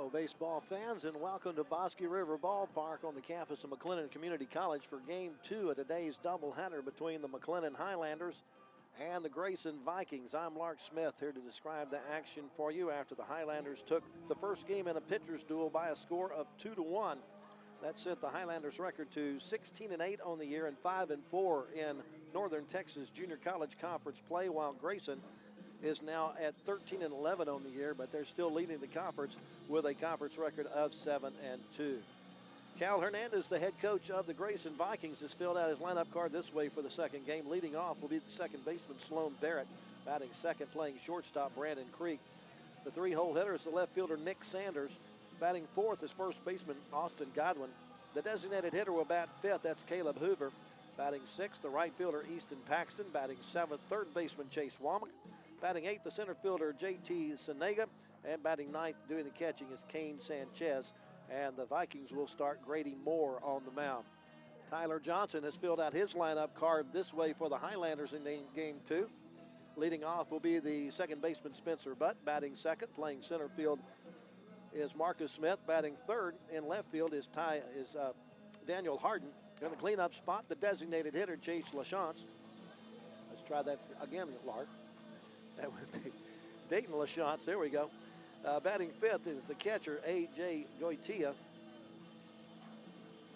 Hello, baseball fans, and welcome to Bosque River Ballpark on the campus of McLennan Community College for Game 2 of today's doubleheader between the McLennan Highlanders and the Grayson Vikings. I'm Lark Smith here to describe the action for you after the Highlanders took the first game in a pitcher's duel by a score of 2-1. That sent the Highlanders record to 16-8 on the year and 5-4 in Northern Texas Junior College Conference play, while Grayson is now at 13-11 on the year, but they're still leading the conference with a conference record of 7-2. Cal Hernandez, the head coach of the Grayson Vikings, has filled out his lineup card this way for the second game. Leading off will be the second baseman Sloan Barrett, batting second, playing shortstop Brandon Creek. The three-hole hitter is the left fielder Nick Sanders. Batting fourth is first baseman Austin Godwin. The designated hitter will bat fifth, that's Caleb Hoover. Batting sixth, the right fielder Easton Paxton. Batting seventh, third baseman Chase Womack. Batting eighth, the center fielder J.T. Senega. And batting ninth, doing the catching, is Kane Sanchez. And the Vikings will start Grady Moore on the mound. Tyler Johnson has filled out his lineup card this way for the Highlanders in Game 2. Leading off will be the second baseman Spencer Butt. Batting second, playing center field, is Marcus Smith. Batting third in left field is Daniel Harden. In the cleanup spot, the designated hitter Chase LaChance. Let's try that again, Lark. That would be Dayton LaChance. There we go. Batting fifth is the catcher, A.J. Goitia.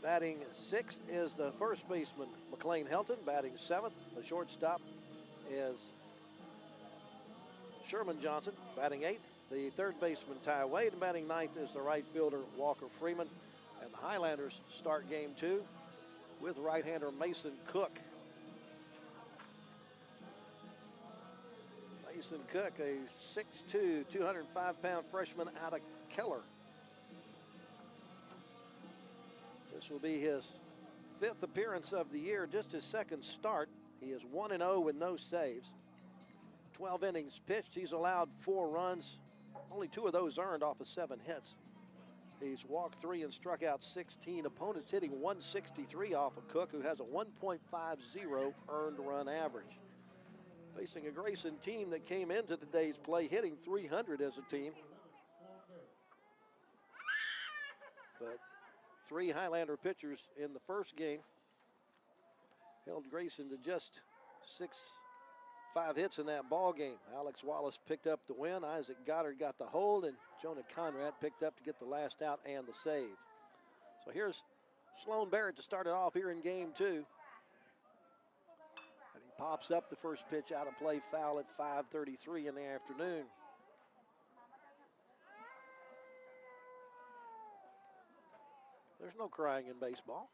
Batting sixth is the first baseman, McLean Helton. Batting seventh, the shortstop, is Sherman Johnson. Batting eighth, the third baseman, Ty Wade. And batting ninth is the right fielder, Walker Freeman. And the Highlanders start Game 2 with right-hander Mason Cook. Mason Cook, a 6'2", 205-pound freshman out of Keller. This will be his fifth appearance of the year, just his second start. He is 1-0 with no saves. 12 innings pitched. He's allowed 4 runs, only 2 of those earned off of 7 hits. He's walked 3 and struck out 16. Opponents hitting 163 off of Cook, who has a 1.50 earned run average. Facing a Grayson team that came into today's play hitting 300 as a team. But 3 Highlander pitchers in the first game held Grayson to just 5 hits in that ball game. Alex Wallace picked up the win. Isaac Goddard got the hold, and Jonah Conrad picked up to get the last out and the save. So here's Sloan Barrett to start it off here in Game 2. And he pops up the first pitch out of play, foul at 5:33 in the afternoon. There's no crying in baseball.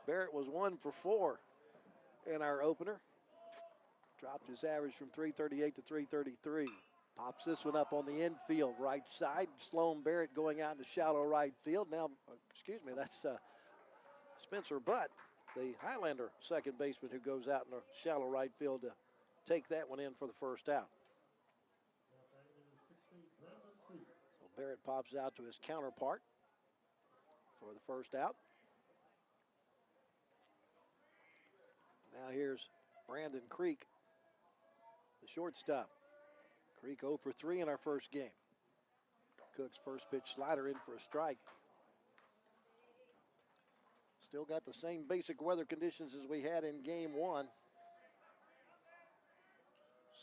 Barrett was 1 for 4 in our opener. Dropped his average from 338 to 333. Pops this one up on the infield right side. Sloan Barrett going out into shallow right field. Now, excuse me, that's Spencer Butt, the Highlander second baseman, who goes out in the shallow right field to take that one in for the first out. So Barrett pops out to his counterpart for the first out. Now here's Brandon Creek, the shortstop. Creek 0 for 3 in our first game. Cook's first pitch slider in for a strike. Still got the same basic weather conditions as we had in Game 1.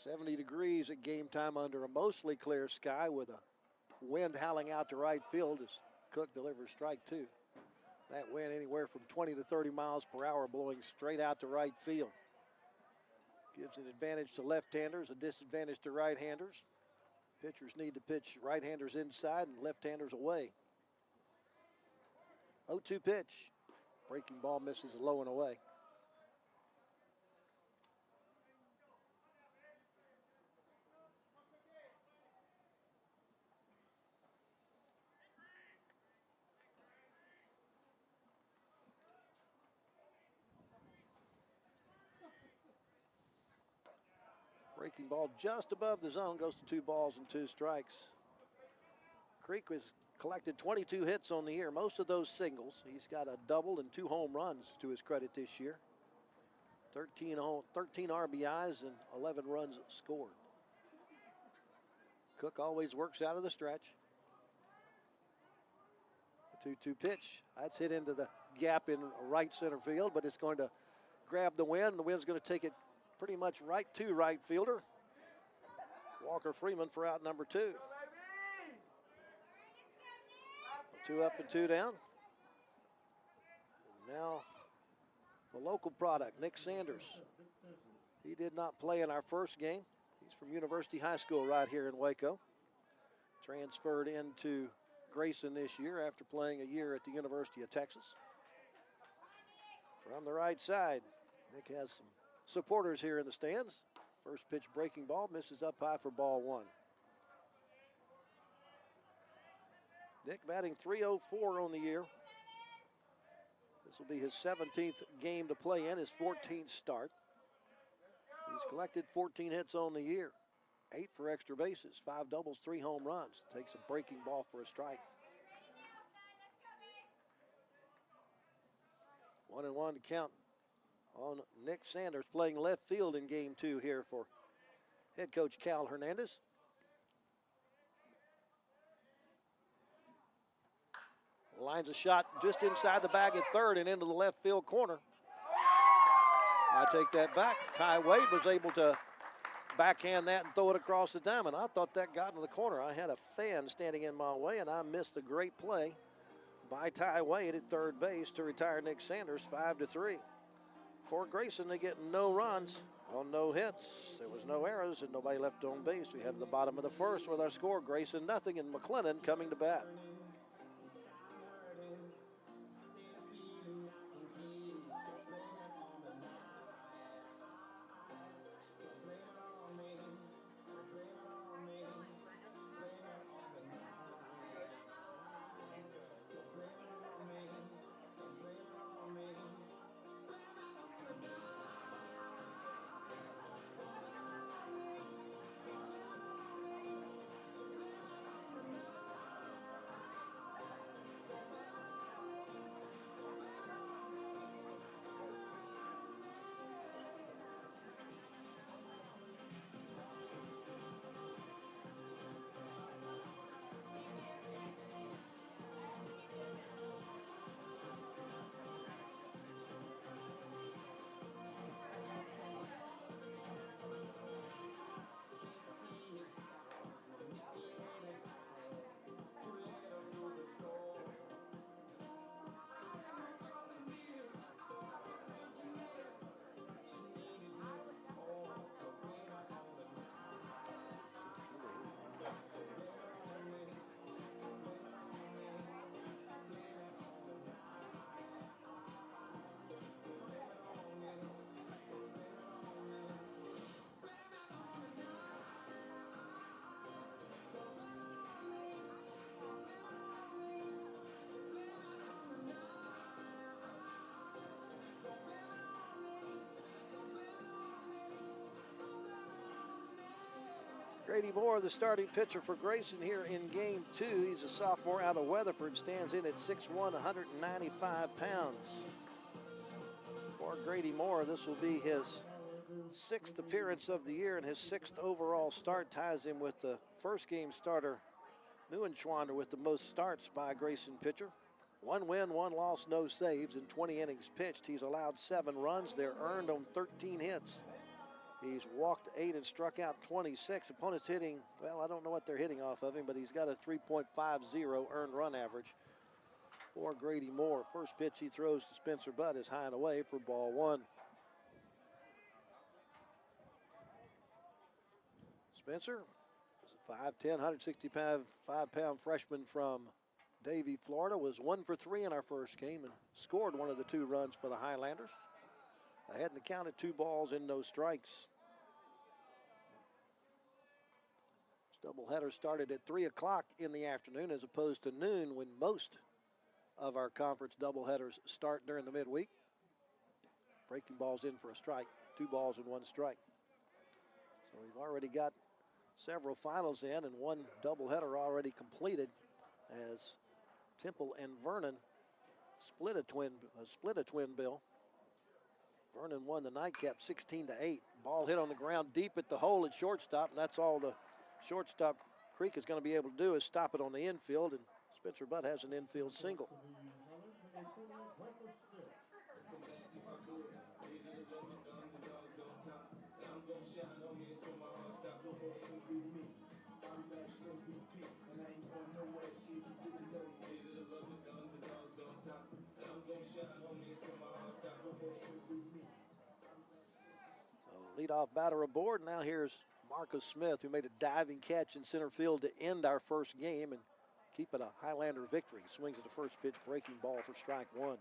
70 degrees at game time under a mostly clear sky with a wind howling out to right field as Cook delivers strike 2. That wind anywhere from 20 to 30 miles per hour blowing straight out to right field. Gives an advantage to left-handers, a disadvantage to right-handers. Pitchers need to pitch right-handers inside and left-handers away. 0-2 pitch. Breaking ball misses low and away. Breaking ball just above the zone, goes to 2 balls and 2 strikes. Creek has collected 22 hits on the year, most of those singles. He's got a double and 2 home runs to his credit this year. 13 RBIs and 11 runs scored. Cook always works out of the stretch. The 2-2 pitch. That's hit into the gap in right center field, but it's going to grab the wind. The wind's going to take it pretty much right to right fielder. Walker Freeman for out number 2. 2 up and 2 down. And now the local product, Nick Sanders. He did not play in our first game. He's from University High School right here in Waco. Transferred into Grayson this year after playing a year at the University of Texas. From the right side, Nick has some supporters here in the stands. First pitch breaking ball, misses up high for ball 1. Nick batting .304 on the year. This will be his 17th game to play in, his 14th start. He's collected 14 hits on the year, 8 for extra bases, 5 doubles, 3 home runs. Takes a breaking ball for a strike. 1-1 to count on Nick Sanders, playing left field in game 2 here for head coach Cal Hernandez. Lines a shot just inside the bag at third and into the left field corner. I take that back. Ty Wade was able to backhand that and throw it across the diamond. I thought that got into the corner. I had a fan standing in my way, and I missed a great play by Ty Wade at third base to retire Nick Sanders 5-3. For Grayson, they get no runs on no hits. There was no errors and nobody left on base. We head to the bottom of the first with our score, Grayson nothing, and McLennan coming to bat. Grady Moore, the starting pitcher for Grayson here in game 2. He's a sophomore out of Weatherford, stands in at 6'1", 195 pounds. For Grady Moore, this will be his 6th appearance of the year and his 6th overall start. Ties him with the first game starter, Neuenschwander, with the most starts by a Grayson pitcher. 1 win, 1 loss, no saves in 20 innings pitched. He's allowed 7 runs. They're earned on 13 hits. He's walked 8 and struck out 26. Opponents hitting, well, I don't know what they're hitting off of him, but he's got a 3.50 earned run average for Grady Moore. First pitch he throws to Spencer Budd is high and away for ball 1. Spencer is a 5'10", 165-pound freshman from Davie, Florida, was 1 for 3 in our first game and scored one of the 2 runs for the Highlanders. Ahead in the count at 2 balls and no strikes. This doubleheader started at 3 o'clock in the afternoon as opposed to noon when most of our conference doubleheaders start during the midweek. Breaking balls in for a strike, 2 balls and 1 strike. So we've already got several finals in and 1 doubleheader already completed as Temple and Vernon split a twin bill. Vernon won the nightcap 16-8. Ball hit on the ground deep at the hole at shortstop, and that's all the shortstop Creek is going to be able to do is stop it on the infield, and Spencer Butt has an infield single. Leadoff batter aboard. Now here's Marcus Smith, who made a diving catch in center field to end our first game and keep it a Highlander victory. Swings at the first pitch, breaking ball for strike one.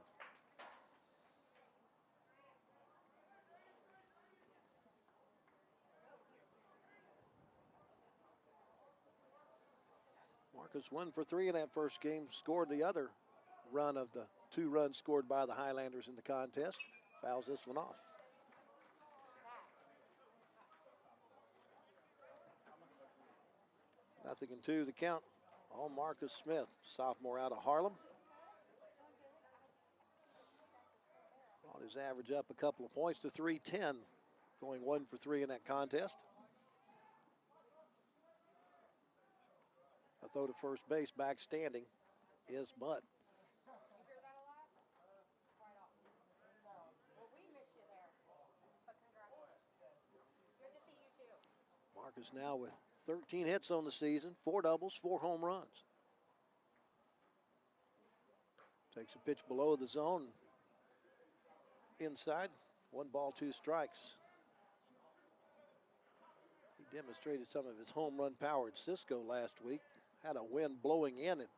Marcus 1 for 3 in that first game, scored the other run of the 2 runs scored by the Highlanders in the contest. Fouls this one off. Nothing in 2 the count on Marcus Smith, sophomore out of Harlem. Brought his average up a couple of points to 310, going 1 for 3 in that contest. A throw to first base, back standing is Butt. Marcus now with 13 hits on the season, 4 doubles, 4 home runs. Takes a pitch below the zone. Inside, 1 ball, 2 strikes. He demonstrated some of his home run power at Cisco last week. Had a wind blowing in at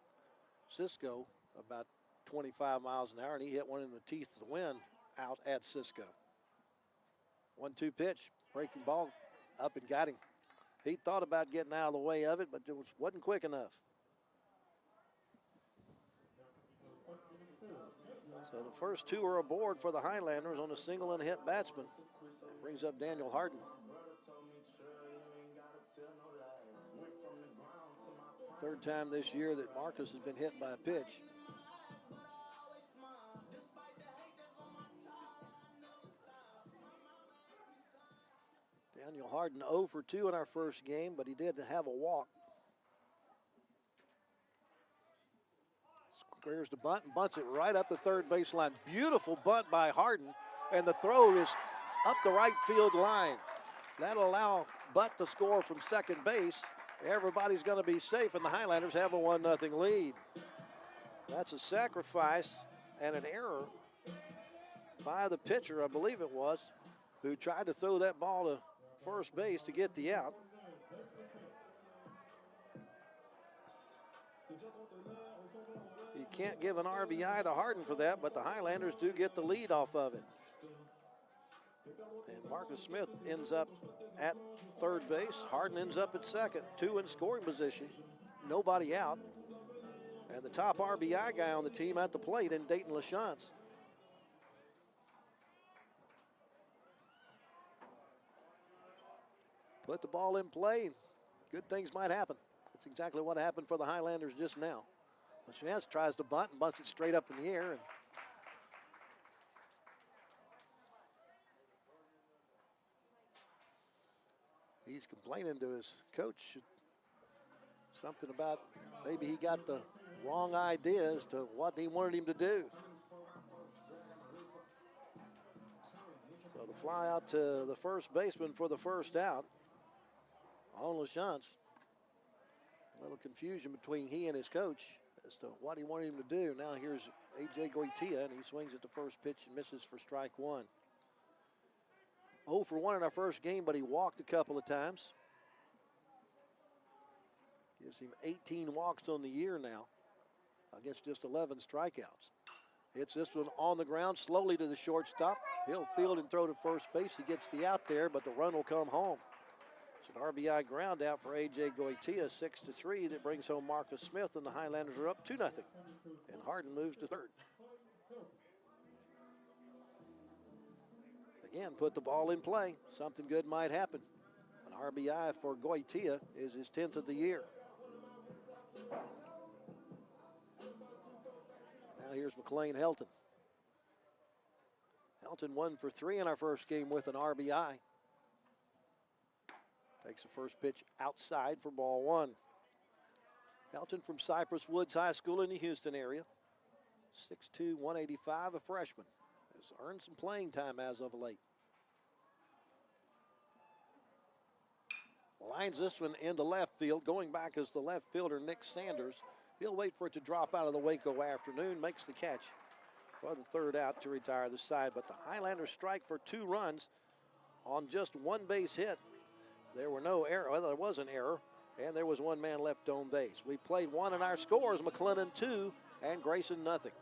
Cisco about 25 miles an hour, and he hit one in the teeth of the wind out at Cisco. 1-2 pitch, breaking ball, up and got him. He thought about getting out of the way of it, but it wasn't quick enough. So the first 2 are aboard for the Highlanders on a single and hit batsman. That brings up Daniel Harden. Third time this year that Marcus has been hit by a pitch. Daniel Harden 0 for 2 in our first game, but he did have a walk. Squares the bunt and bunts it right up the third baseline. Beautiful bunt by Harden, and the throw is up the right field line. That'll allow Butt to score from second base. Everybody's going to be safe, and the Highlanders have a 1-0 lead. That's a sacrifice and an error by the pitcher, I believe it was, who tried to throw that ball to first base to get the out. You can't give an RBI to Harden for that, but the Highlanders do get the lead off of it. And Marcus Smith ends up at third base. Harden ends up at second. 2 in scoring position. Nobody out. And the top RBI guy on the team at the plate in Dayton LaChance. Put the ball in play. Good things might happen. That's exactly what happened for the Highlanders just now. LaChance tries to bunt and bunts it straight up in the air. And he's complaining to his coach something about maybe he got the wrong idea as to what he wanted him to do. So the fly out to the first baseman for the first out on LaChance. A little confusion between he and his coach as to what he wanted him to do. Now here's A.J. Goitia, and he swings at the first pitch and misses for strike 1. 0 for 1 in our first game, but he walked a couple of times. Gives him 18 walks on the year now against just 11 strikeouts. Hits this one on the ground slowly to the shortstop. He'll field and throw to first base. He gets the out there, but the run will come home. It's an RBI ground out for A.J. Goitia, 6-3. That brings home Marcus Smith, and the Highlanders are up 2-0. And Harden moves to third. Again, put the ball in play. Something good might happen. An RBI for Goitia is his 10th of the year. Now here's McLean Helton. Helton 1 for 3 in our first game with an RBI. Takes the first pitch outside for ball 1. Helton from Cypress Woods High School in the Houston area. 6'2", 185, a freshman. Has earned some playing time as of late. Lines this one into left field. Going back is the left fielder, Nick Sanders. He'll wait for it to drop out of the Waco Afternoon. Makes the catch for the third out to retire the side. But the Highlanders strike for 2 runs on just 1 base hit. There were no error. Well, there was an error, and there was 1 man left on base. We've played 1 in our scores. McLennan 2 and Grayson nothing.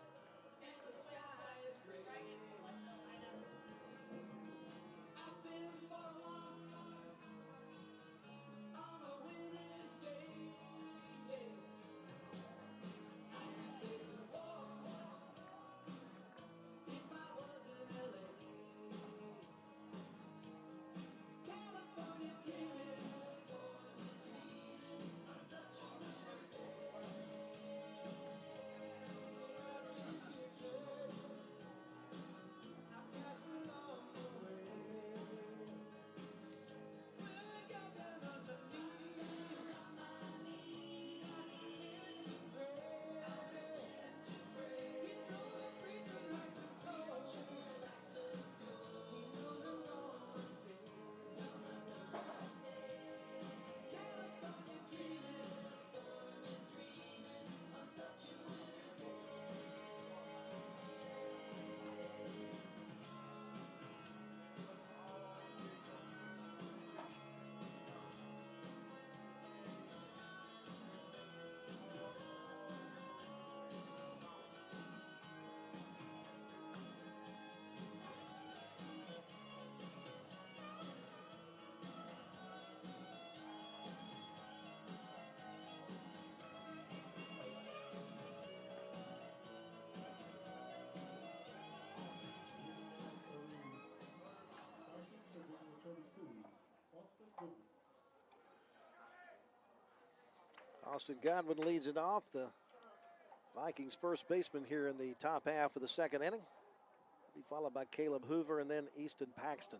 Austin Godwin leads it off. The Vikings first baseman here in the top half of the second inning. Be followed by Caleb Hoover and then Easton Paxton.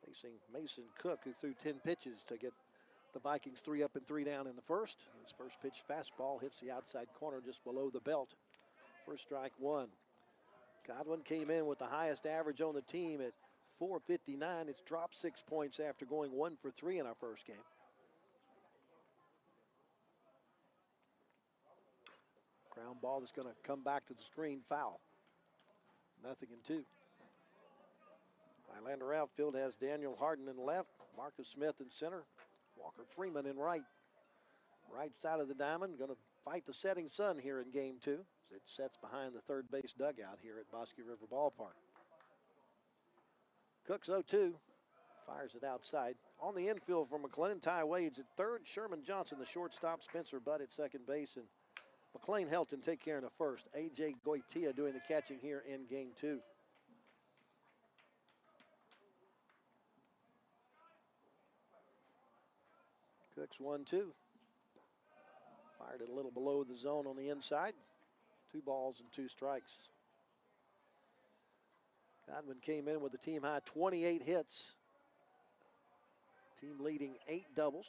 Facing Mason Cook, who threw 10 pitches to get the Vikings 3 up and 3 down in the first. His first pitch fastball hits the outside corner just below the belt. First strike 1. Godwin came in with the highest average on the team at .459. It's dropped 6 points after going 1 for 3 in our first game. Ground ball that's going to come back to the screen, foul. 0-2. Highlander outfield has Daniel Harden in left, Marcus Smith in center, Walker Freeman in right. Right side of the diamond, going to fight the setting sun here in game 2. It sets behind the third base dugout here at Bosque River Ballpark. Cooks 0-2, fires it outside. On the infield for McLennan, Ty Wade's at third, Sherman Johnson, the shortstop, Spencer Budd at second base, and McLean Helton take care in the first. A.J. Goitia doing the catching here in game 2. Cooks 1-2. Fired it a little below the zone on the inside. 2 balls and 2 strikes. Godwin came in with a team high 28 hits. Team leading 8 doubles.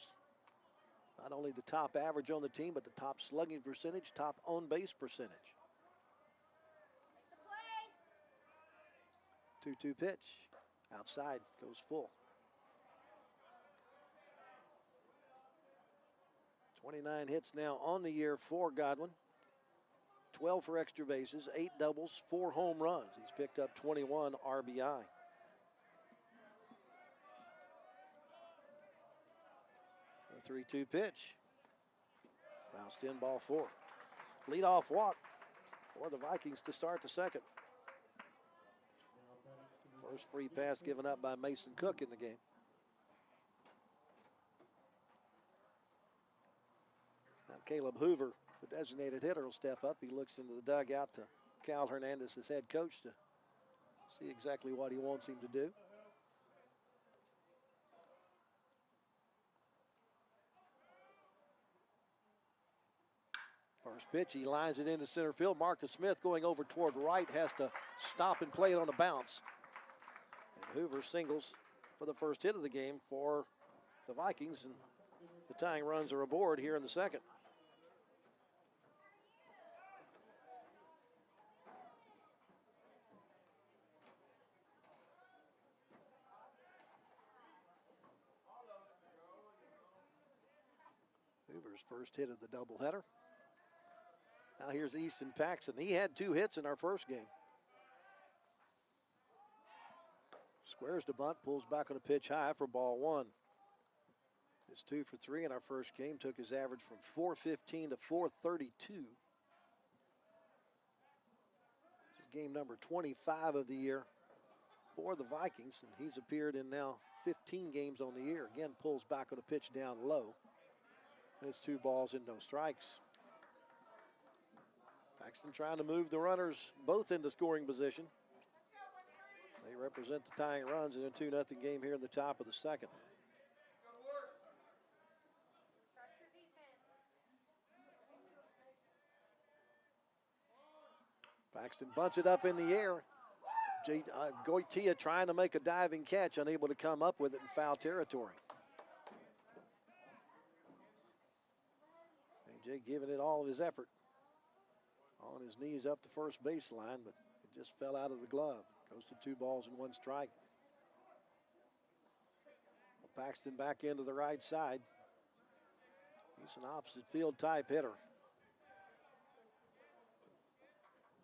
Not only the top average on the team, but the top slugging percentage, top on-base percentage. 2-2 pitch. Outside, goes full. 29 hits now on the year for Godwin. 12 for extra bases, 8 doubles, 4 home runs. He's picked up 21 RBI. A 3-2 pitch. Bounced in, ball 4. Leadoff walk for the Vikings to start the second. First free pass given up by Mason Cook in the game. Now Caleb Hoover, the designated hitter, will step up. He looks into the dugout to Cal Hernandez, his head coach, to see exactly what he wants him to do. First pitch, he lines it into center field. Marcus Smith going over toward right has to stop and play it on a bounce. And Hoover singles for the first hit of the game for the Vikings, and the tying runs are aboard here in the second. Hoover's first hit of the doubleheader. Now here's Easton Paxton. He had 2 hits in our first game. Squares to bunt, pulls back on a pitch high for ball 1. His 2 for 3 in our first game took his average from 415 to 432. This is game number 25 of the year for the Vikings, and he's appeared in now 15 games on the year. Again, pulls back on a pitch down low. It's 2 balls and no strikes. Paxton trying to move the runners both into scoring position. They represent the tying runs in a 2-0 game here in the top of the second. Paxton bunts it up in the air. Goitia trying to make a diving catch, unable to come up with it in foul territory. AJ giving it all of his effort. On his knees up the first baseline, but it just fell out of the glove. Goes to 2 balls and 1 strike. Paxton back into the right side. He's an opposite field type hitter.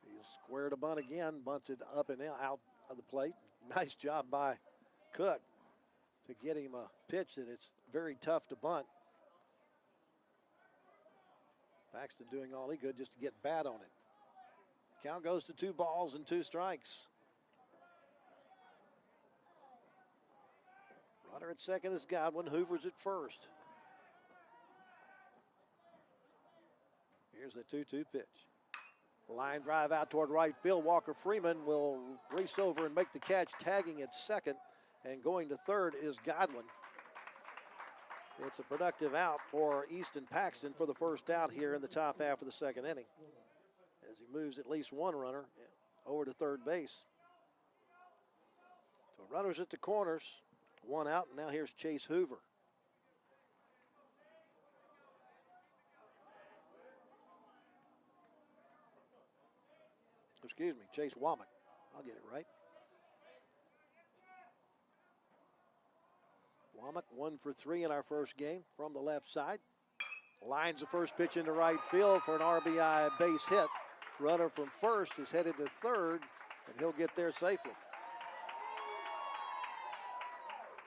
He'll square to bunt again, bunts it up and out of the plate. Nice job by Cook to get him a pitch that it's very tough to bunt. Paxton doing all he could just to get bat on it. Count goes to 2 balls and 2 strikes. Runner at second is Godwin. Hoover's at first. Here's the 2-2 pitch. Line drive out toward right field. Walker Freeman will race over and make the catch, tagging at second, and going to third is Godwin. It's a productive out for Easton Paxton for the first out here in the top half of the second inning, as he moves at least 1 runner over to third base. So runners at the corners, 1 out, and now here's Chase Hoover. Excuse me, Chase Womack. I'll get it right. Womack 1 for 3 in our first game from the left side. Lines the first pitch into right field for an RBI base hit. Runner from first is headed to third, and he'll get there safely.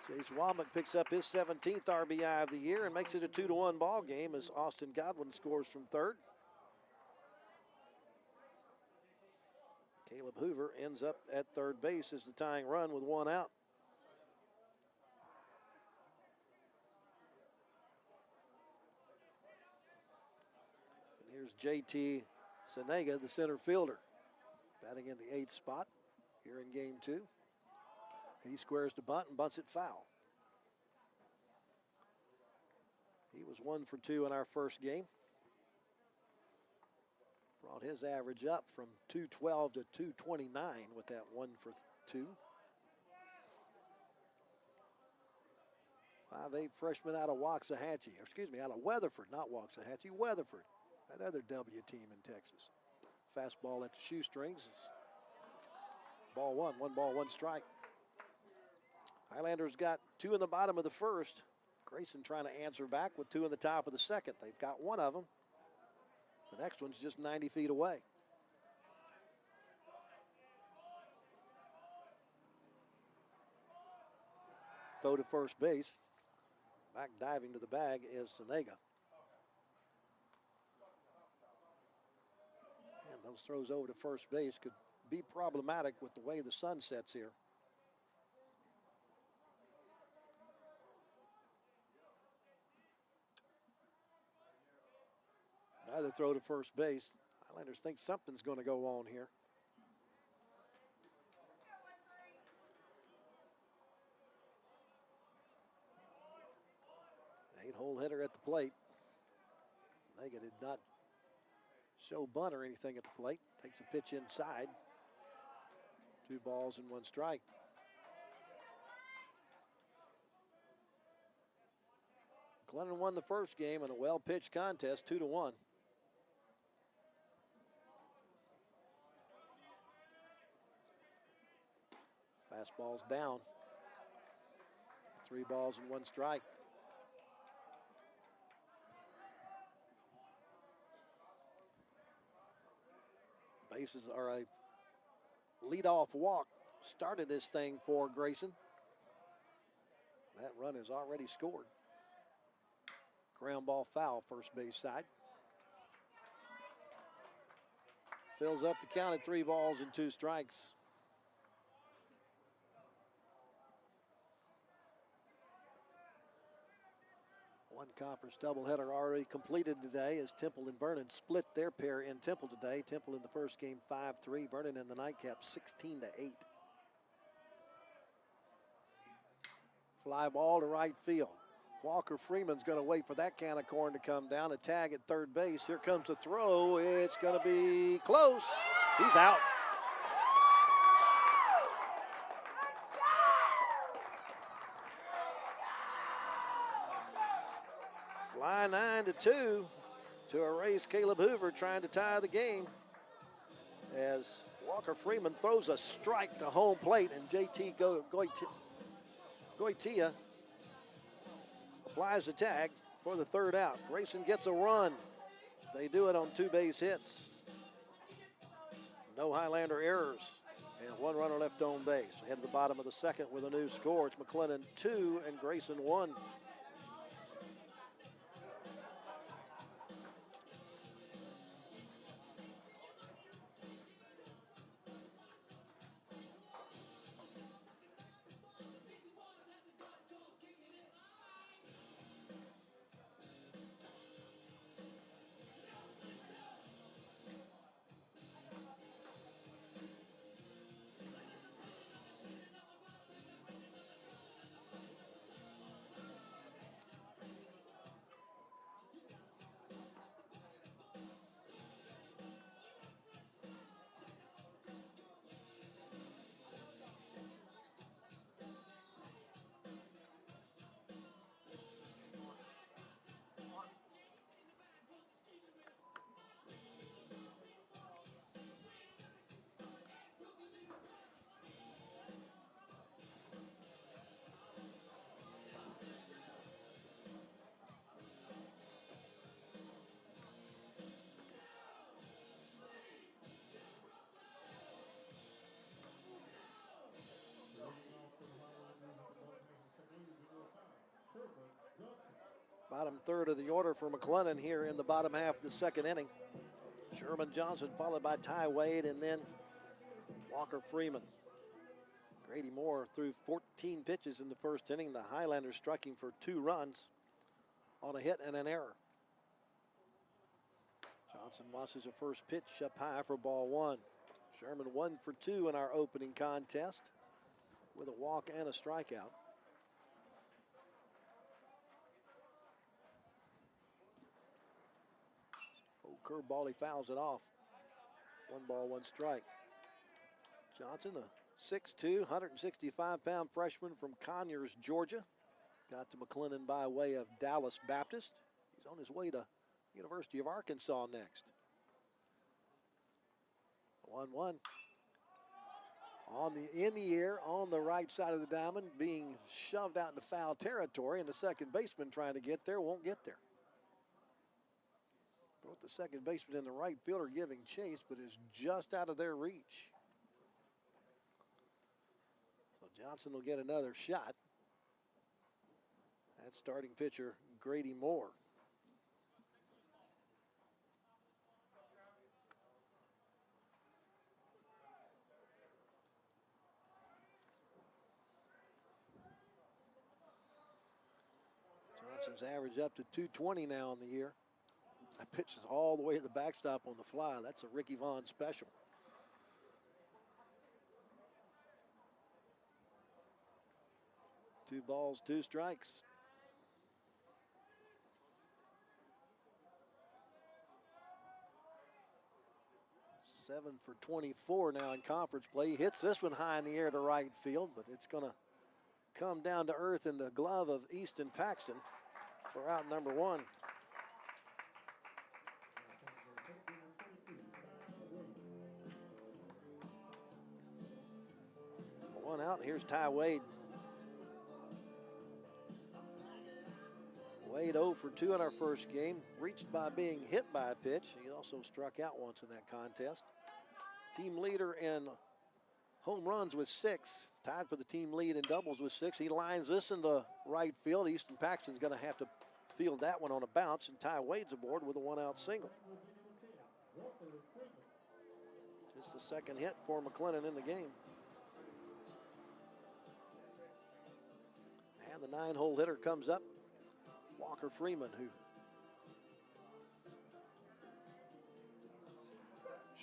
Chase Womack picks up his 17th RBI of the year and makes it a 2-1 ball game as Austin Godwin scores from third. Caleb Hoover ends up at third base as the tying run with 1 out. And here's JT Senega, the center fielder, batting in the 8th spot here in game 2. He squares to bunt and bunts it foul. He was 1 for 2 in our first game. Brought his average up from 212 to 229 with that 1 for 2. 5'8" freshman out of Waxahachie, out of Weatherford, not Waxahachie, Weatherford, that other W team in Texas. Fastball at the shoestrings. Ball 1, 1 ball, 1 strike. Highlanders got 2 in the bottom of the first. Grayson trying to answer back with 2 in the top of the second. They've got 1 of them. The next one's just 90 feet away. Throw to first base. Back diving to the bag is Senega. And those throws over to first base could be problematic with the way the sun sets here. Another throw to first base. Highlanders think something's going to go on here. 8-hole hitter at the plate. Senega did not show bunt or anything at the plate. Takes a pitch inside. 2 balls and 1 strike. McLennan won the first game in a well-pitched contest, 2-1. Fastball's down. 3 balls and 1 strike. Bases are a leadoff walk. Started this thing for Grayson. That run is already scored. Ground ball foul, first base side. Fills up the count at 3 balls and 2 strikes. One conference doubleheader already completed today as Temple and Vernon split their pair in Temple today. Temple in the first game 5-3, Vernon in the nightcap 16-8. Fly ball to right field. Walker Freeman's going to wait for that can of corn to come down. A tag at third base. Here comes the throw. It's going to be close. He's out. Fly 9-2 to erase Caleb Hoover, trying to tie the game as Walker Freeman throws a strike to home plate, and JT Goitia applies the tag for the third out. Grayson gets a run. They do it on 2 base hits. No Highlander errors, and 1 runner left on base. Head to the bottom of the second with a new score. It's McLennan 2 and Grayson 1. Bottom third of the order for McLennan here in the bottom half of the second inning. Sherman Johnson followed by Ty Wade and then Walker Freeman. Grady Moore threw 14 pitches in the first inning. The Highlanders striking for 2 runs on a hit and an error. Johnson watches a first pitch up high for ball 1. Sherman 1 for 2 in our opening contest with a walk and a strikeout. Curveball, he fouls it off. 1 ball, 1 strike. Johnson, a 6'2", 165-pound freshman from Conyers, Georgia. Got to McLennan by way of Dallas Baptist. He's on his way to University of Arkansas next. 1-1. In the air, on the right side of the diamond, being shoved out into foul territory, and the second baseman trying to get there won't get there. Both the second baseman and the right fielder giving chase, but is just out of their reach. So Johnson will get another shot. That's starting pitcher Grady Moore. Johnson's average up to 220 now in the year. That pitch is all the way to the backstop on the fly. That's a Ricky Vaughn special. Two balls, 2 strikes. Seven for 24 now in conference play. He hits this one high in the air to right field, but it's going to come down to earth in the glove of Easton Paxton for out number 1. One out, and here's Ty Wade. Wade 0 for 2 in our first game, reached by being hit by a pitch. He also struck out once in that contest. Team leader in home runs with 6. Tied for the team lead in doubles with 6. He lines this into right field. Easton Paxton's going to have to field that one on a bounce, and Ty Wade's aboard with a 1-out single. It's the second hit for McLennan in the game. And the 9-hole hitter comes up, Walker Freeman, who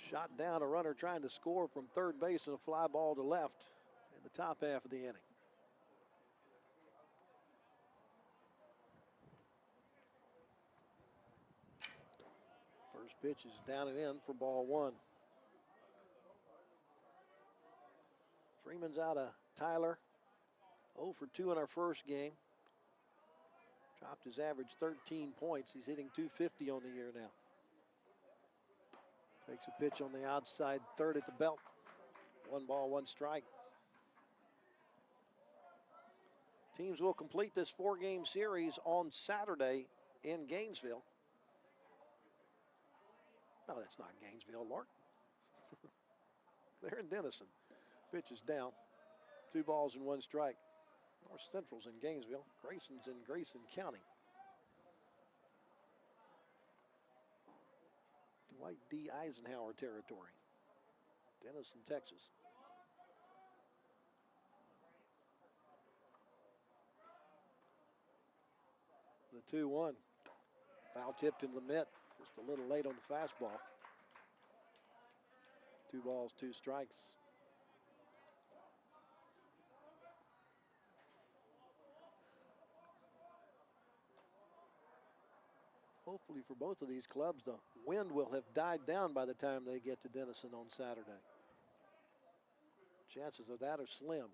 shot down a runner trying to score from third base and a fly ball to left in the top half of the inning. First pitch is down and in for ball 1. Freeman's out of Tyler. 0 for 2 in our first game. Dropped his average 13 points. He's hitting .250 on the year now. Takes a pitch on the outside, third at the belt. 1 ball, 1 strike. Teams will complete this 4-game series on Saturday in Gainesville. No, that's not Gainesville, Lark. They're in Denison. Pitch is down. 2 balls and 1 strike. North Central's in Gainesville. Grayson's in Grayson County. Dwight D. Eisenhower territory. Denison, Texas. The 2-1. Foul tipped into the mitt. Just a little late on the fastball. 2 balls, 2 strikes. Hopefully for both of these clubs, the wind will have died down by the time they get to Denison on Saturday. Chances of that are slim.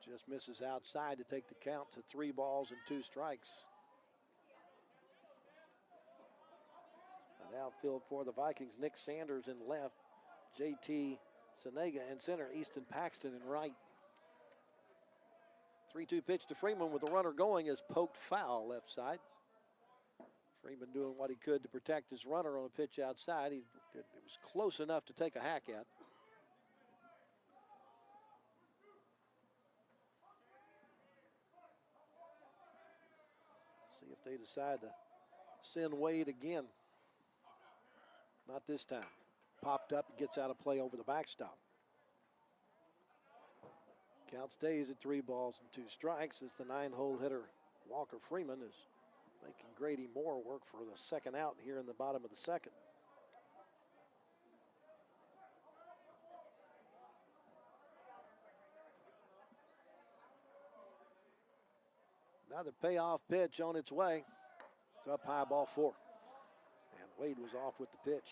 Just misses outside to take the count to 3 balls and 2 strikes. An outfield for the Vikings, Nick Sanders in left, JT Senega in center, Easton Paxton in right. 3-2 pitch to Freeman with the runner going is poked foul left side. Freeman doing what he could to protect his runner on a pitch outside. It was close enough to take a hack at. See if they decide to send Wade again. Not this time. Popped up, gets out of play over the backstop. Count stays at 3 balls and 2 strikes as the 9-hole hitter Walker Freeman is making Grady Moore work for the second out here in the bottom of the second. Another payoff pitch on its way. It's up high, ball 4. And Wade was off with the pitch.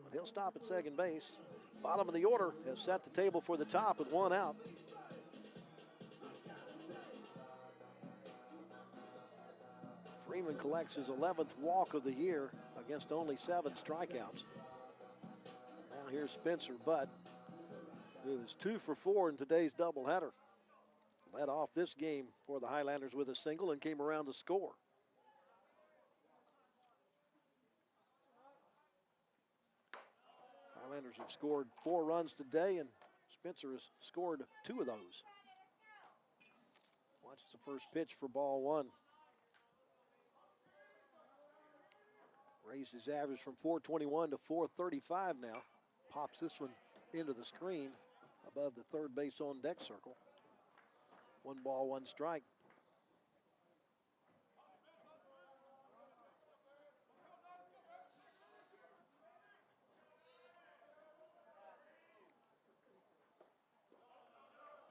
But he'll stop at second base. Bottom of the order has set the table for the top with 1 out. Freeman collects his 11th walk of the year against only 7 strikeouts. Now here's Spencer Budd, who is 2 for 4 in today's doubleheader. Led off this game for the Highlanders with a single and came around to score. Highlanders have scored 4 runs today, and Spencer has scored 2 of those. Watch the first pitch for ball 1. Raised his average from 421 to 435 now. Pops this one into the screen above the third base on deck circle. 1 ball, 1 strike.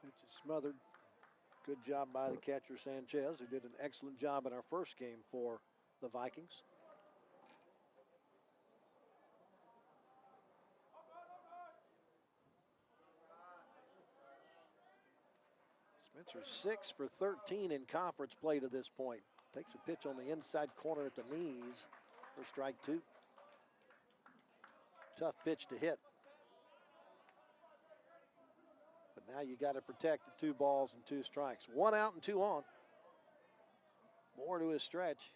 Pitch is smothered. Good job by the catcher Sanchez, who did an excellent job in our first game for the Vikings. Spencer 6 for 13 in conference play to this point. Takes a pitch on the inside corner at the knees for strike 2. Tough pitch to hit. But now you got to protect the 2 balls and 2 strikes. 1 out and 2 on. More to his stretch.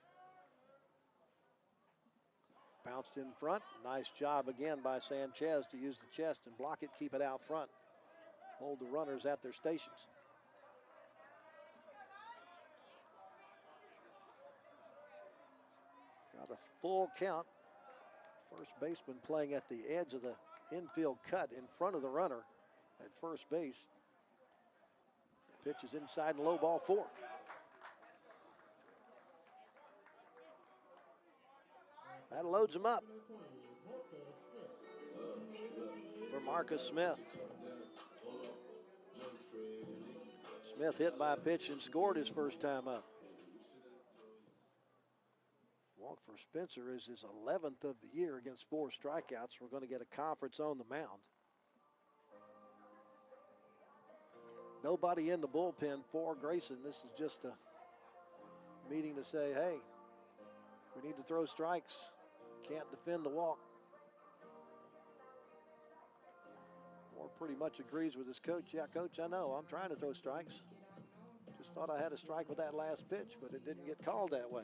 Bounced in front. Nice job again by Sanchez to use the chest and block it, keep it out front. Hold the runners at their stations. Got a full count. First baseman playing at the edge of the infield cut in front of the runner at first base. Pitch is inside and low, ball 4. That loads him up for Marcus Smith. Smith hit by a pitch and scored his first time up. Walk for Spencer is his 11th of the year against 4 strikeouts. We're going to get a conference on the mound. Nobody in the bullpen for Grayson. This is just a meeting to say, hey, we need to throw strikes. Can't defend the walk. Moore pretty much agrees with his coach. Yeah, coach, I know. I'm trying to throw strikes. Just thought I had a strike with that last pitch, but it didn't get called that way.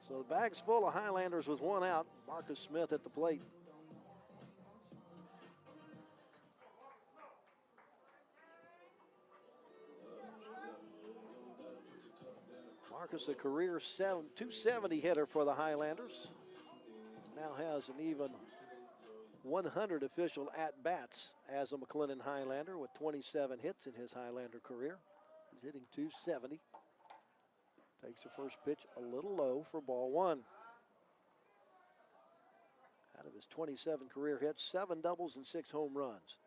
So the bag's full of Highlanders with 1 out. Marcus Smith at the plate. Marcus, a career 270 hitter for the Highlanders. Now has an even 100 official at-bats as a McLennan Highlander with 27 hits in his Highlander career. He's hitting 270. Takes the first pitch a little low for ball 1. Out of his 27 career hits, 7 doubles and 6 home runs.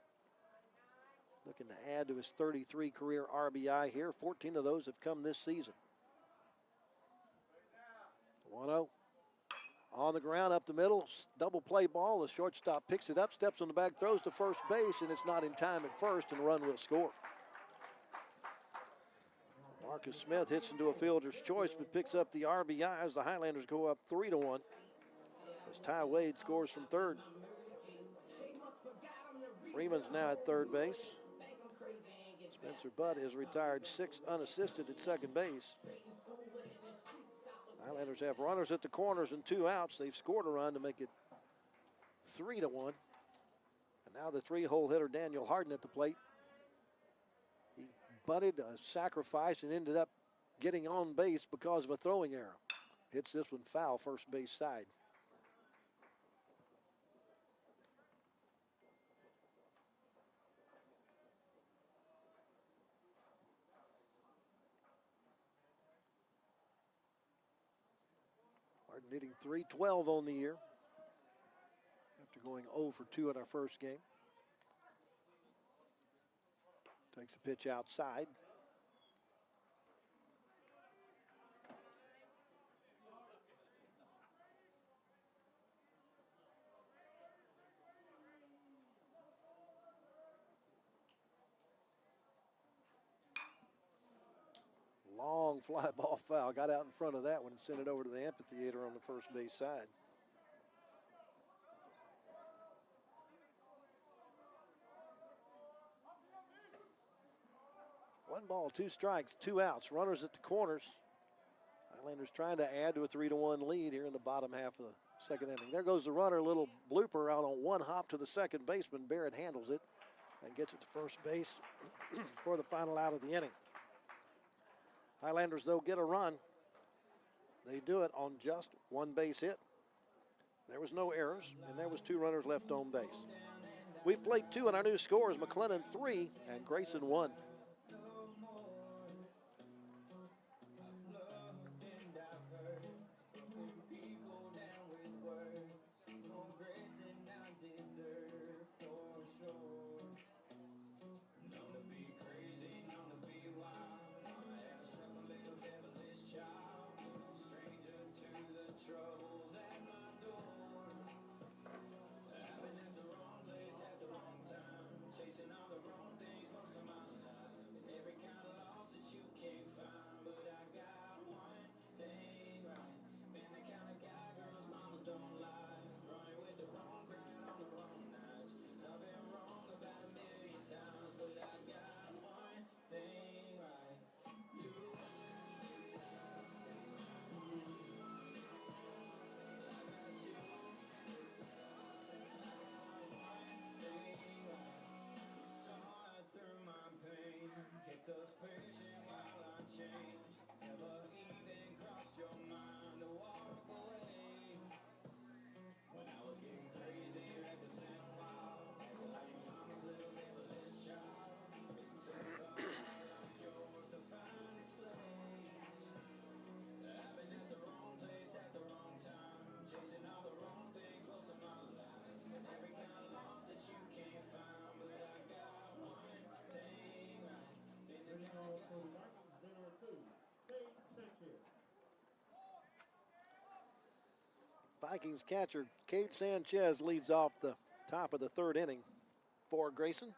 Looking to add to his 33 career RBI here. 14 of those have come this season. 1-0. On the ground, up the middle, double play ball. The shortstop picks it up, steps on the bag, throws to first base, and it's not in time at first, and a run will score. Marcus Smith hits into a fielder's choice, but picks up the RBI as the Highlanders go up 3-1. As Ty Wade scores from third. Freeman's now at third base. Spencer Budd has retired 6 unassisted at second base. Highlanders have runners at the corners and 2 outs. They've scored a run to make it 3-1. And now the 3-hole hitter Daniel Harden at the plate. He bunted a sacrifice and ended up getting on base because of a throwing error. Hits this one foul first base side. Harden hitting .312 on the year after going 0 for 2 in our first game. Takes a pitch outside. Long fly ball foul. Got out in front of that one and sent it over to the amphitheater on the first base side. One ball, 2 strikes, 2 outs. Runners at the corners. Highlanders trying to add to a 3-1 lead here in the bottom half of the second inning. There goes the runner, a little blooper out on one hop to the second baseman. Barrett handles it and gets it to first base for the final out of the inning. Highlanders, though, get a run. They do it on just 1 base hit. There was no errors, and there was 2 runners left on base. We've played 2, and our new score is McLennan 3 and Grayson 1. Vikings catcher Cade Sanchez leads off the top of the third inning for Grayson.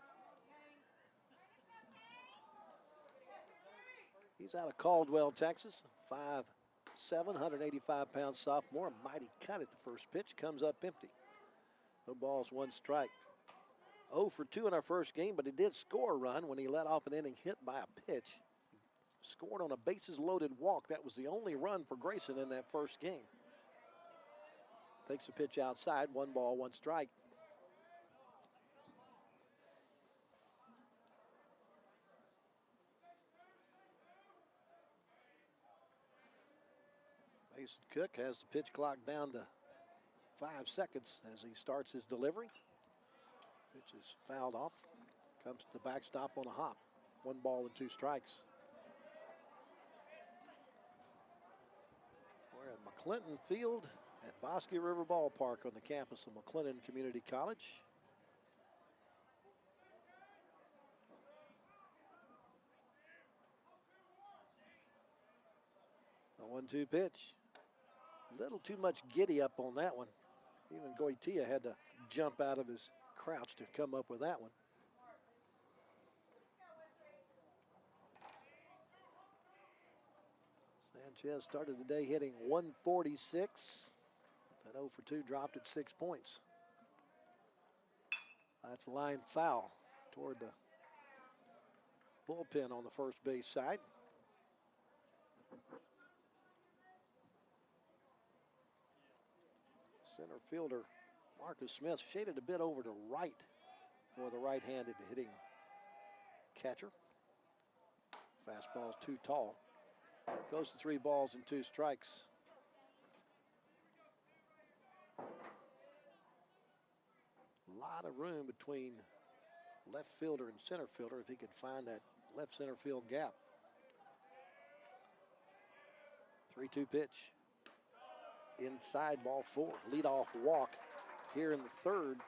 He's out of Caldwell, Texas. 5'7", 185-pound sophomore. A mighty cut at the first pitch. Comes up empty. No balls, one strike. 0 for 2 in our first game, but he did score a run when he let off an inning hit by a pitch. Scored on a bases-loaded walk. That was the only run for Grayson in that first game. Takes the pitch outside. 1 ball, 1 strike. Mason Cook has the pitch clock down to 5 seconds as he starts his delivery. Pitch is fouled off. Comes to the backstop on a hop. 1 ball and 2 strikes. We're at McLennan Field at Bosque River Ballpark on the campus of McLennan Community College. The 1-2 pitch. A little too much giddy up on that one. Even Goitia had to jump out of his crouch to come up with that one. Sanchez started the day hitting 146. That 0 for 2 dropped at 6 points. That's a line foul toward the bullpen on the first base side. Center fielder Marcus Smith shaded a bit over to right for the right-handed hitting catcher. Fastball's too tall. Goes to 3 balls and 2 strikes. A lot of room between left fielder and center fielder if he could find that left center field gap. 3-2 pitch. Inside, ball 4. Leadoff walk here in the third.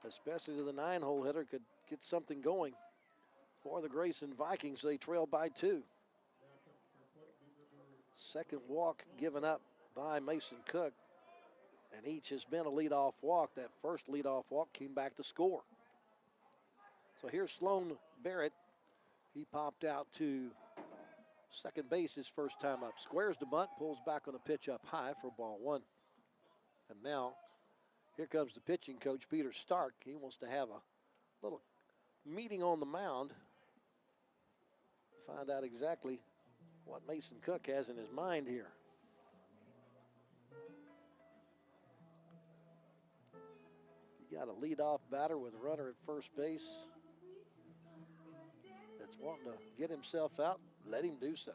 Especially to the 9-hole hitter, could get something going for the Grayson Vikings. They trail by 2. Second walk given up by Mason Cook, and each has been a leadoff walk. That first leadoff walk came back to score. So here's Sloan Barrett. He popped out to second base his first time up. Squares the bunt, pulls back on a pitch up high for ball 1. And now here comes the pitching coach, Peter Stark. He wants to have a little meeting on the mound. Find out exactly what Mason Cook has in his mind here. You got a leadoff batter with a runner at first base that's wanting to get himself out. Let him do so.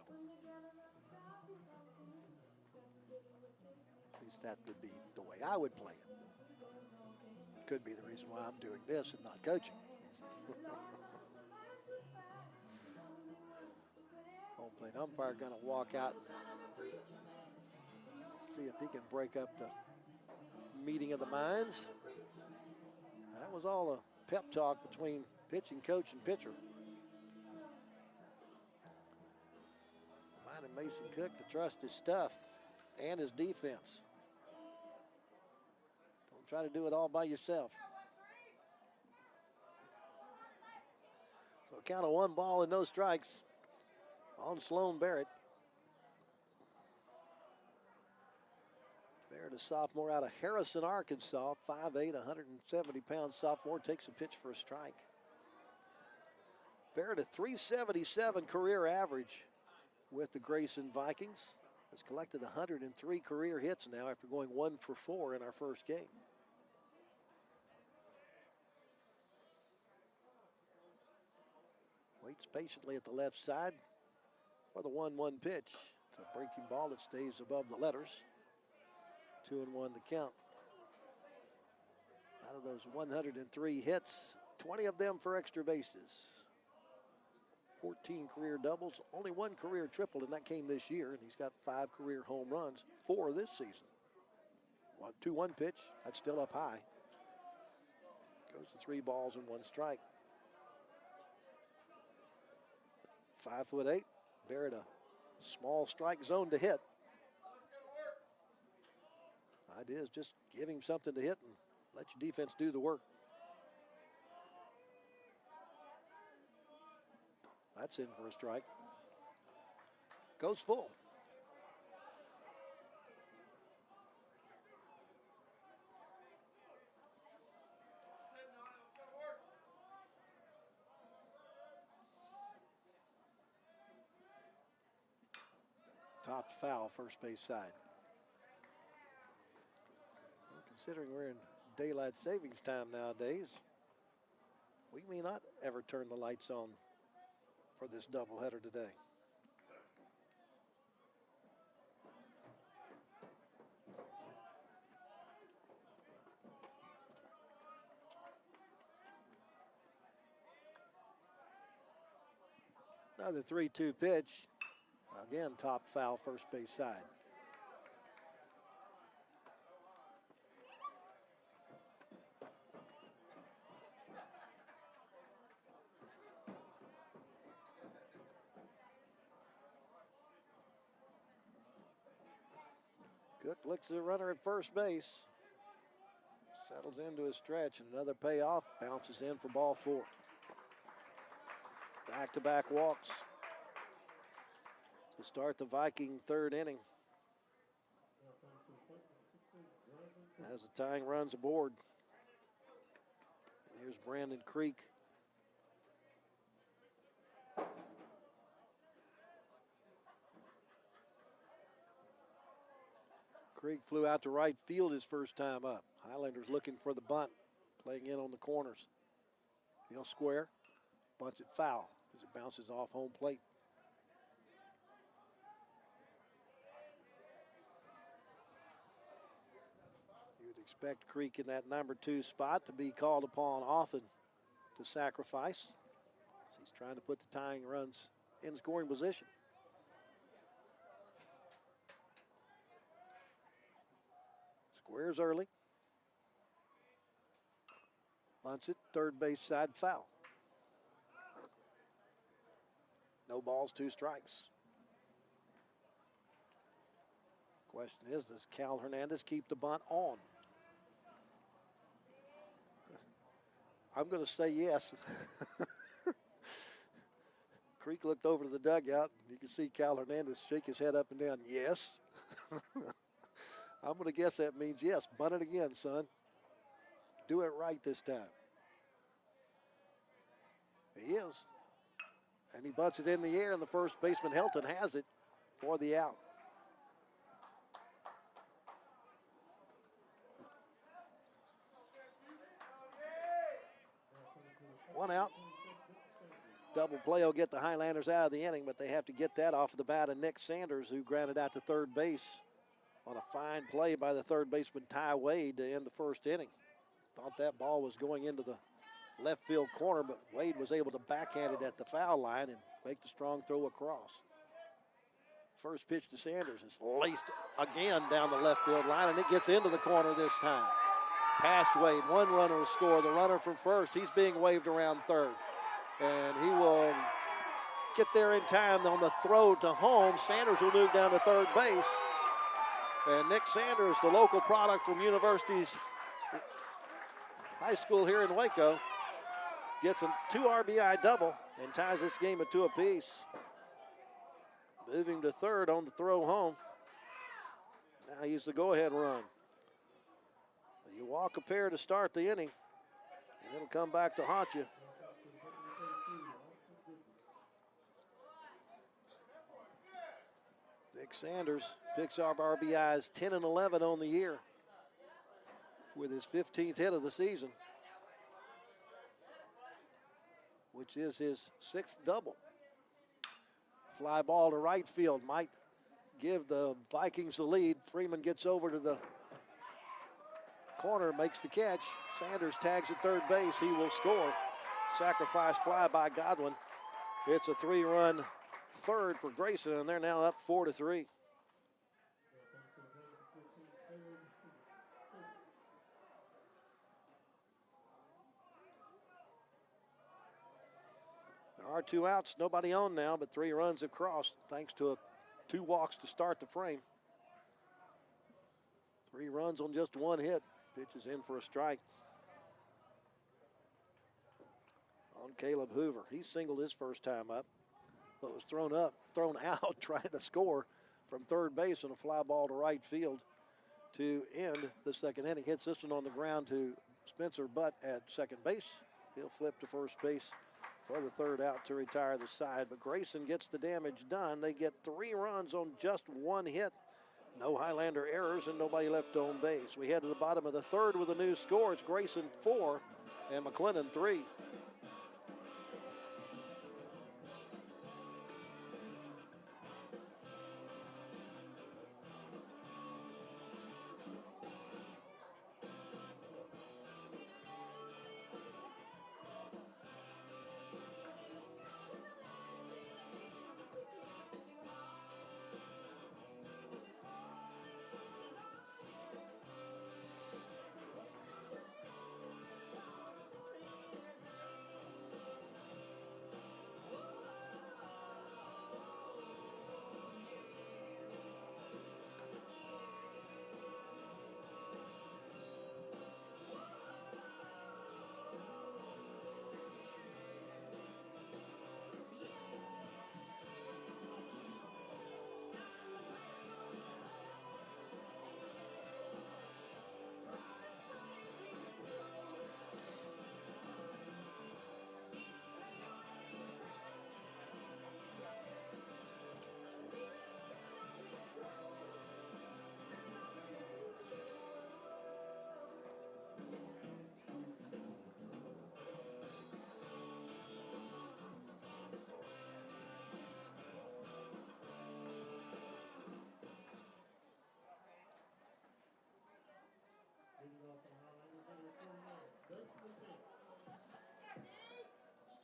At least that would be the way I would play it. Could be the reason why I'm doing this and not coaching. Home plate umpire going to walk out and see if he can break up the meeting of the minds. That was all a pep talk between pitching coach and pitcher. Reminding Mason Cook to trust his stuff and his defense. Don't try to do it all by yourself. So count of 1 ball and no strikes on Sloan Barrett. Barrett, a sophomore out of Harrison, Arkansas, 5'8", 170-pound sophomore, takes a pitch for a strike. Barrett, a .377 career average with the Grayson Vikings. Has collected 103 career hits now after going 1 for 4 in our first game. Waits patiently at the left side for the 1-1 pitch. It's a breaking ball that stays above the letters. 2-1 the count. Out of those 103 hits, 20 of them for extra bases. 14 career doubles, only 1 career triple, and that came this year, and he's got 5 career home runs, 4 this season. 2-1 pitch, that's still up high. Goes to 3 balls and 1 strike. 5'8", Barrett, a small strike zone to hit. Idea is just give him something to hit and let your defense do the work. That's in for a strike. Goes full. Top foul, first base side. Well, considering we're in daylight savings time nowadays, we may not ever turn the lights on for this doubleheader today. Another 3-2 pitch. Again, top foul, first base side. Cook looks at the runner at first base. Settles into a stretch, and another payoff. Bounces in for ball 4. Back-to-back walks to start the Viking third inning. As the tying runs aboard. And here's Brandon Creek. Creek flew out to right field his first time up. Highlanders looking for the bunt, playing in on the corners. He'll square, bunts it foul as it bounces off home plate. You would expect Creek in that number 2 spot to be called upon often to sacrifice. So he's trying to put the tying runs in scoring position. Squares early. Bunts it, third base side foul. No balls, 2 strikes. Question is, does Cal Hernandez keep the bunt on? I'm going to say yes. Creek looked over to the dugout. You can see Cal Hernandez shake his head up and down. Yes. I'm going to guess that means yes. Bunt it again, son. Do it right this time. He is. And he bunts it in the air, and the first baseman, Helton, has it for the out. One out. Double play will get the Highlanders out of the inning, but they have to get that off of the bat of Nick Sanders, who grounded out to third base on a fine play by the third baseman, Ty Wade, to end the first inning. Thought that ball was going into the left field corner, but Wade was able to backhand it at the foul line and make the strong throw across. First pitch to Sanders is laced again down the left field line, and it gets into the corner this time. Past Wade, 1 runner to score. The runner from first, he's being waved around third. And he will get there in time on the throw to home. Sanders will move down to third base. And Nick Sanders, the local product from University's high school here in Waco, gets a 2 RBI double and ties this game at 2 apiece. Moving to third on the throw home. Now he's the go-ahead run. You walk a pair to start the inning, and it'll come back to haunt you. Nick Sanders picks up RBIs 10 and 11 on the year with his 15th hit of the season, which is his 6th double. Fly ball to right field might give the Vikings the lead. Freeman gets over to the corner, makes the catch. Sanders tags at third base. He will score. Sacrifice fly by Godwin. It's a 3-run third for Grayson, and they're now up 4-3. There are 2 outs, nobody on now, but 3 runs have crossed thanks to 2 walks to start the frame. 3 runs on just 1 hit. Pitch is in for a strike on Caleb Hoover. He singled his first time up, but was thrown out trying to score from third base on a fly ball to right field to end the second inning. Hits this one on the ground to Spencer Butt at second base. He'll flip to first base for the third out to retire the side, but Grayson gets the damage done. They get 3 runs on just 1 hit. No Highlander errors and nobody left on base. We head to the bottom of the third with a new score. It's Grayson 4 and McLennan 3.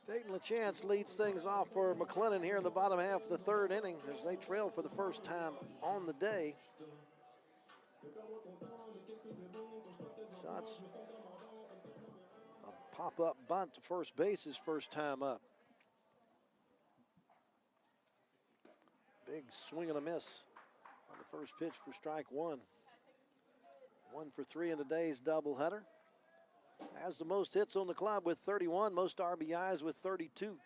Dayton LaChance leads things off for McLennan here in the bottom half of the third inning as they trail for the first time on the day. Shots. A pop-up bunt to first base his first time up. Big swing and a miss on the first pitch for strike 1. 1 for 3 in today's doubleheader. Has the most hits on the club with 31, most RBIs with 32.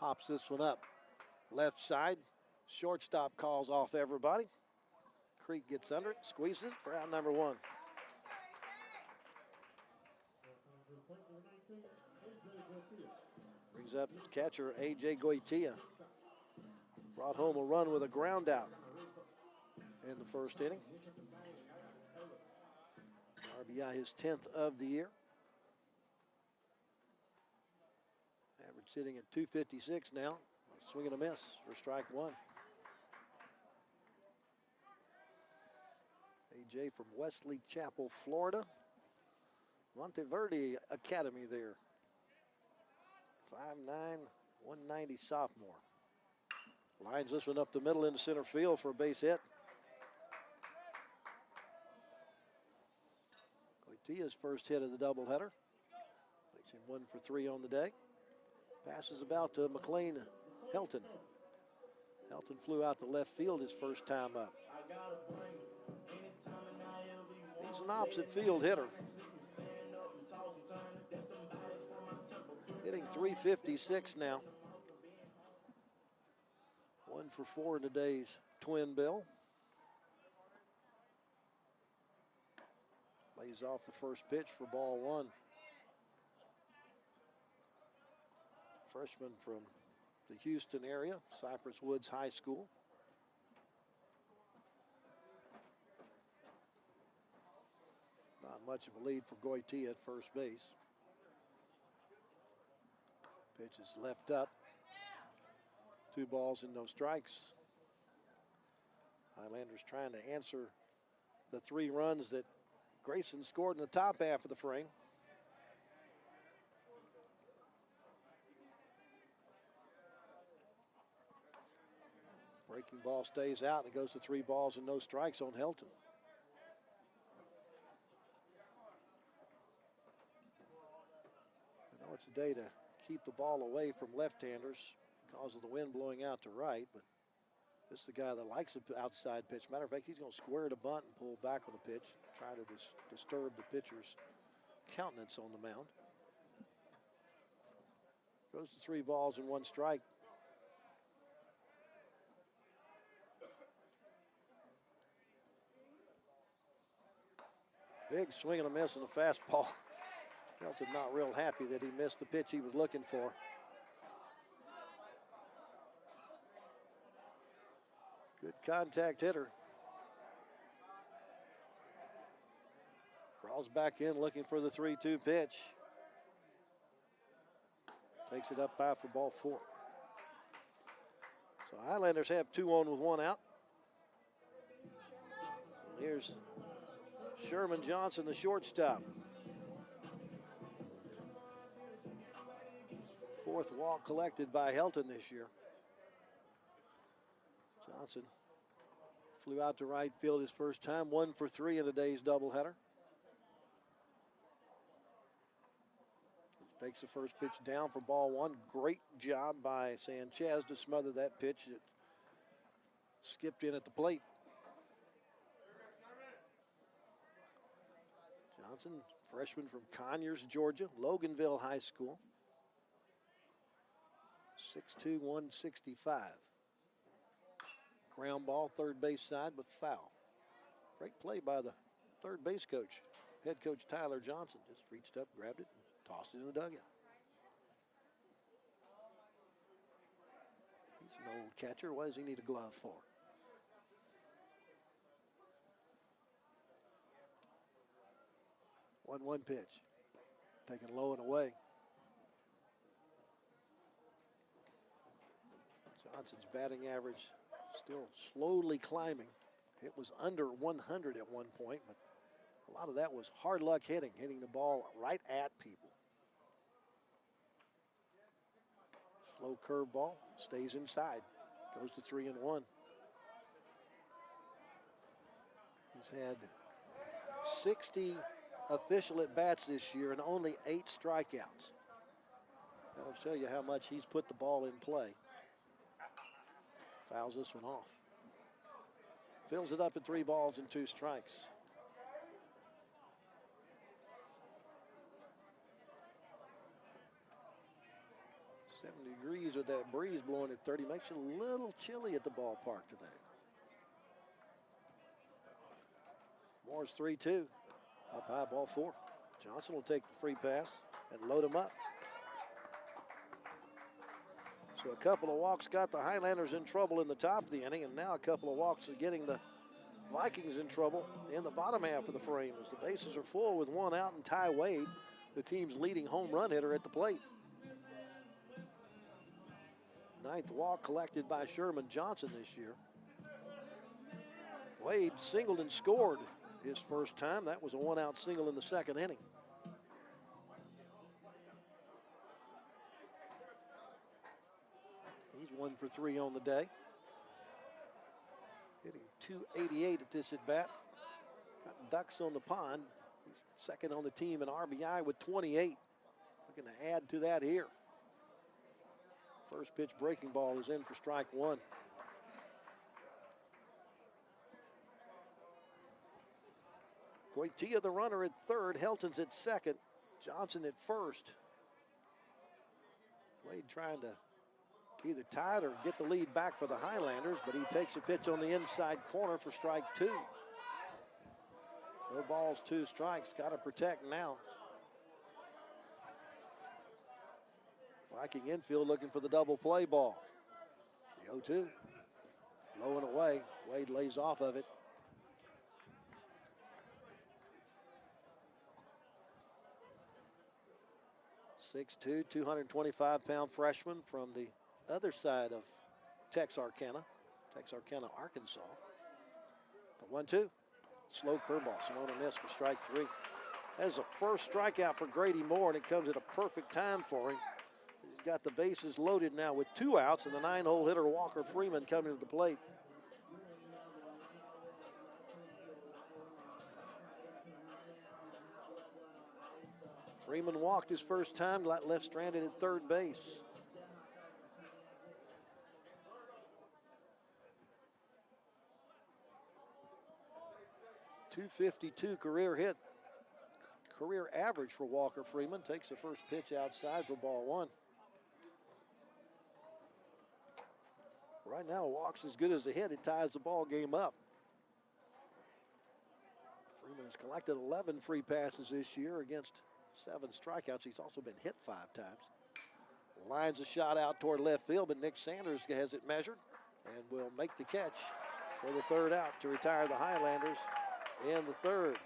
Pops this one up. Left side. Shortstop calls off everybody. Creek gets under it, squeezes it for out number 1. Brings up catcher A.J. Goitia. Brought home a run with a ground out in the first inning. RBI his 10th of the year. Average sitting at 256 now. A swing and a miss for strike 1. AJ from Wesley Chapel, Florida. Monteverde Academy there. 5'9", 190 sophomore. Lines this one up the middle into center field for a base hit. Goitia's first hit of the doubleheader. Makes him 1 for 3 on the day. Passes about to McLean Helton. Helton flew out to left field his first time up. He's an opposite field hitter. Hitting .356 now. 1 for 4 in today's twin bill. Lays off the first pitch for ball 1. Freshman from the Houston area, Cypress Woods High School. Not much of a lead for Goitia at first base. Pitch is left up. 2 balls and no strikes. Highlanders trying to answer the 3 runs that Grayson scored in the top half of the frame. Breaking ball stays out and it goes to 3 balls and no strikes on Helton. I know it's a day to keep the ball away from left-handers because of the wind blowing out to right, but This is the guy that likes an outside pitch. Matter of fact, he's going to square the bunt and pull back on the pitch, try to disturb the pitcher's countenance on the mound. Goes to 3 balls and 1 strike. Big swing and a miss on the fastball. Helton not real happy that he missed the pitch he was looking for. Good contact hitter. Crawls back in looking for the 3-2 pitch. Takes it up high for ball 4. So Highlanders have 2 on with 1 out. Here's Sherman Johnson, the shortstop. 4th walk collected by Helton this year. Johnson flew out to right field his first time, 1 for 3 in today's doubleheader. Takes the first pitch down for ball 1. Great job by Sanchez to smother that pitch. It skipped in at the plate. Johnson, freshman from Conyers, Georgia, Loganville High School. 6'2", 165. Ground ball, third base side, but foul. Great play by the third base coach. Head coach Tyler Johnson just reached up, grabbed it, and tossed it in the dugout. He's an old catcher. What does he need a glove for? One pitch. Taken low and away. Johnson's batting average still slowly climbing. It was under 100 at one point, but a lot of that was hard luck hitting the ball right at people. Slow curveball, stays inside, goes to 3-1. He's had 60 official at-bats this year and only 8 strikeouts. That'll show you how much he's put the ball in play. Fouls this one off. Fills it up at 3 balls and 2 strikes. Degrees with that breeze blowing at 30 makes it a little chilly at the ballpark today. Moore's 3-2. Up high, ball 4. Johnson will take the free pass and load him up. So a couple of walks got the Highlanders in trouble in the top of the inning, and now a couple of walks are getting the Vikings in trouble in the bottom half of the frame as the bases are full with 1 out and Ty Wade, the team's leading home run hitter, at the plate. 9th walk collected by Sherman Johnson this year. Wade singled and scored his first time. That was a 1-out single in the 2nd inning. He's 1 for 3 on the day. Hitting .288 at this at-bat. Got ducks on the pond. He's 2nd on the team in RBI with 28. Looking to add to that here. First pitch breaking ball is in for strike 1. Coitia the runner at 3rd. Helton's at 2nd. Johnson at 1st. Wade trying to either tie it or get the lead back for the Highlanders, but he takes a pitch on the inside corner for strike 2. No balls, 2 strikes. Got to protect now. Viking infield looking for the double play ball. The 0-2. Low and away. Wade lays off of it. .6'2", 225-pound freshman from the other side of Texarkana, Arkansas. The 1-2. Slow curveball. Simone miss for strike 3. That is the first strikeout for Grady Moore, and it comes at a perfect time for him. He's got the bases loaded now with 2 outs, and the 9-hole hitter Walker Freeman coming to the plate. Freeman walked his first time, left stranded at 3rd base. .252 career average for Walker Freeman. Takes the first pitch outside for ball one. Right now, a walk's as good as a hit. It ties the ball game up. Freeman has collected 11 free passes this year against 7 strikeouts. He's also been hit 5 times. Lines a shot out toward left field, but Nick Sanders has it measured and will make the catch for the third out to retire the Highlanders in the third.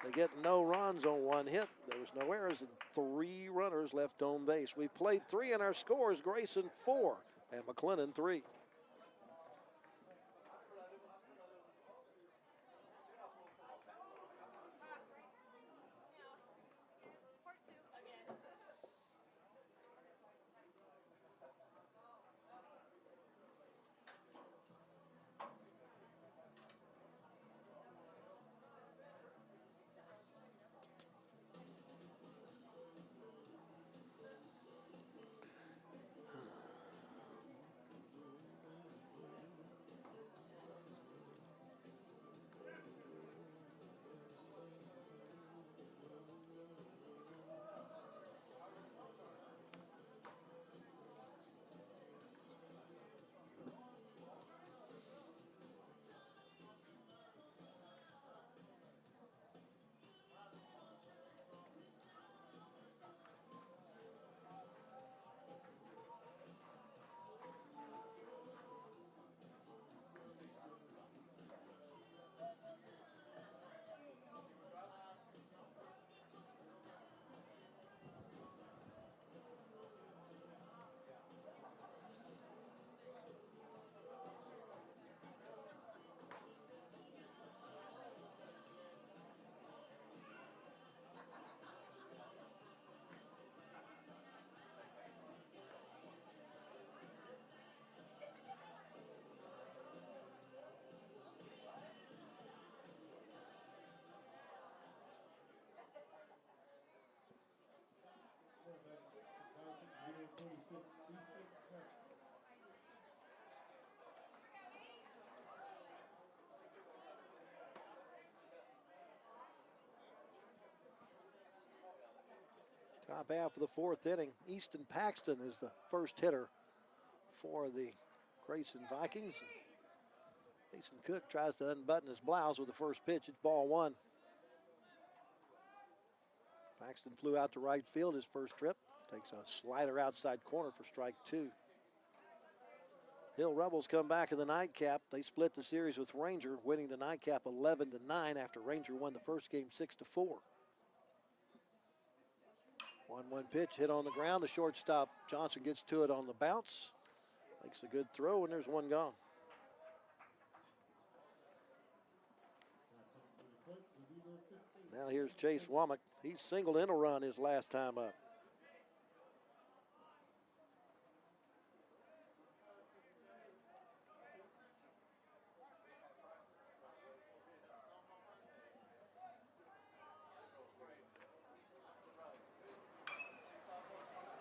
They get no runs on 1 hit. There was no errors and 3 runners left on base. We played 3 in our scores. Grayson 4 and McLennan 3. Top half of the 4th inning. Easton Paxton is the first hitter for the Grayson Vikings. Mason Cook tries to unbutton his blouse with the first pitch. It's ball 1. Paxton flew out to right field his first trip. Takes a slider outside corner for strike 2. Hill Rebels come back in the nightcap. They split the series with Ranger, winning the nightcap 11-9 after Ranger won the first game 6-4. 1-1 pitch hit on the ground. The shortstop Johnson gets to it on the bounce. Makes a good throw, and there's one gone. Now here's Chase Womack. He's singled in a run his last time up.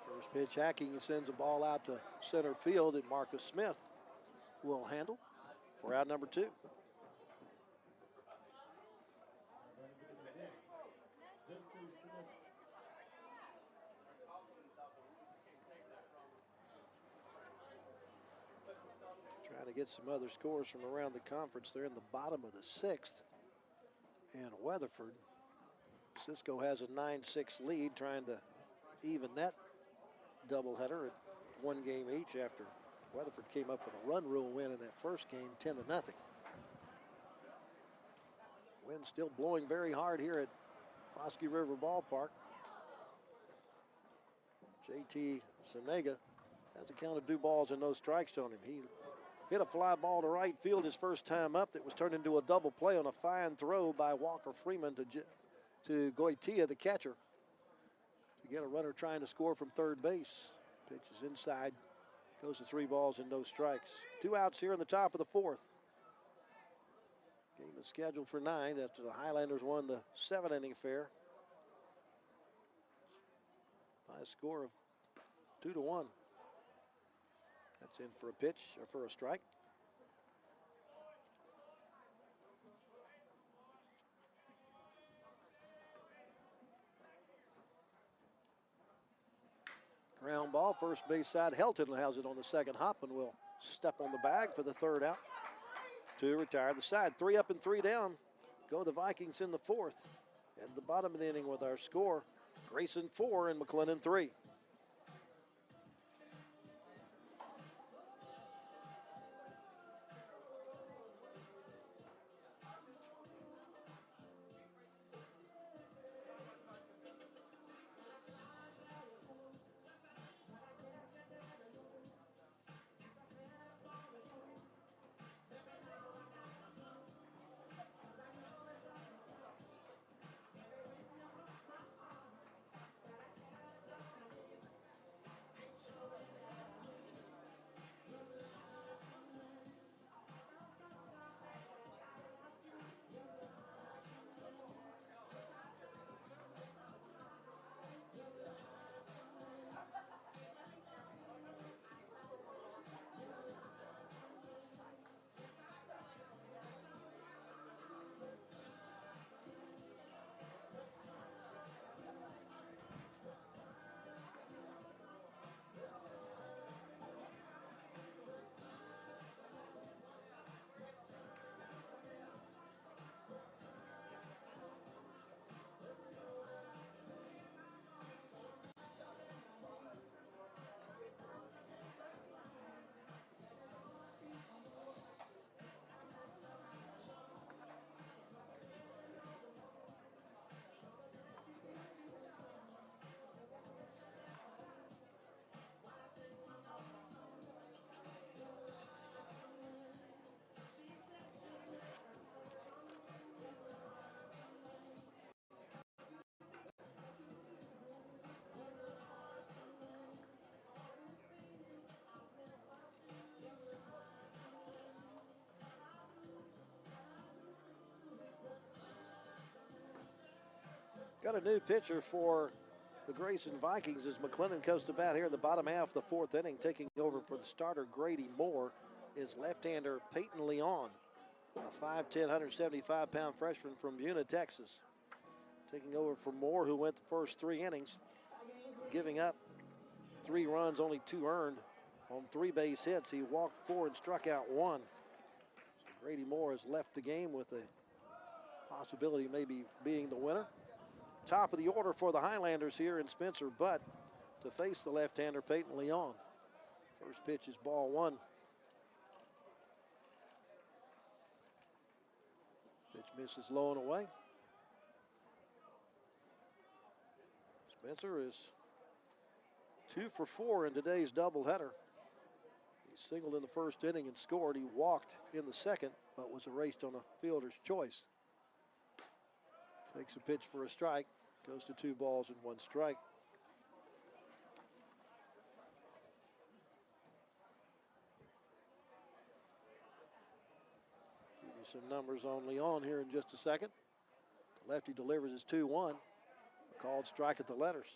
First pitch hacking, he sends a ball out to center field that Marcus Smith will handle for out number 2. Trying to get some other scores from around the conference. They're in the bottom of the 6th. And Weatherford, Cisco has a 9-6 lead, trying to even that doubleheader at 1 game each after Weatherford came up with a run rule win in that first game, 10-0. Wind still blowing very hard here at Bosque River Ballpark. JT Senega has a count of 2 balls and no strikes on him. He hit a fly ball to right field his first time up that was turned into a double play on a fine throw by Walker Freeman to Goitia, the catcher, to get a runner trying to score from third base. Pitch is inside, goes to 3 balls and no strikes. 2 outs here in the top of the 4th. Game is scheduled for 9 after the Highlanders won the 7-inning affair by a score of 2-1. That's in for a pitch or for a strike. Ground ball, first base side. Helton has it on the second hop and will step on the bag for the third out to retire the side. 3 up and 3 down. Go the Vikings in the fourth. At the bottom of the inning with our score, Grayson 4 and McLennan 3. Got a new pitcher for the Grayson Vikings as McLennan comes to bat here in the bottom half of the fourth inning. Taking over for the starter, Grady Moore, is left-hander Peyton Leon, a 5'10", 175-pound freshman from Buna, Texas. Taking over for Moore, who went the first 3 innings, giving up 3 runs, only 2 earned on 3 base hits. He walked 4 and struck out 1. So Grady Moore has left the game with a possibility of maybe being the winner. Top of the order for the Highlanders here in Spencer Butt to face the left-hander Peyton Leon. First pitch is ball 1. Pitch misses low and away. Spencer is 2 for 4 in today's doubleheader. He singled in the first inning and scored. He walked in the second, but was erased on a fielder's choice. Takes a pitch for a strike. Goes to 2 balls and 1 strike. Give you some numbers on Leon here in just a second. The lefty delivers his 2-1. Called strike at the letters.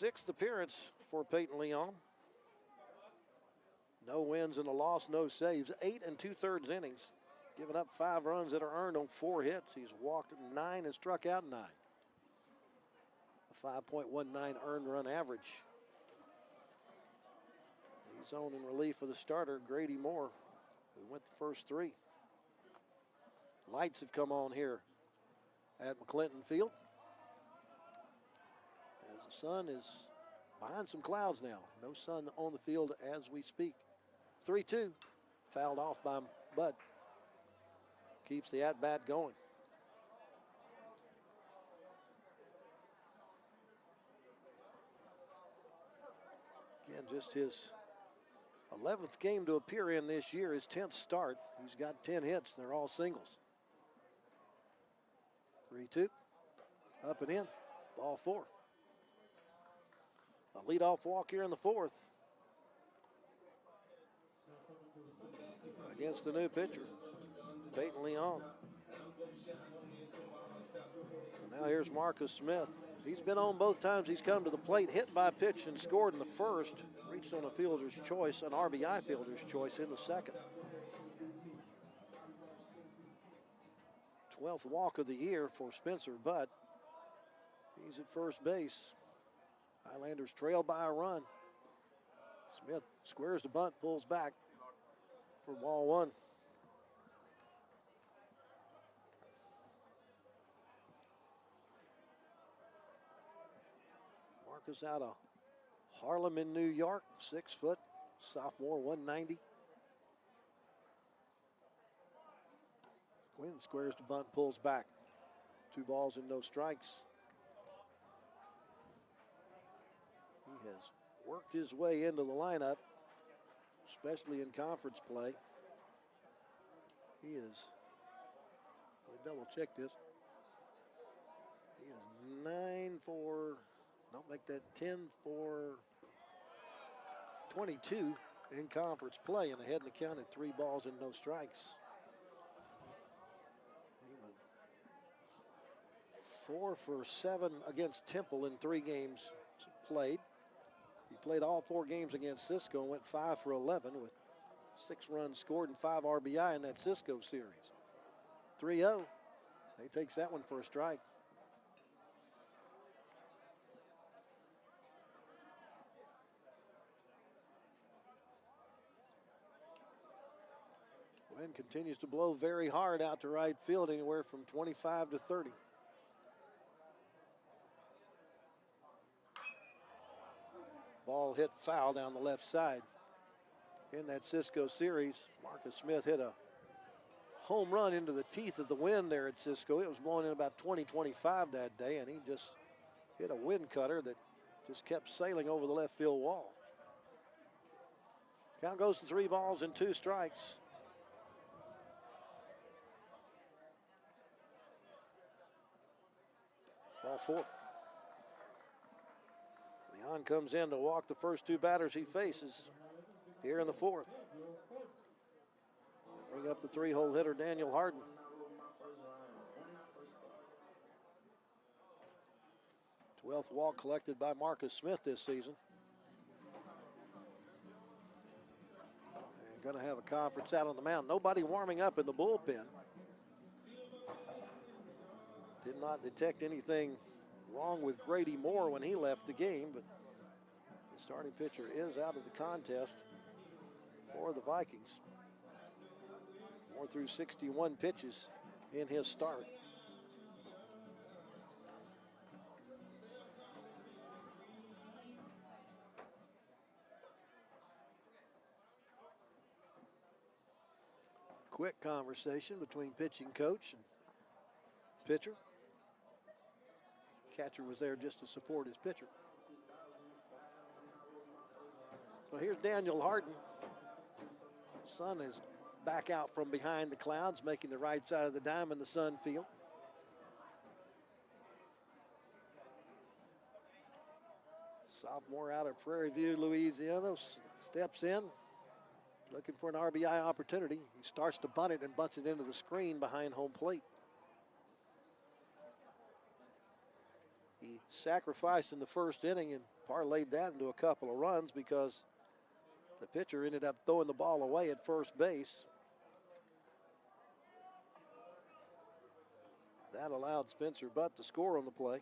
6th appearance for Peyton Leon. No wins and a loss, no saves. 8 2/3 innings. Giving up 5 runs that are earned on 4 hits. He's walked 9 and struck out 9. A 5.19 earned run average. He's on in relief of the starter, Grady Moore, who went the first 3. Lights have come on here at McClinton Field, as the sun is behind some clouds now. No sun on the field as we speak. 3-2, fouled off by Bud. Keeps the at-bat going. Again, just his 11th game to appear in this year, his 10th start. He's got 10 hits, they're all singles. 3-2, up and in, ball 4. A leadoff walk here in the 4th against the new pitcher, Peyton Leon. And now here's Marcus Smith. He's been on both times he's come to the plate, hit by a pitch and scored in the first, reached on a fielder's choice, an RBI fielder's choice in the second. 12th walk of the year for Spencer Butt. He's at first base. Highlanders trail by a run. Smith squares the bunt, pulls back for ball one. Marcus out of Harlem in New York, 6 foot, sophomore, 190. Quinn squares the bunt, pulls back. 2 balls and no strikes. He has worked his way into the lineup, especially in conference play. He is, let me double check this. He is 9 for, don't make that 10 for 22 in conference play, and ahead in the count at 3 balls and no strikes. He went 4 for 7 against Temple in 3 games played. He played all 4 games against Cisco and went 5 for 11 with 6 runs scored and 5 RBI in that Cisco series. 3-0. He takes that one for a strike. Wind continues to blow very hard out to right field, anywhere from 25 to 30. Ball hit foul down the left side. In that Cisco series, Marcus Smith hit a home run into the teeth of the wind there at Cisco. It was blowing in about 20-25 that day, and he just hit a wind cutter that just kept sailing over the left field wall. Count goes to 3 balls and 2 strikes. Ball 4. Leon comes in to walk the first 2 batters he faces here in the 4th. Bring up the 3-hole hitter, Daniel Harden. Twelfth walk collected by Marcus Smith this season. And going to have a conference out on the mound. Nobody warming up in the bullpen. Did not detect anything wrong with Grady Moore when he left the game, but the starting pitcher is out of the contest for the Vikings. Moore threw 61 pitches in his start. Quick conversation between pitching coach and pitcher. Catcher was there just to support his pitcher. So here's Daniel Harden. The sun is back out from behind the clouds, making the right side of the diamond the sun field. Sophomore out of Prairie View, Louisiana, steps in, looking for an RBI opportunity. He starts to bunt it and bunts it into the screen behind home plate. He sacrificed in the first inning and parlayed that into a couple of runs because the pitcher ended up throwing the ball away at first base. That allowed Spencer Butt to score on the play.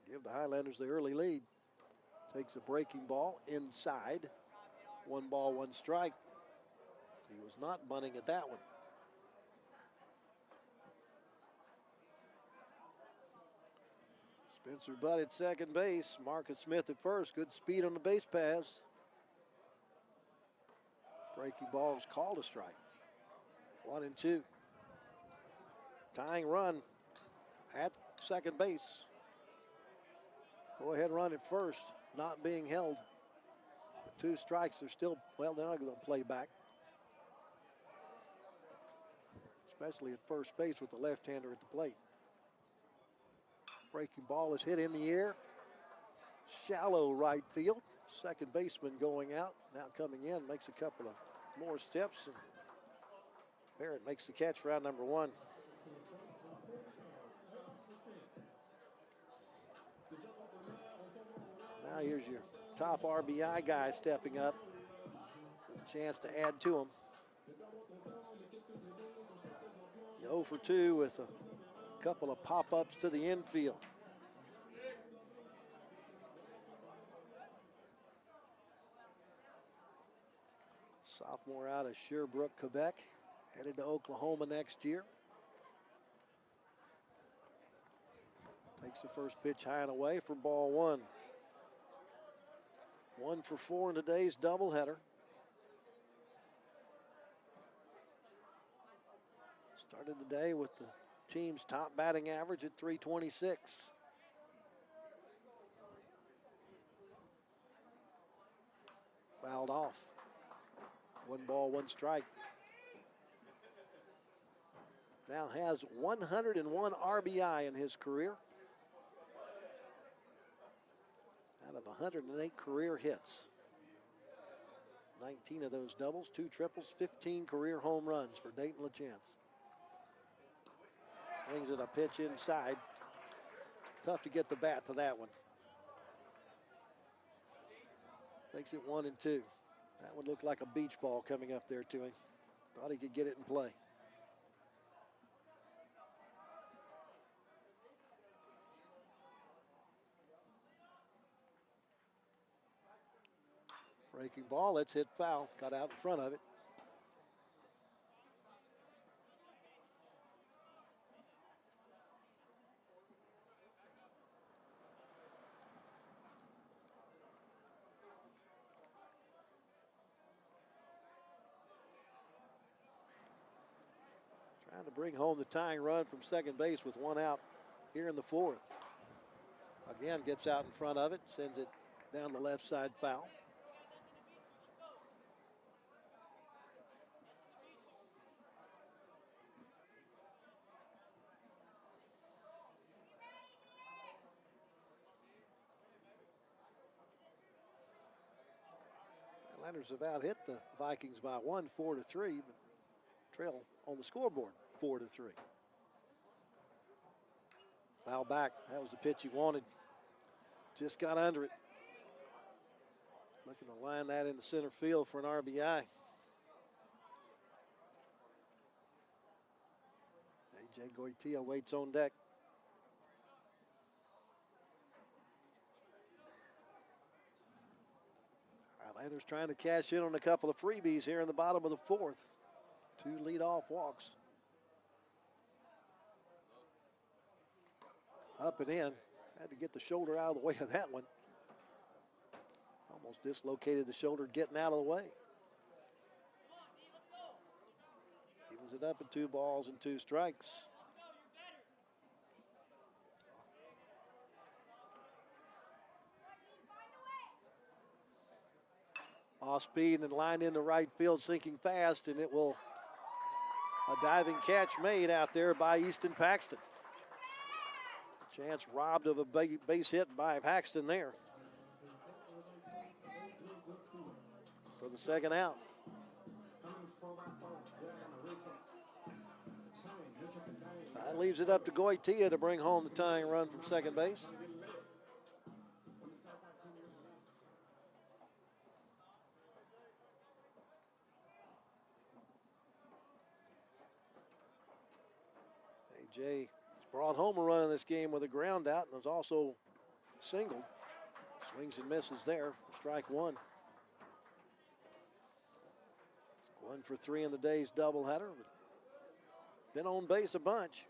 Give the Highlanders the early lead. Takes a breaking ball inside. 1 ball, 1 strike. He was not bunting at that one. Spencer Butt at second base. Marcus Smith at first. Good speed on the base paths. Breaking ball is called a strike. 1-2. Tying run at second base. Go ahead run at first. Not being held. With 2 strikes, they're still, well, they're not going to play back. Especially at first base with the left-hander at the plate. Breaking ball is hit in the air. Shallow right field. Second baseman going out. Now coming in, makes a couple of more steps. And Barrett makes the catch for out number 1. Now here's your top RBI guy stepping up with a chance to add to him. 0 for 2 with a couple of pop-ups to the infield. Sophomore out of Sherbrooke, Quebec, headed to Oklahoma next year. Takes the first pitch high and away for ball one. 1 for 4 in today's doubleheader. Started the day with the team's top batting average at .326. Fouled off. 1 ball, 1 strike. Now has 101 RBI in his career. Out of 108 career hits. 19 of those doubles, 2 triples, 15 career home runs for Dayton LaChance. Swings at a pitch inside. Tough to get the bat to that one. Makes it 1-2. That would look like a beach ball coming up there to him. Thought he could get it in play. Breaking ball, let's hit foul. Got out in front of it. Trying to bring home the tying run from second base with 1 out here in the 4th. Again, gets out in front of it, sends it down the left side foul. Highlanders have out-hit the Vikings by 1, 4-3, but trail on the scoreboard 4-3. Foul back. That was the pitch he wanted. Just got under it. Looking to line that into center field for an RBI. A.J. Goitia waits on deck. Highlanders trying to cash in on a couple of freebies here in the bottom of the 4th. 2 leadoff walks. Up and in. Had to get the shoulder out of the way of that one. Almost dislocated the shoulder getting out of the way. Evens it up in 2 balls and 2 strikes. Off speed and lined into right field, sinking fast, and it will a diving catch made out there by Easton Paxton. Chance robbed of a base hit by Paxton there for the second out. That leaves it up to Goitia to bring home the tying run from second base. A.J. brought home a run in this game with a ground out and was also singled. Swings and misses there for strike 1. 1 for 3 in the day's doubleheader. Been on base a bunch.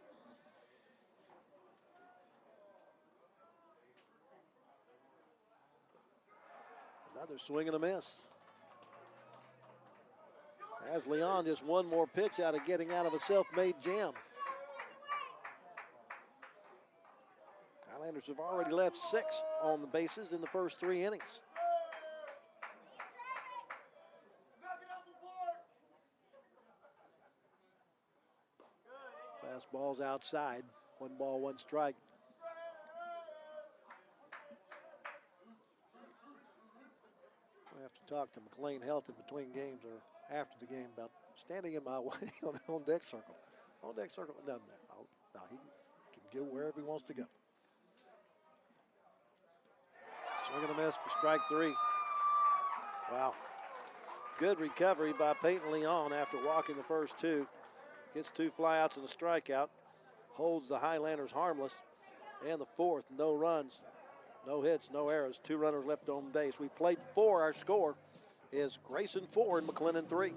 Another swing and a miss. As Leon just one more pitch out of getting out of a self-made jam. Highlanders have already left 6 on the bases in the first 3 innings. Fastball's outside. 1 ball, 1 strike. I have to talk to McLean Health in between games or after the game about standing in my way on the on-deck circle. On-deck circle, no, he can go wherever he wants to go. Swing and a miss for strike 3. Wow. Good recovery by Peyton Leon after walking the first 2. Gets 2 flyouts and a strikeout. Holds the Highlanders harmless. And the 4th, no runs, no hits, no errors. 2 runners left on base. We played 4, our score. is Grayson 4 and McLennan 3.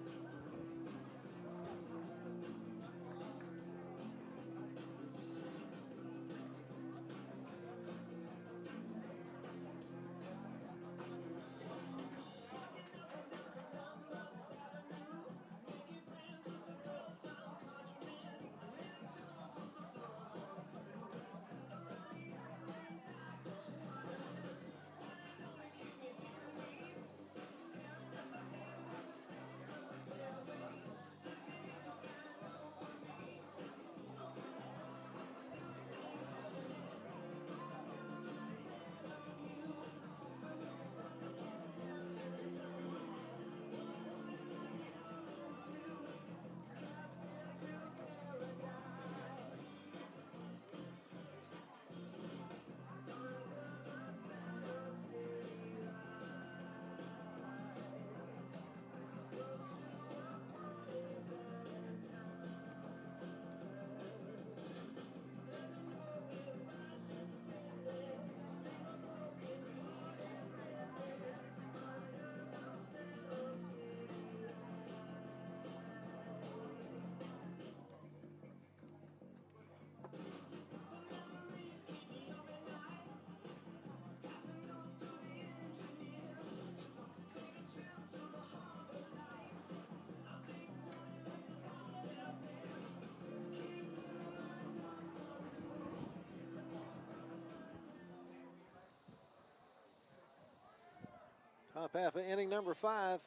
Top half of inning number 5.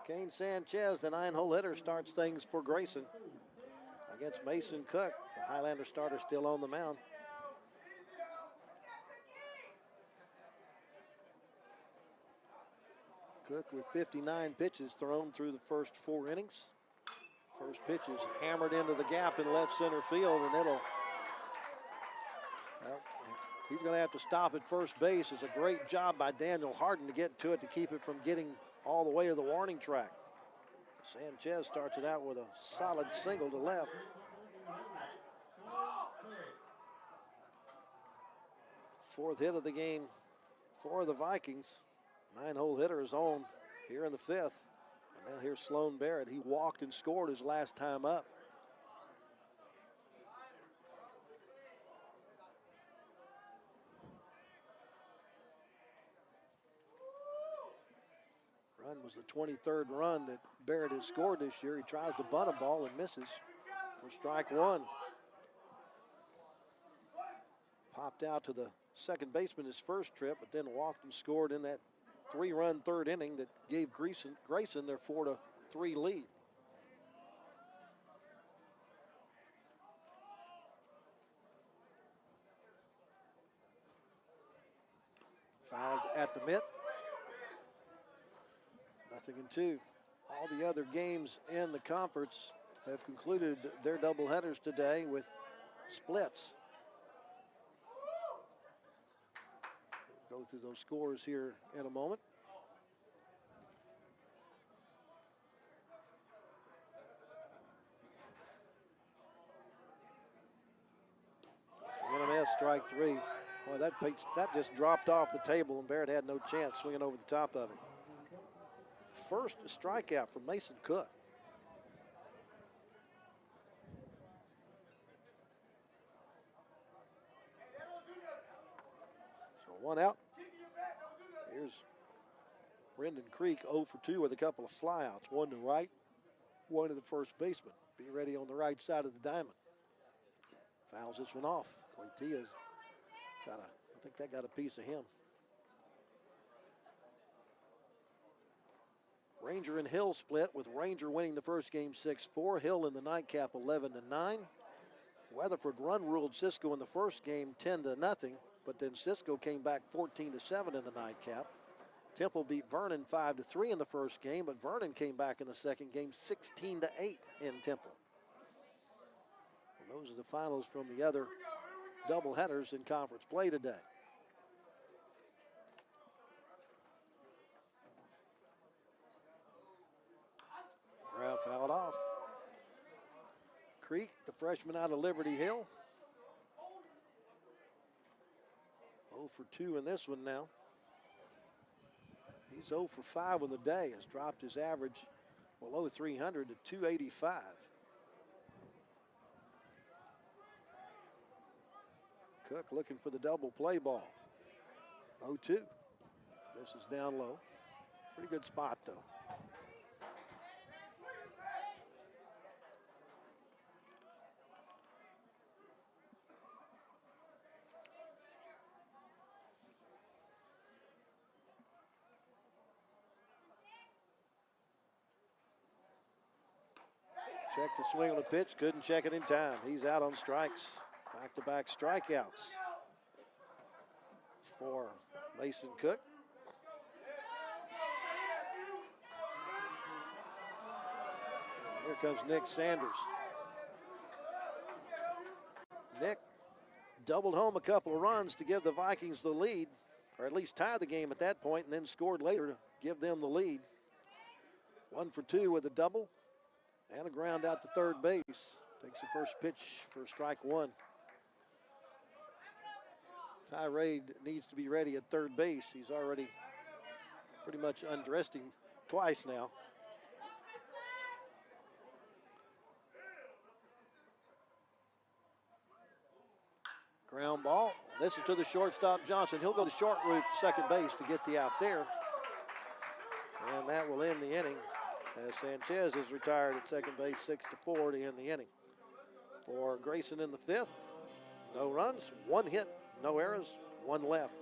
Kane Sanchez, the 9-hole hitter, starts things for Grayson against Mason Cook. The Highlander starter still on the mound. Cook with 59 pitches thrown through the first 4 innings. First pitch is hammered into the gap in left center field, and well, he's going to have to stop at first base. It's a great job by Daniel Harden to get to it to keep it from getting all the way to the warning track. Sanchez starts it out with a solid single to left. Fourth hit of the game for the Vikings. 9-hole hitter is on here in the 5th. And now here's Sloan Barrett. He walked and scored his last time up. Run was the 23rd run that Barrett has scored this year. He tries to bunt a ball and misses for strike 1. Popped out to the second baseman his first trip, but then walked and scored in that 3-run 3rd inning that gave Grayson their 4-3 lead. Fouled at the mitt. 0-2. All the other games in the conference have concluded their doubleheaders today with splits. We'll go through those scores here in a moment. Swing and a miss, strike 3. Boy, that just dropped off the table, and Barrett had no chance swinging over the top of it. First strikeout from Mason Cook. So 1 out. Here's Brendan Creek 0 for 2 with a couple of flyouts. 1 to right, 1 to the first baseman. Be ready on the right side of the diamond. Fouls this one off. Coitia's I think that got a piece of him. Ranger and Hill split, with Ranger winning the first game 6-4. Hill in the nightcap 11-9. Weatherford run-ruled Cisco in the first game 10-0, but then Cisco came back 14-7 in the nightcap. Temple beat Vernon 5-3 in the first game, but Vernon came back in the second game 16-8 in Temple. And those are the finals from the other doubleheaders in conference play today. Ground fouled off. Creek, the freshman out of Liberty Hill. 0 for 2 in this one now. He's 0 for 5 on the day. Has dropped his average below 300 to 285. Cook looking for the double play ball. 0-2. This is down low. Pretty good spot, though. Checked the swing on the pitch, couldn't check it in time. He's out on strikes. Back-to-back strikeouts for Mason Cook. Here comes Nick Sanders. Nick doubled home a couple of runs to give the Vikings the lead, or at least tie the game at that point, and then scored later to give them the lead. 1 for 2 with a double and a ground out to third base. Takes the first pitch for strike one. Tyrade needs to be ready at third base. He's already pretty much undressed him twice now. Ground ball. This is to the shortstop, Johnson. He'll go the short route to second base to get the out there. And that will end the inning as Sanchez is retired at second base, 6-4 to end the inning. For Grayson in the fifth, no runs, 1 hit, no errors, 1 left.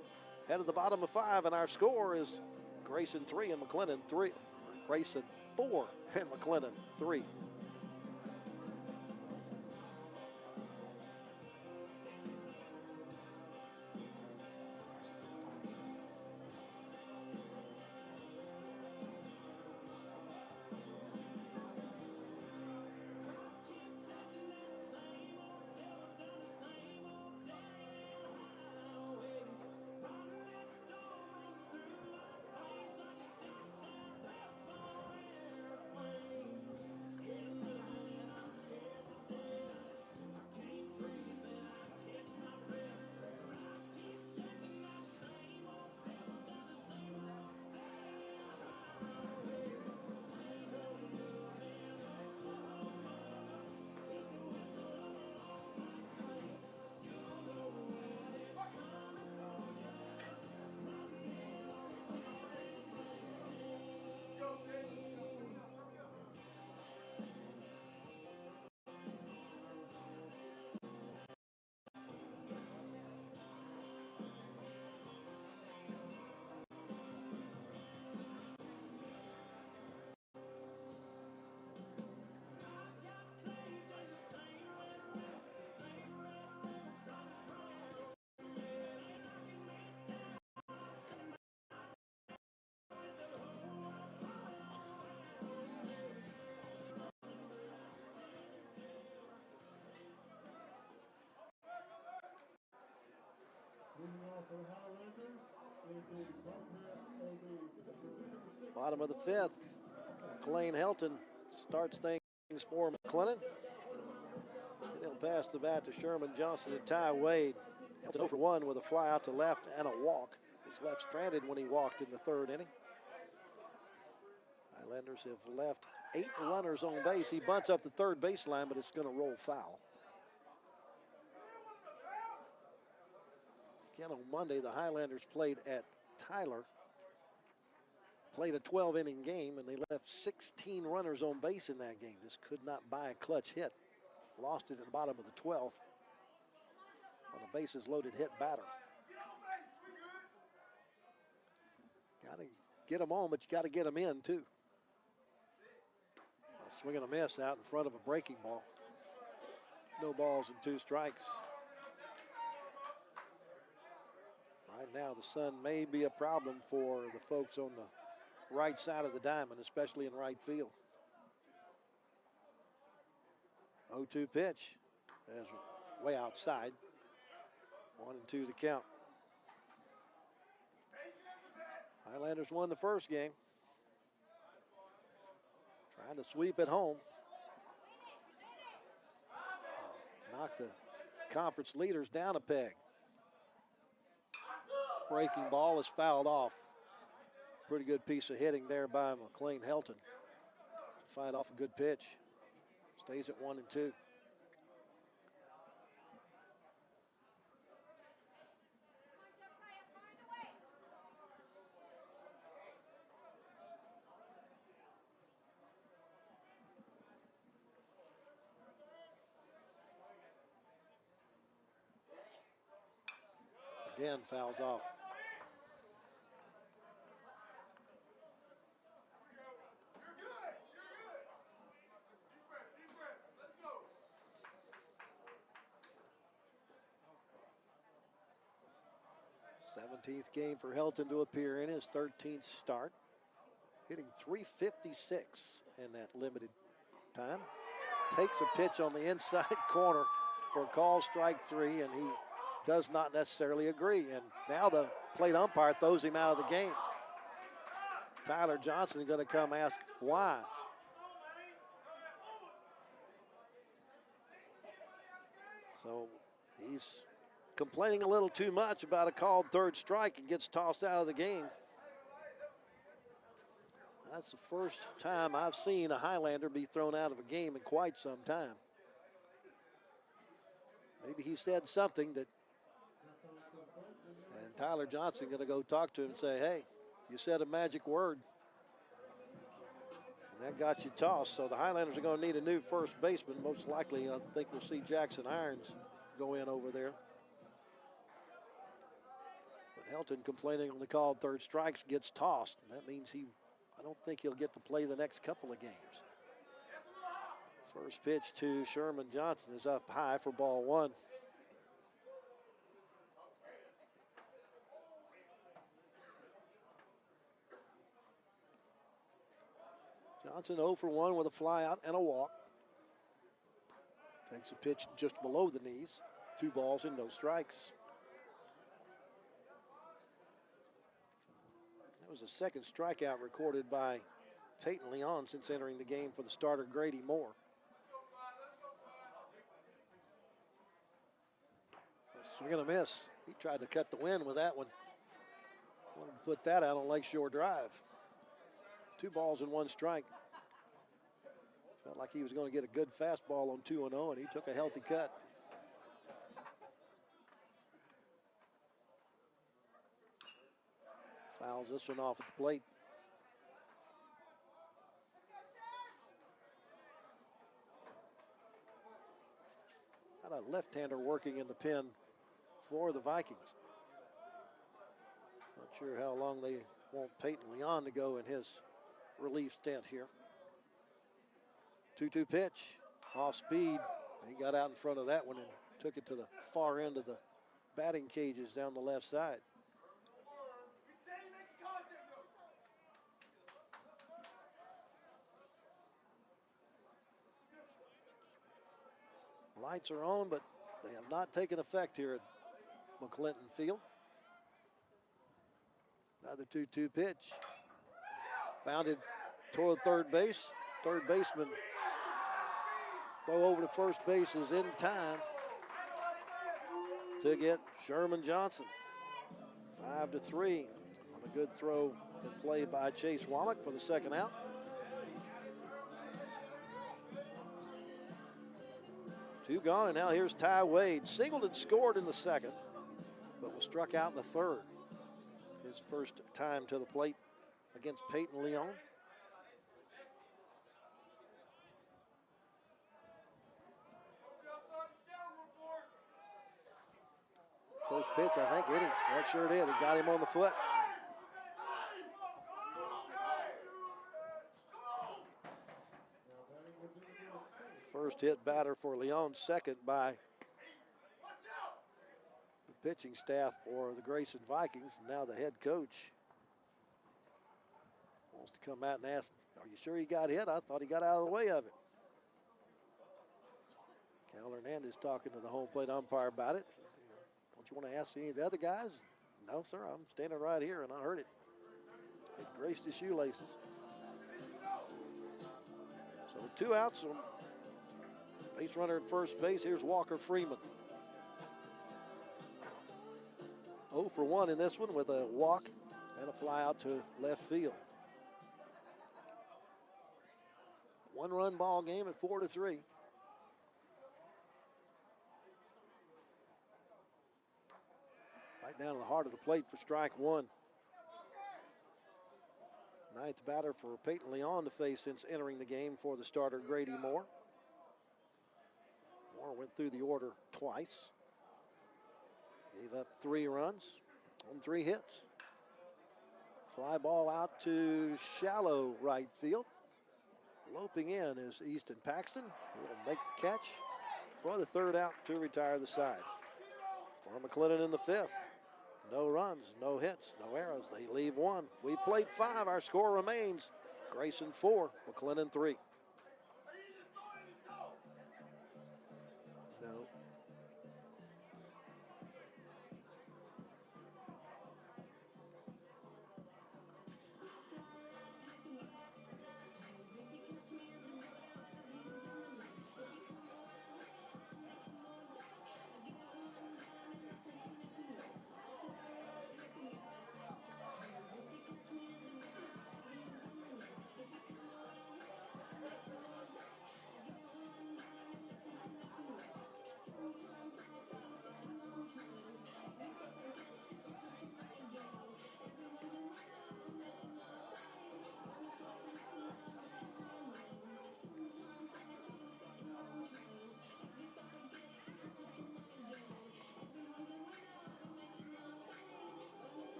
Head of the bottom of 5, and our score is Grayson 3 and McLennan 3. Grayson 4 and McLennan 3. Bottom of the fifth, Clayne Helton starts things for McLennan. And he'll pass the bat to Sherman Johnson and Ty Wade. Helton 0 for 1 with a fly out to left and a walk. He was left stranded when he walked in the third inning. Highlanders have left 8 runners on base. He bunts up the third baseline, but it's going to roll foul. Again, on Monday, the Highlanders played at Tyler. Played a 12-inning game, and they left 16 runners on base in that game. Just could not buy a clutch hit. Lost it at the bottom of the 12th on a bases-loaded hit batter. Got to get them on, but you got to get them in, too. A swing and a miss out in front of a breaking ball. No balls and 2 strikes. Right now, the sun may be a problem for the folks on the right side of the diamond, especially in right field. 0-2 pitch. That's way outside. 1-2 the count. Highlanders won the first game. Trying to sweep it home. Knock the conference leaders down a peg. Breaking ball is fouled off. Pretty good piece of hitting there by McLean Helton. Fight off a good pitch. Stays at 1-2. Again, fouls off. Seventeenth game for Helton to appear in, his 13th start. Hitting .356 in that limited time. Takes a pitch on the inside corner for a call, strike 3, and he does not necessarily agree. And now the plate umpire throws him out of the game. Tyler Johnson is going to come ask why. So he's complaining a little too much about a called third strike and gets tossed out of the game. That's the first time I've seen a Highlander be thrown out of a game in quite some time. Maybe he said something that, and Tyler Johnson going to go talk to him and say, hey, you said a magic word. And that got you tossed. So the Highlanders are going to need a new first baseman. Most likely, I think we'll see Jackson Irons go in over there. But Helton complaining on the called third strikes, gets tossed. And that means I don't think he'll get to play the next couple of games. First pitch to Sherman Johnson is up high for ball 1. Johnson 0 for 1 with a fly out and a walk. Takes a pitch just below the knees. 2 balls and no strikes. That was the second strikeout recorded by Peyton Leon since entering the game for the starter Grady Moore. Swing and a miss. He tried to cut the wind with that one. Wanted to put that out on Lakeshore Drive. 2 balls and 1 strike. Felt like he was going to get a good fastball on 2-0, and he took a healthy cut. Fouls this one off at the plate. Got a left-hander working in the pen for the Vikings. Not sure how long they want Peyton Leon to go in his relief stint here. 2-2 pitch, off speed. He got out in front of that one and took it to the far end of the batting cages down the left side. Lights are on, but they have not taken effect here at McLennan Field. Another 2-2 pitch. Bounded toward third base. Third baseman throw over to first base is in time to get Sherman Johnson. 5-3 on a good throw and play by Chase Womack for the second out. Two gone, and now here's Ty Wade. Singled and scored in the second, but was struck out in the third. His first time to the plate against Peyton Leon. First pitch, I think, hit him. That sure did. It got him on the foot. First hit batter for Leon, second by the pitching staff for the Grayson Vikings. And now the head coach wants to come out and ask, are you sure he got hit? I thought he got out of the way of it. Cal Hernandez talking to the home plate umpire about it. Don't you want to ask any of the other guys? No, sir, I'm standing right here and I heard it. It graced his shoelaces. So with 2 outs, base runner at first base, here's Walker Freeman. 0 for 1 in this one with a walk And a fly out to left field. One-run ball game at 4-3. Right down to the heart of the plate for strike one. Ninth batter for Peyton Leon to face since entering the game for the starter, Grady Moore. Moore went through the order twice. Gave up 3 runs on 3 hits. Fly ball out to shallow right field. Loping in is Easton Paxton. He'll make the catch for the 3rd out to retire the side. For McLennan in the 5th. No runs, no hits, no errors. They leave 1. We've played 5. Our score remains Grayson 4, McLennan 3. No.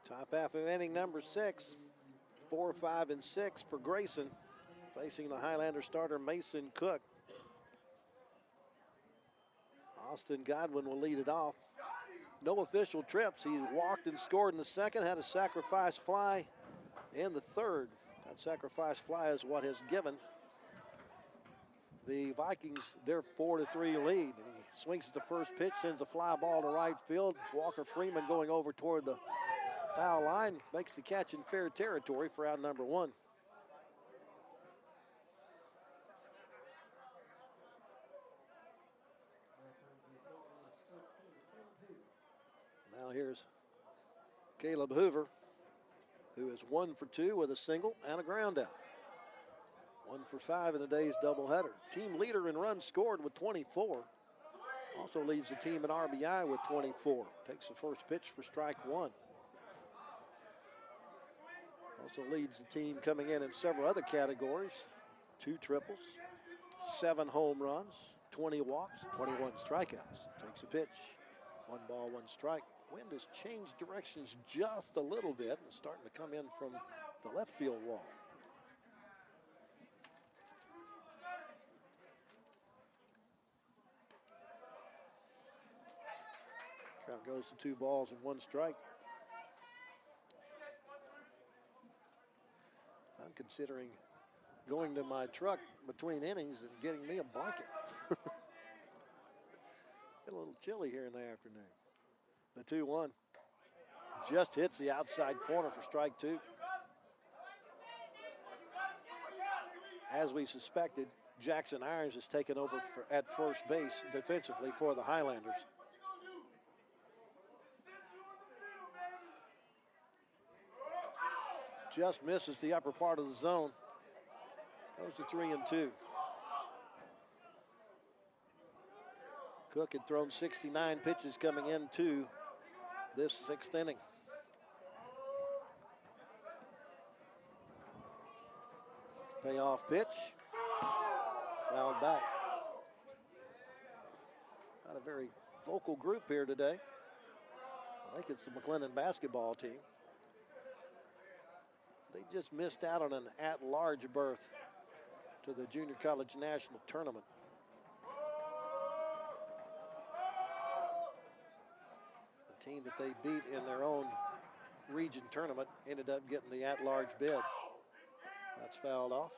Top half of inning number 6. 4, 5, and 6 for Grayson, facing the Highlander starter Mason Cook. Austin Godwin will lead it off. No official trips. He walked and scored in the 2nd, had a sacrifice fly in the 3rd. That sacrifice fly is what has given the Vikings their 4-3 lead. And he swings at the first pitch, sends a fly ball to right field. Walker Freeman going over toward the foul line, makes the catch in fair territory for out number 1. Now here's Caleb Hoover, who is 1 for 2 with a single and a ground out. 1 for 5 in the day's doubleheader. Team leader in runs scored with 24. Also leads the team in RBI with 24. Takes the first pitch for strike 1. Also leads the team coming in several other categories. 2 triples, 7 home runs, 20 walks, 21 strikeouts. Takes a pitch. 1 ball, 1 strike. Wind has changed directions just a little bit and starting to come in from the left field wall. Count goes to 2 balls and 1 strike. I'm considering going to my truck between innings and getting me a blanket. Get a little chilly here in the afternoon. The 2-1 just hits the outside corner for strike 2. As we suspected, Jackson Irons has taken over at first base defensively for the Highlanders. Just misses the upper part of the zone. Goes to 3-2. Cook had thrown 69 pitches coming into this 6th inning. Payoff pitch. Fouled back. Got a very vocal group here today. I think it's the McLennan basketball team. They just missed out on an at-large berth to the Junior College National Tournament. The team that they beat in their own region tournament ended up getting the at-large bid. That's fouled off.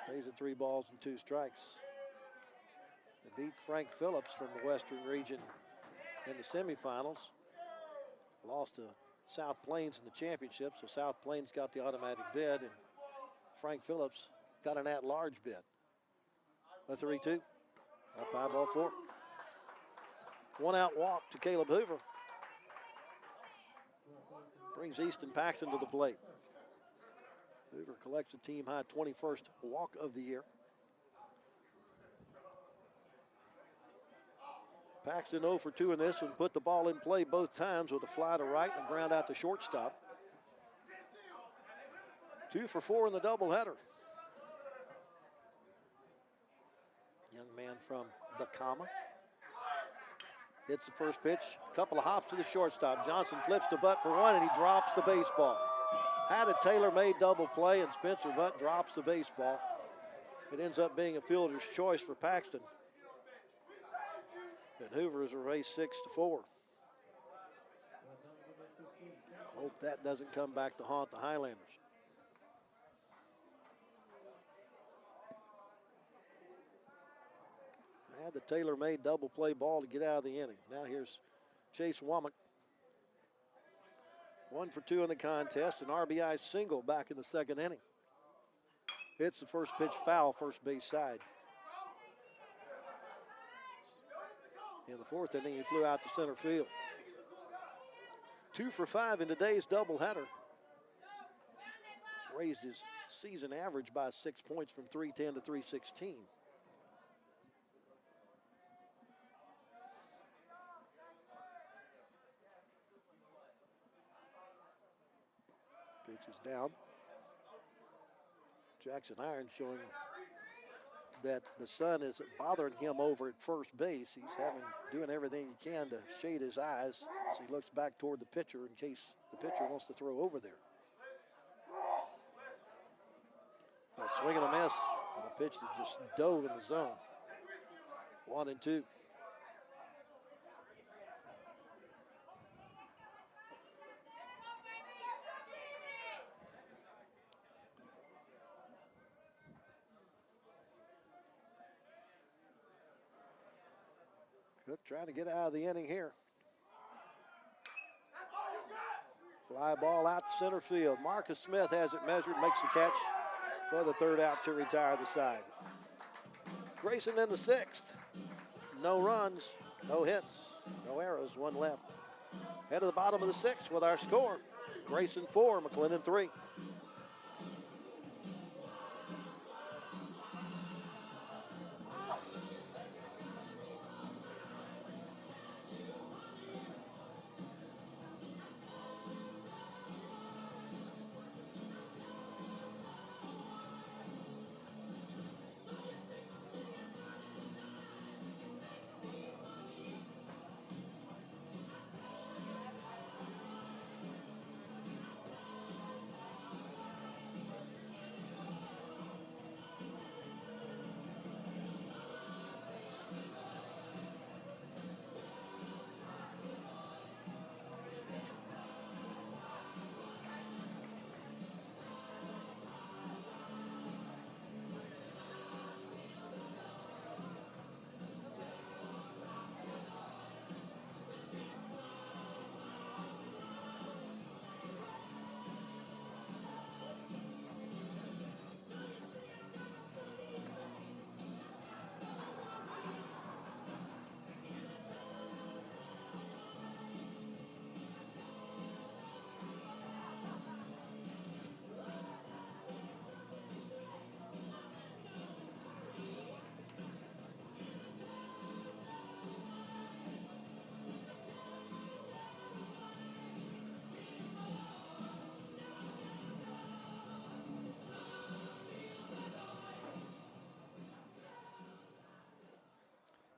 Stays at 3 balls and 2 strikes. They beat Frank Phillips from the Western region in the semifinals. Lost to South Plains in the championship, so South Plains got the automatic bid, and Frank Phillips got an at-large bid. A 3-2, up high, ball 4. 1 out walk to Caleb Hoover. Brings Easton Paxton to the plate. Hoover collects a team high 21st walk of the year. Paxton 0 for 2 in this one, put the ball in play both times with a fly to right and a ground out to shortstop. 2 for 4 in the doubleheader. Young man from the comma. Hits the first pitch, couple of hops to the shortstop. Johnson flips the butt for 1 and he drops the baseball. Had a tailor-made double play and Spencer Butt drops the baseball. It ends up being a fielder's choice for Paxton. And Hoover is erased 6-4. Hope that doesn't come back to haunt the Highlanders. I had the tailor-made double play ball to get out of the inning. Now here's Chase Womack. 1 for 2 in the contest, an RBI single back in the 2nd inning. Hits the first pitch foul, first base side. In the 4th inning, he flew out to center field. 2 for 5 in today's doubleheader. Raised his season average by 6 points from 310 to 316. Pitch is down. Jackson Irons showing that the sun is bothering him over at first base. He's doing everything he can to shade his eyes as he looks back toward the pitcher in case the pitcher wants to throw over there. A swing and a miss, and a pitch that just dove in the zone. 1-2. Cook trying to get out of the inning here. Fly ball out to center field. Marcus Smith has it measured, makes the catch for the 3rd out to retire the side. Grayson in the 6th. No runs, no hits, no errors, 1 left. Head to the bottom of the 6th with our score. Grayson 4, McLennan 3.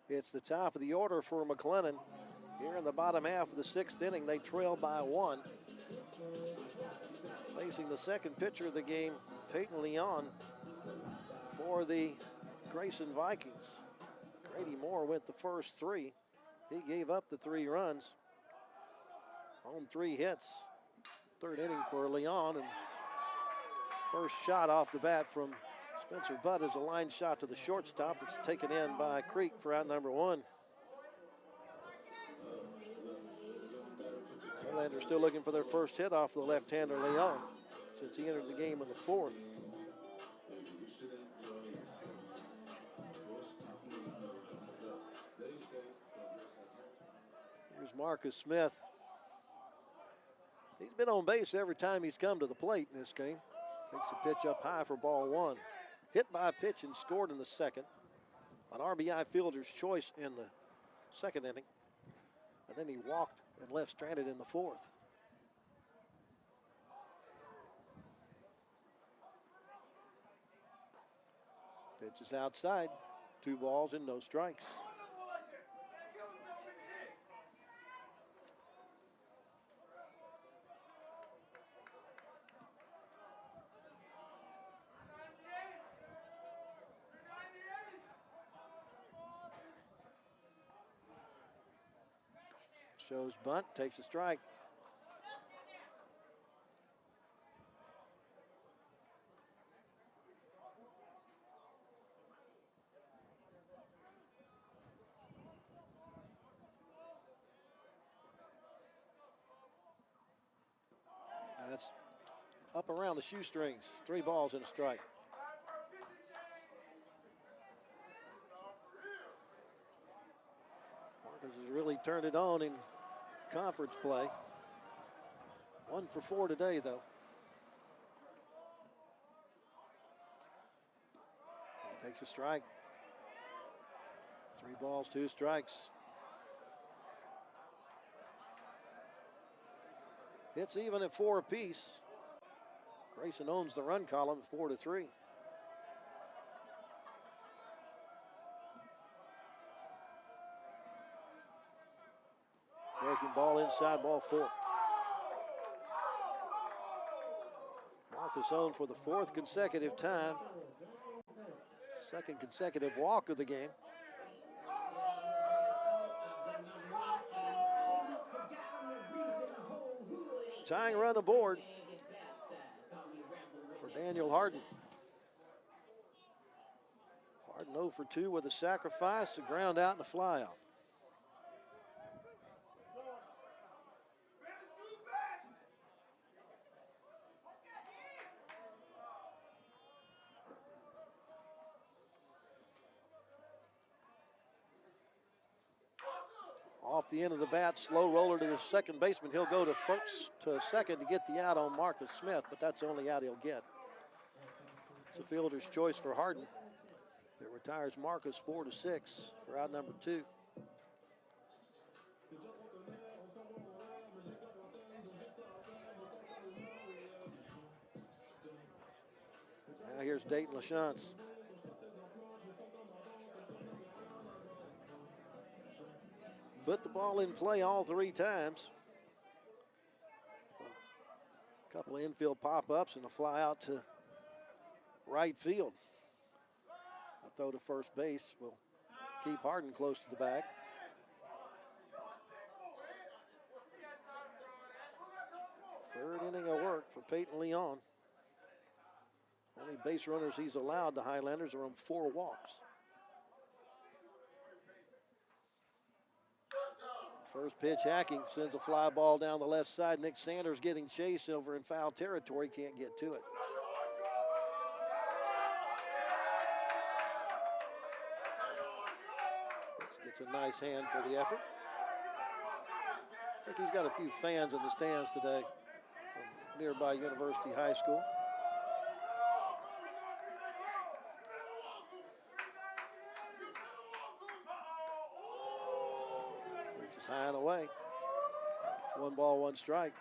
It's the top of the order for McLennan. Here in the bottom half of the 6th inning, they trail by 1. Facing the second pitcher of the game, Peyton Leon for the Grayson Vikings. Grady Moore went the first 3. He gave up the 3 runs on 3 hits. 3rd inning for Leon, and first shot off the bat from Spencer Butt is a line shot to the shortstop. It's taken in by Creek for out number 1. Highlanders still looking for their first hit off the left-hander Leon since he entered the game in the 4th. Here's Marcus Smith. He's been on base every time he's come to the plate in this game. Takes a pitch up high for ball 1. Hit by a pitch and scored in the 2nd. An RBI fielder's choice in the 2nd inning. And then he walked and left stranded in the 4th. Pitch is outside. 2 balls and no strikes. Shows bunt, takes a strike. That's up around the shoestrings. 3 balls and a strike. Marcus has really turned it on in conference play. 1 for 4 today, though. He takes a strike. 3 balls, 2 strikes. It's even at 4 apiece. Grayson owns the run column 4-3. Breaking ball inside, ball 4. Marcus owned for the 4th consecutive time. 2nd consecutive walk of the game. Tying run aboard for Daniel Harden. Harden 0 for 2 with a sacrifice, a ground out and a fly out. Off the end of the bat, slow roller to the second baseman. He'll go to second to get the out on Marcus Smith, but that's the only out he'll get. It's a fielder's choice for Harden. It retires Marcus 4-6 for out number 2. Now here's Dayton LaChance. Put the ball in play all 3 times. A couple of infield pop-ups and a fly out to right field. A throw to first base will keep Harden close to the bag. Third inning of work for Peyton Leon. Only base runners he's allowed, the Highlanders, are on 4 walks. First pitch, Hacking sends a fly ball down the left side. Nick Sanders getting chased over in foul territory, can't get to it. Gets a nice hand for the effort. I think he's got a few fans in the stands today from nearby University High School. High and away. 1 ball, 1 strike.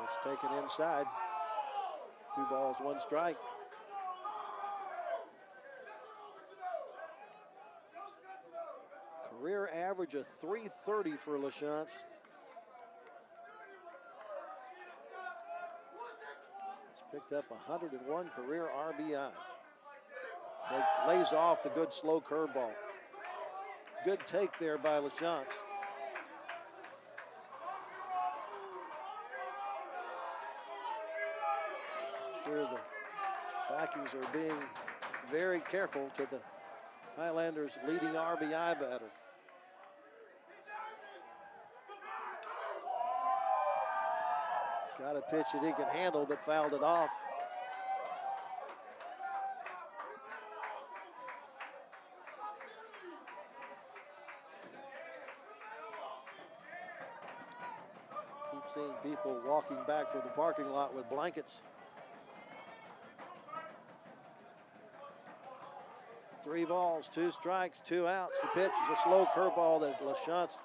It's taken inside. 2 balls, 1 strike. Career average of .330 for LaChance. He's picked up 101 career RBI. Lays off the good slow curveball. Good take there by LaChance. Sure, the Vikings are being very careful to the Highlanders' leading RBI batter. Got a pitch that he can handle, but fouled it off. Keep seeing people walking back from the parking lot with blankets. 3 balls, 2 strikes, 2 outs. The pitch is a slow curveball that LaChance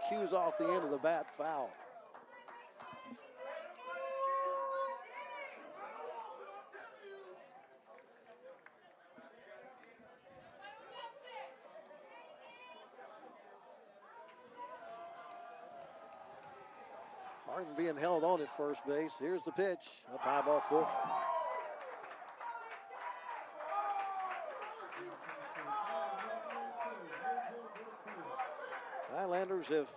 cues off the end of the bat, foul. Harden being held on at first base. Here's the pitch, up high, ball 4. Highlanders have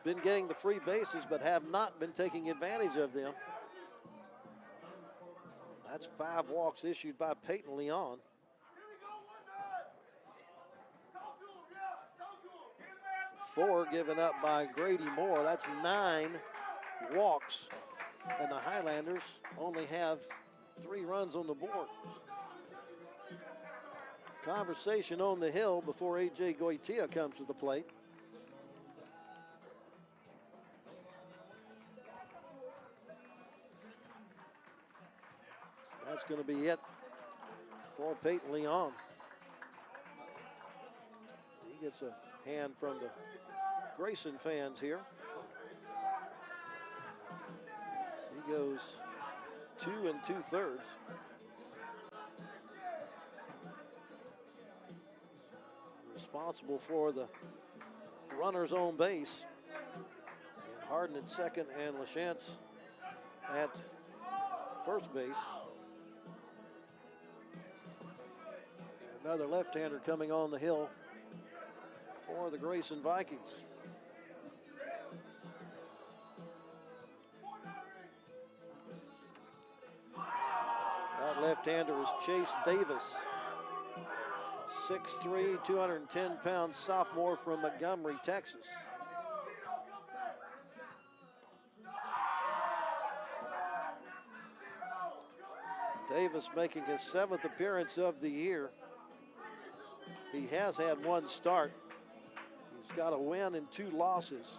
been getting the free bases, but have not been taking advantage of them. That's 5 walks issued by Peyton Leon. Four given up by Grady Moore. That's 9 walks. And the Highlanders only have 3 runs on the board. Conversation on the hill before A.J. Goitia comes to the plate. That's going to be it for Peyton Leon. He gets a hand from the Grayson fans here. He goes 2 2/3. Responsible for the runners on base. And Harden at second and LaChance at first base. Another left-hander coming on the hill for the Grayson Vikings. That left-hander is Chase Davis. 6'3", 210-pound sophomore from Montgomery, Texas. Davis making his 7th appearance of the year. He has had 1 start. He's got a win and 2 losses.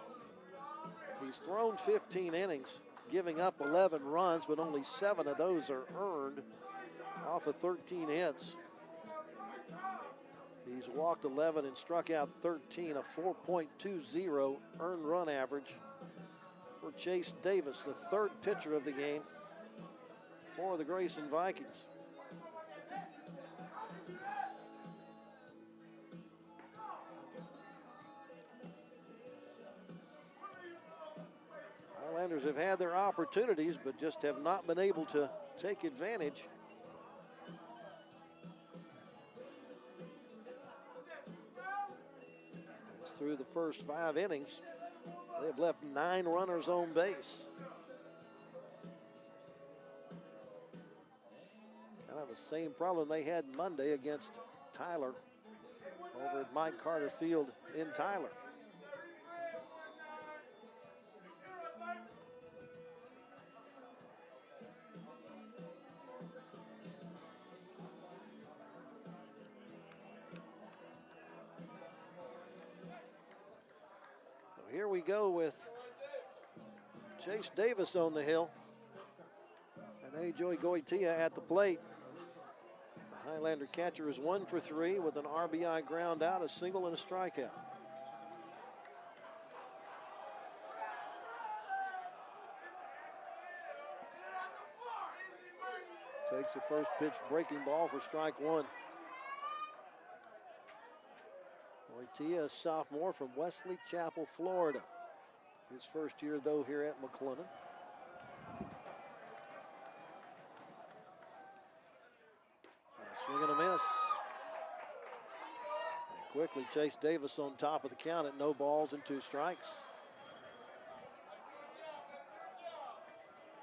He's thrown 15 innings, giving up 11 runs, but only 7 of those are earned off of 13 hits. He's walked 11 and struck out 13, a 4.20 earned run average for Chase Davis, the 3rd pitcher of the game for the Grayson Vikings. Highlanders have had their opportunities, but just have not been able to take advantage. As through the first 5 innings, they've left 9 runners on base. Kind of the same problem they had Monday against Tyler over at Mike Carter Field in Tyler. Here we go with Chase Davis on the hill and A.J. Goitia at the plate. The Highlander catcher is 1 for 3 with an RBI ground out, a single, and a strikeout. Takes the first pitch breaking ball for strike 1. Goitia, a sophomore from Wesley Chapel, Florida. His first year, though, here at McLennan. Swing and a miss. And quickly Chase Davis on top of the count at no balls and 2 strikes.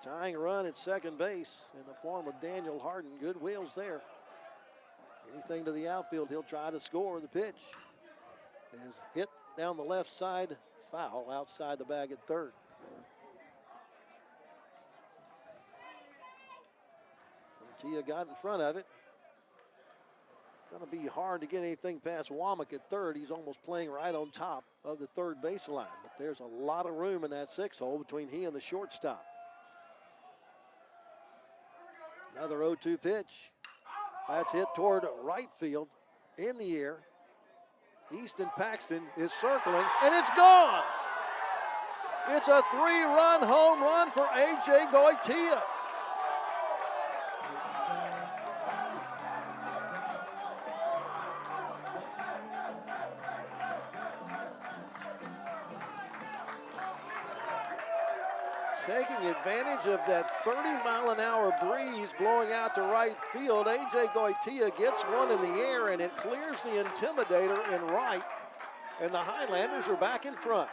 Tying run at second base in the form of Daniel Harden. Good wheels there. Anything to the outfield, he'll try to score. The pitch is hit down the left side, foul outside the bag at third. Tia got in front of it. Going to be hard to get anything past Womack at third. He's almost playing right on top of the third baseline. But there's a lot of room in that 6-hole between he and the shortstop. Another 0-2 pitch. That's hit toward right field in the air. Easton Paxton is circling, and it's gone. It's a 3-run home run for A.J. Goitia. Taking advantage of that 30-mile-an-hour breeze blowing out to right field, A.J. Goitia gets one in the air, and it clears the Intimidator in right, and the Highlanders are back in front.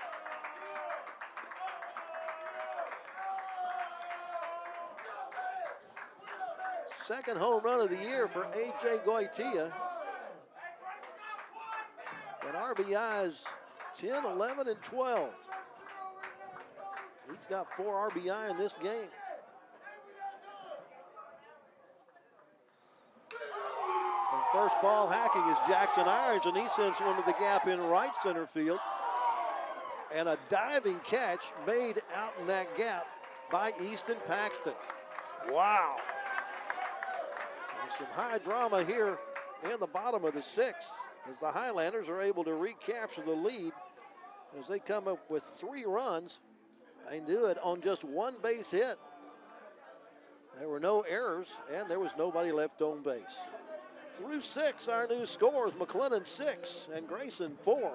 Second home run of the year for A.J. Goitia. And RBIs 10, 11, and 12. He's got 4 RBI in this game. And first ball hacking is Jackson Irons, and he sends one to the gap in right center field. And a diving catch made out in that gap by Easton Paxton. Wow. There's some high drama here in the bottom of the 6th as the Highlanders are able to recapture the lead as they come up with 3 runs. They do it on just 1 base hit. There were no errors, and there was nobody left on base. Through 6, our new scores: McLennan 6 and Grayson 4.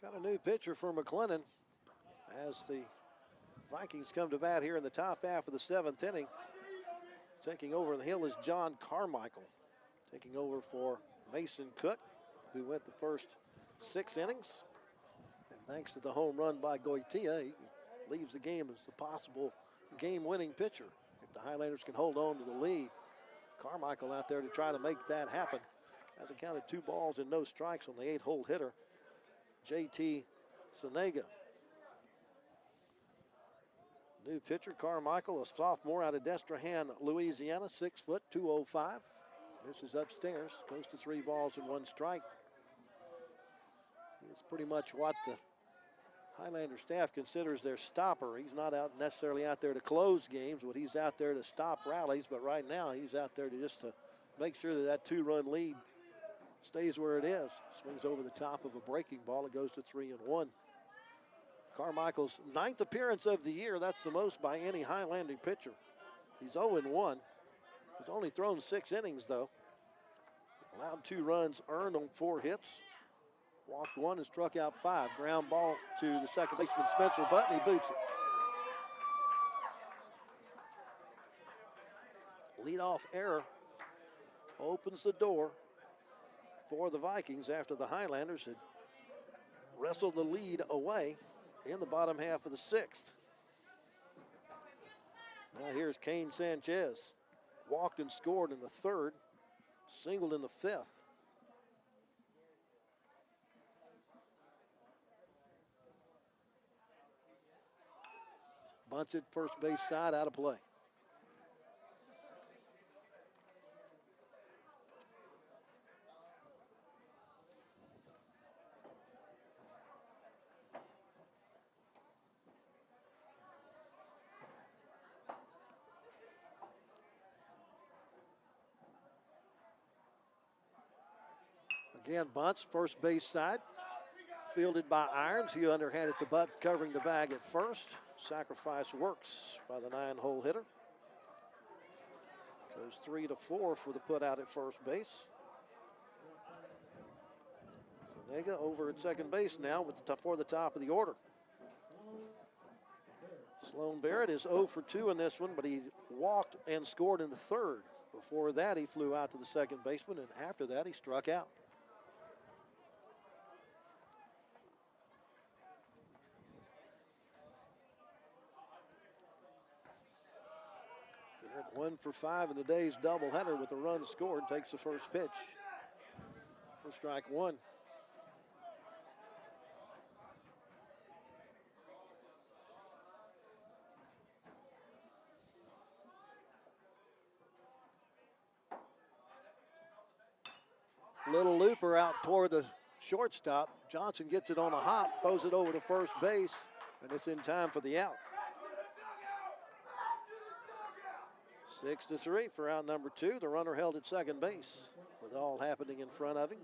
Got a new pitcher for McLennan as the Vikings come to bat here in the top half of the 7th inning. Taking over the hill is John Carmichael. Taking over for Mason Cook, who went the first 6 innings. And thanks to the home run by Goitia, he leaves the game as the possible game-winning pitcher. If the Highlanders can hold on to the lead, Carmichael out there to try to make that happen. Has accounted 2 balls and no strikes on the 8-hole hitter, JT Senega. New pitcher, Carmichael, a sophomore out of Destrehan, Louisiana, 6 foot, 205. This is upstairs, goes to 3 balls and 1 strike. It's pretty much what the Highlander staff considers their stopper. He's not necessarily out there to close games, but he's out there to stop rallies. But right now, he's out there to just to make sure that that 2-run lead stays where it is. Swings over the top of a breaking ball. It goes to 3-1. Carmichael's 9th appearance of the year. That's the most by any Highlander pitcher. He's 0-1. He's only thrown 6 innings, though. Allowed 2 runs, earned on 4 hits. Walked 1 and struck out 5. Ground ball to the second baseman, Spencer Button. He boots it. Leadoff error opens the door for the Vikings after the Highlanders had wrestled the lead away in the bottom half of the 6th. Now here's Kane Sanchez. Walked and scored in the 3rd, singled in the 5th. Bunted, first base side, out of play. Again, bunts, first base side. Fielded by Irons. He underhanded the butt, covering the bag at first. Sacrifice works by the 9-hole hitter. Goes 3-4 for the put out at first base. Senega over at second base now with for the top of the order. Sloan Barrett is 0 for 2 in this one, but he walked and scored in the 3rd. Before that, he flew out to the second baseman, and after that, he struck out. Barrett 1 for 5 in the day's doubleheader with a run scored. Takes the first pitch for strike 1. Little looper out toward the shortstop. Johnson gets it on a hop, throws it over to first base, and it's in time for the out. 6-3 for out number 2. The runner held at second base with all happening in front of him.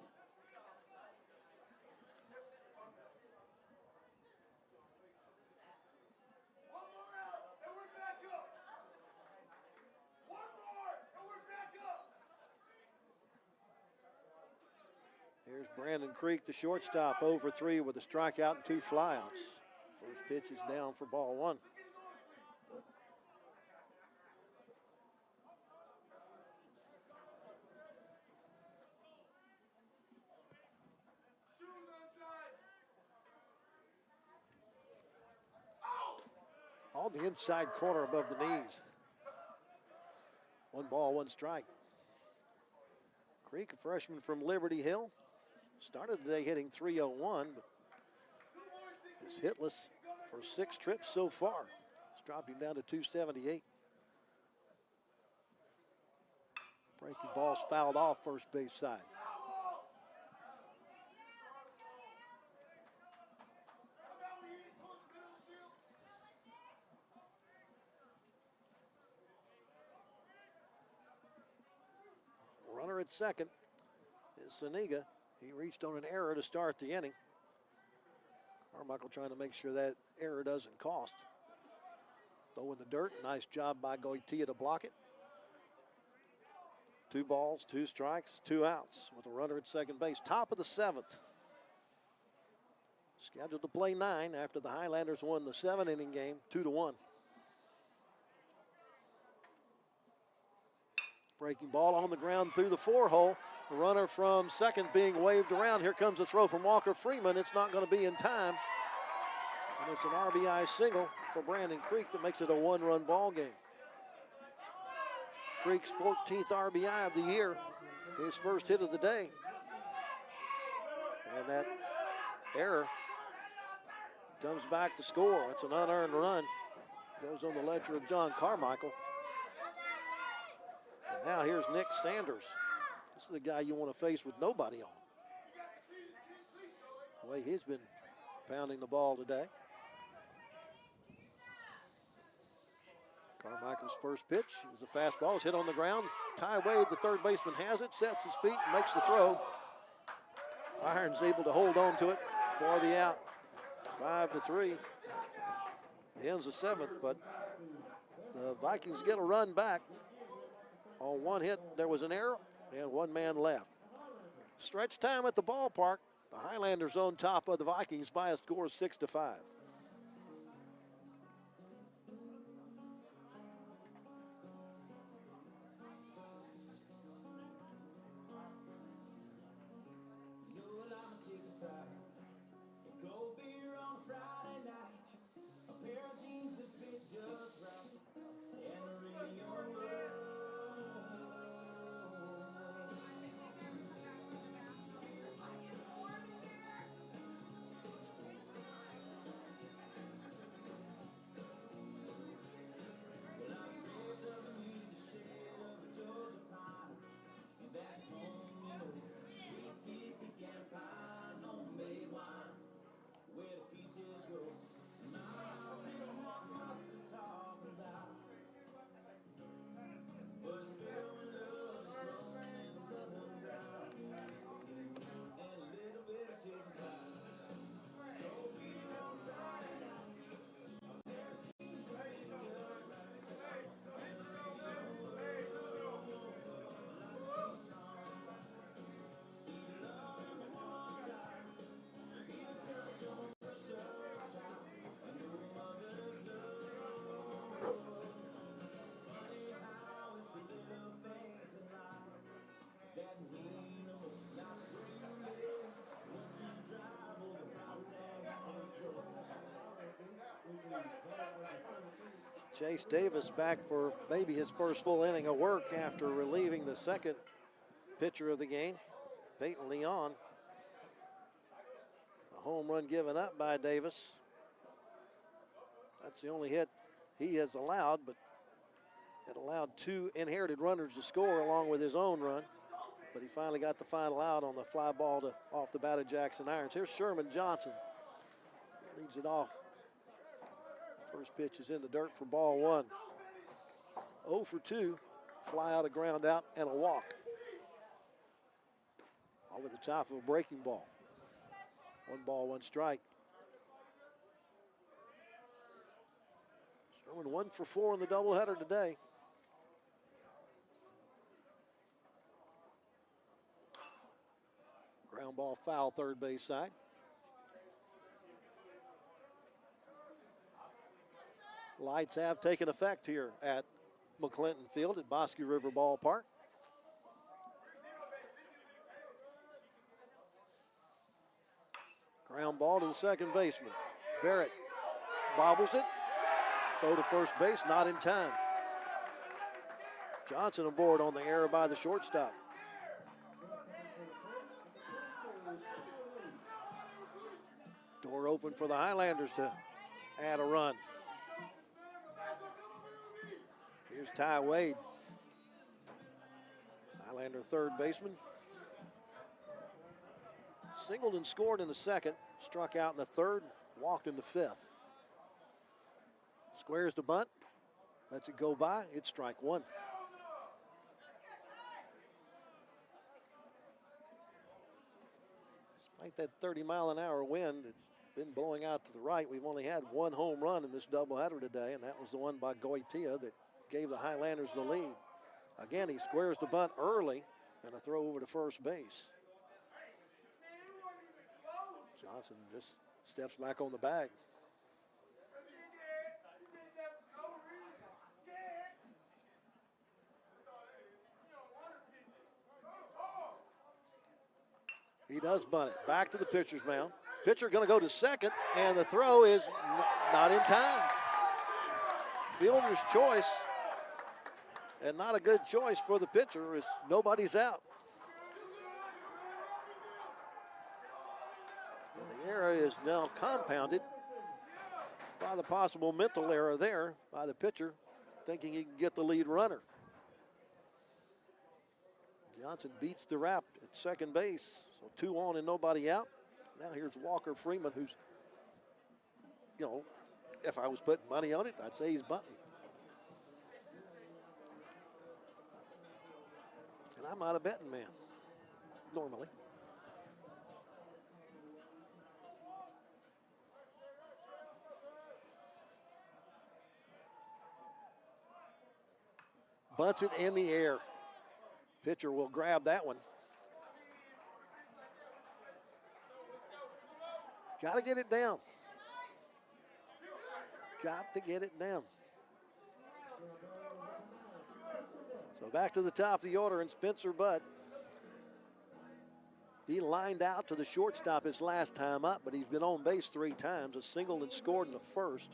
Here's Brandon Creek, the shortstop, 0 for 3 with a strikeout and 2 flyouts. First pitch is down for ball 1. On the inside corner above the knees. 1 ball, 1 strike. Creek, a freshman from Liberty Hill. Started today hitting .301, but is hitless for 6 trips so far. It's dropped him down to .278. Breaking ball's fouled off first base side. Runner at second is Senega. He reached on an error to start the inning. Carmichael trying to make sure that error doesn't cost. Throw in the dirt. Nice job by Goitia to block it. 2 balls, 2 strikes, 2 outs with a runner at second base. Top of the 7th. Scheduled to play 9 after the Highlanders won the 7-inning game 2-1. Breaking ball on the ground through the 4-hole. The runner from second being waved around. Here comes a throw from Walker Freeman. It's not going to be in time. And it's an RBI single for Brandon Creek that makes it a 1-run ball game. Creek's 14th RBI of the year. his first hit of the day. And that error comes back to score. It's an unearned run. Goes on the ledger of John Carmichael. And now here's Nick Sanders. This is a guy you want to face with nobody on. The way he's been pounding the ball today. Carmichael's first pitch is a fastball. It's hit on the ground. Ty Wade, the third baseman, has it, sets his feet, and makes the throw. Irons able to hold on to it for the out. 5-3. Ends the seventh, but the Vikings get a run back. On one hit, there was an error, and one man left. Stretch time at the ballpark. The Highlanders on top of the Vikings by a score of 6-5. Chase Davis back for maybe his first full inning of work after relieving the second pitcher of the game, Peyton Leon. A home run given up by Davis. That's the only hit he has allowed, but it allowed two inherited runners to score along with his own run. But he finally got the final out on the fly ball to off the bat of Jackson Irons. Here's Sherman Johnson. Leads it off. First pitch is in the dirt for ball one. 0 for 2. Fly out, a ground out, and a walk. All with the top of a breaking ball. 1 ball, 1 strike. Sherman 1 for 4 in the doubleheader today. Ground ball foul, third base side. Lights have taken effect here at McLennan Field at Bosque River Ballpark. Ground ball to the second baseman. Barrett bobbles it. Throw to first base, not in time. Johnson aboard on the error by the shortstop. Door open for the Highlanders to add a run. Here's Ty Wade. Highlander third baseman. Singled and scored in the second. Struck out in the third. Walked in the fifth. Squares the bunt. Lets it go by. It's strike one. Despite that 30-mile-an-hour wind, it's been blowing out to the right. We've only had 1 home run in this doubleheader today, and that was the one by Goitia that gave the Highlanders the lead. Again, he squares the bunt early and a throw over to first base. Johnson just steps back on the bag. He does bunt it. Back to the pitcher's mound. Pitcher going to go to second, and the throw is not in time. Fielder's choice, and not a good choice for the pitcher, as nobody's out. The error is now compounded by the possible mental error there by the pitcher, thinking he can get the lead runner. Johnson beats the wrap at second base, so 2 on and nobody out. Now here's Walker Freeman, who's, you know, if I was putting money on it, I'd say he's bunting. And I'm not a betting man, normally. Bunts it in the air. Pitcher will grab that one. Got to get it down. Got to get it down. So back to the top of the order, and Spencer Butt. He lined out to the shortstop his last time up, but he's been on base 3 times. A single and scored in the first.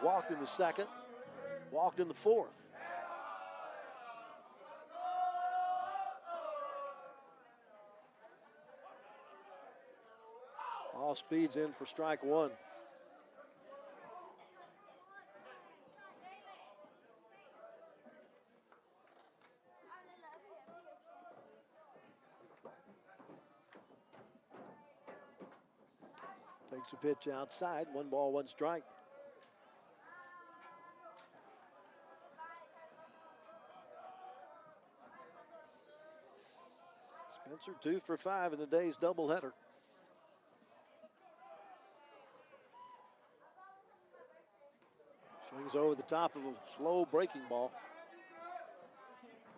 Walked in the second. Walked in the fourth. All speeds in for strike 1. Takes a pitch outside. 1 ball, 1 strike. Spencer 2 for 5 in the day's doubleheader. Swings over the top of a slow breaking ball.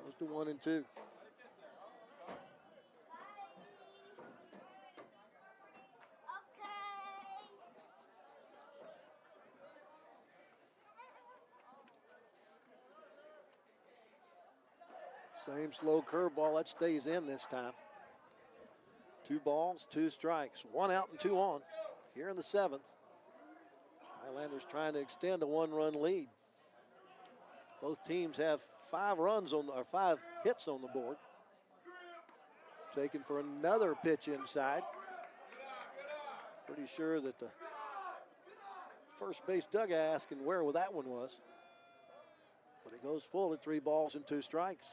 Goes to 1 and 2. Same slow curveball, that stays in this time. 2 balls, 2 strikes. 1 out and 2 on here in the 7th. Highlanders trying to extend a 1-run lead. Both teams have 5 hits on the board. Taken for another pitch inside. Pretty sure that the first base dugout asking where that one was. But it goes full at 3 balls and 2 strikes.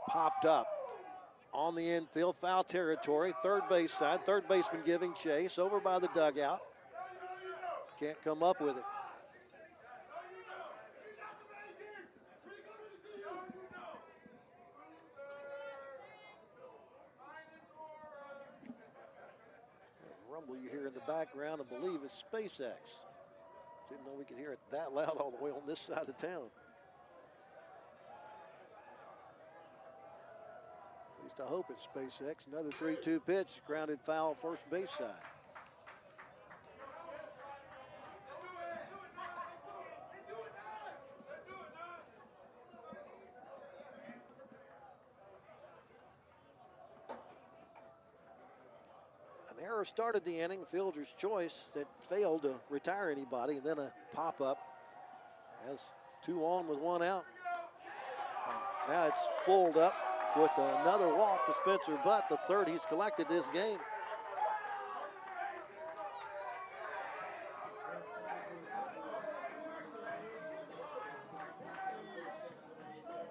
Popped up on the infield, foul territory, third base side. Third baseman giving chase over by the dugout. Can't come up with it. That rumble you hear in the background, I believe, is SpaceX. Didn't know we could hear it that loud all the way on this side of town. At least I hope it's SpaceX. Another 3-2 pitch, grounded foul first base side. An error started the inning, fielder's choice that failed to retire anybody, and then a pop-up as 2 on with 1 out. And now it's fulled up with another walk to Spencer Butt, the third he's collected this game.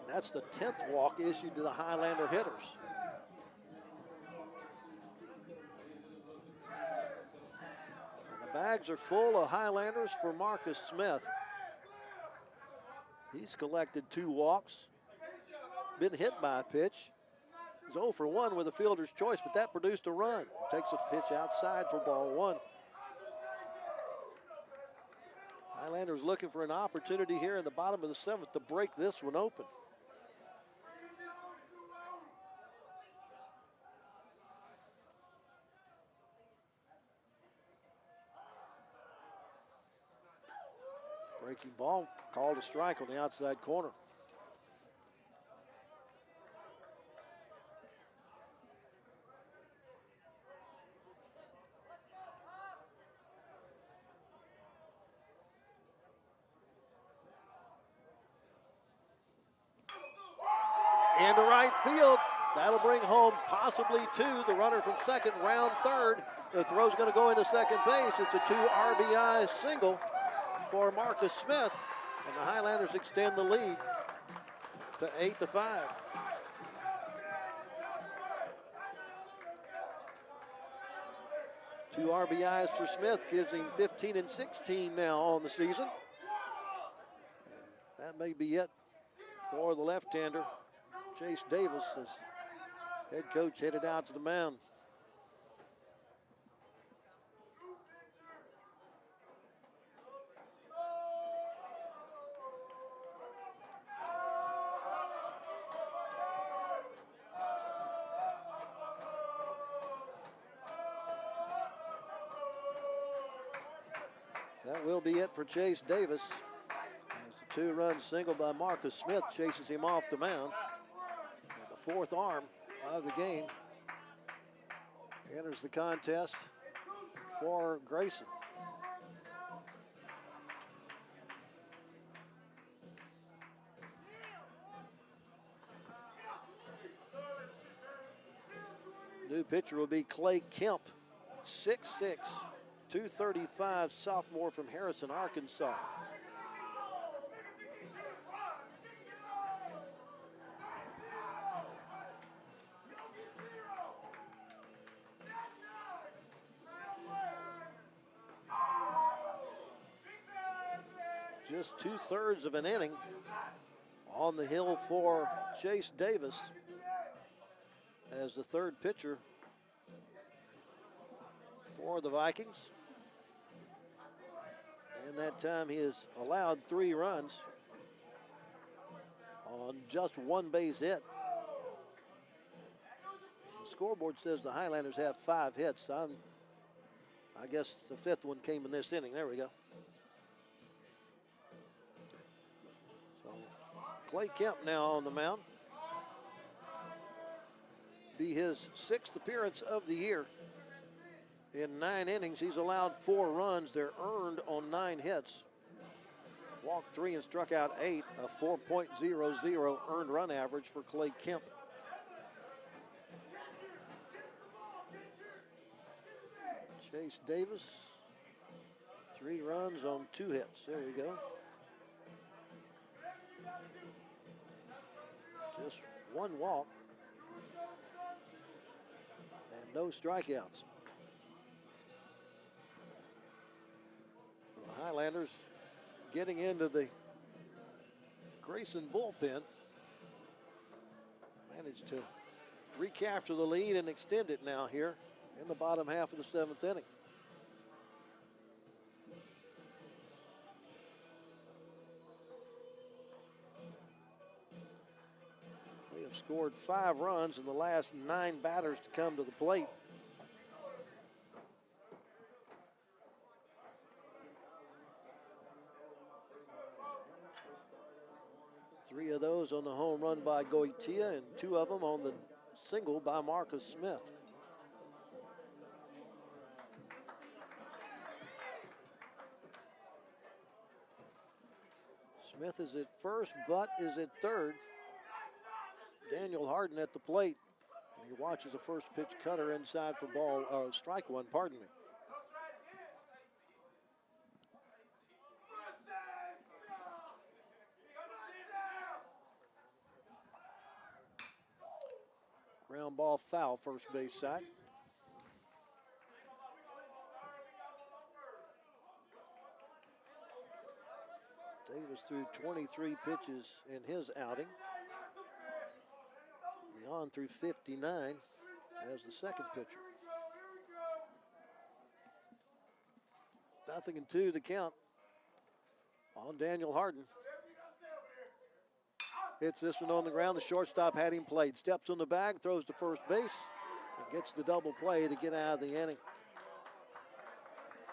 That's the 10th walk issued to the Highlander hitters. And the bags are full of Highlanders for Marcus Smith. He's collected 2 walks. Been hit by a pitch. He's 0 for 1 with a fielder's choice, but that produced a run. Takes a pitch outside for ball 1. Highlanders looking for an opportunity here in the bottom of the 7th to break this one open. Breaking ball, called a strike on the outside corner. into right field. That'll bring home possibly two. The runner from second, round third. The throw's going to go into second base. It's a 2 RBI single for Marcus Smith. And the Highlanders extend the lead to 8-5. Two RBIs for Smith gives him 15 and 16 now on the season. And that may be it for the left-hander, Chase Davis, as head coach headed out to the mound. That will be it for Chase Davis. As the 2-run single by Marcus Smith chases him off the mound. And the fourth arm of the game enters the contest for Grayson. New pitcher will be Clay Kemp, 6'6", 235, sophomore from Harrison, Arkansas. Just 2/3 of an inning on the hill for Chase Davis as the third pitcher for the Vikings. And that time he has allowed 3 runs on just 1 base hit. The scoreboard says the Highlanders have 5 hits. I guess the 5th one came in this inning. There we go. So Clay Kemp now on the mound. Be his 6th appearance of the year. In 9 innings, he's allowed 4 runs. They're earned on 9 hits. Walked 3 and struck out 8, a 4.00 earned run average for Clay Kemp. Chase Davis, 3 runs on 2 hits. There we go. Just 1 walk and no strikeouts. The Highlanders getting into the Grayson bullpen. Managed to recapture the lead and extend it now here in the bottom half of the 7th inning. They have scored 5 runs in the last 9 batters to come to the plate. Three of those on the home run by Goitia and 2 of them on the single by Marcus Smith. Smith is at first, Butt is at third. Daniel Harden at the plate. And he watches the first pitch cutter inside for strike 1, pardon me. Ground ball foul, first base side. Davis threw 23 pitches in his outing. Leon threw 59 as the second pitcher. 0-2 the count on Daniel Harden. Hits this one on the ground. The shortstop had him played. Steps on the bag, throws to first base, and gets the double play to get out of the inning.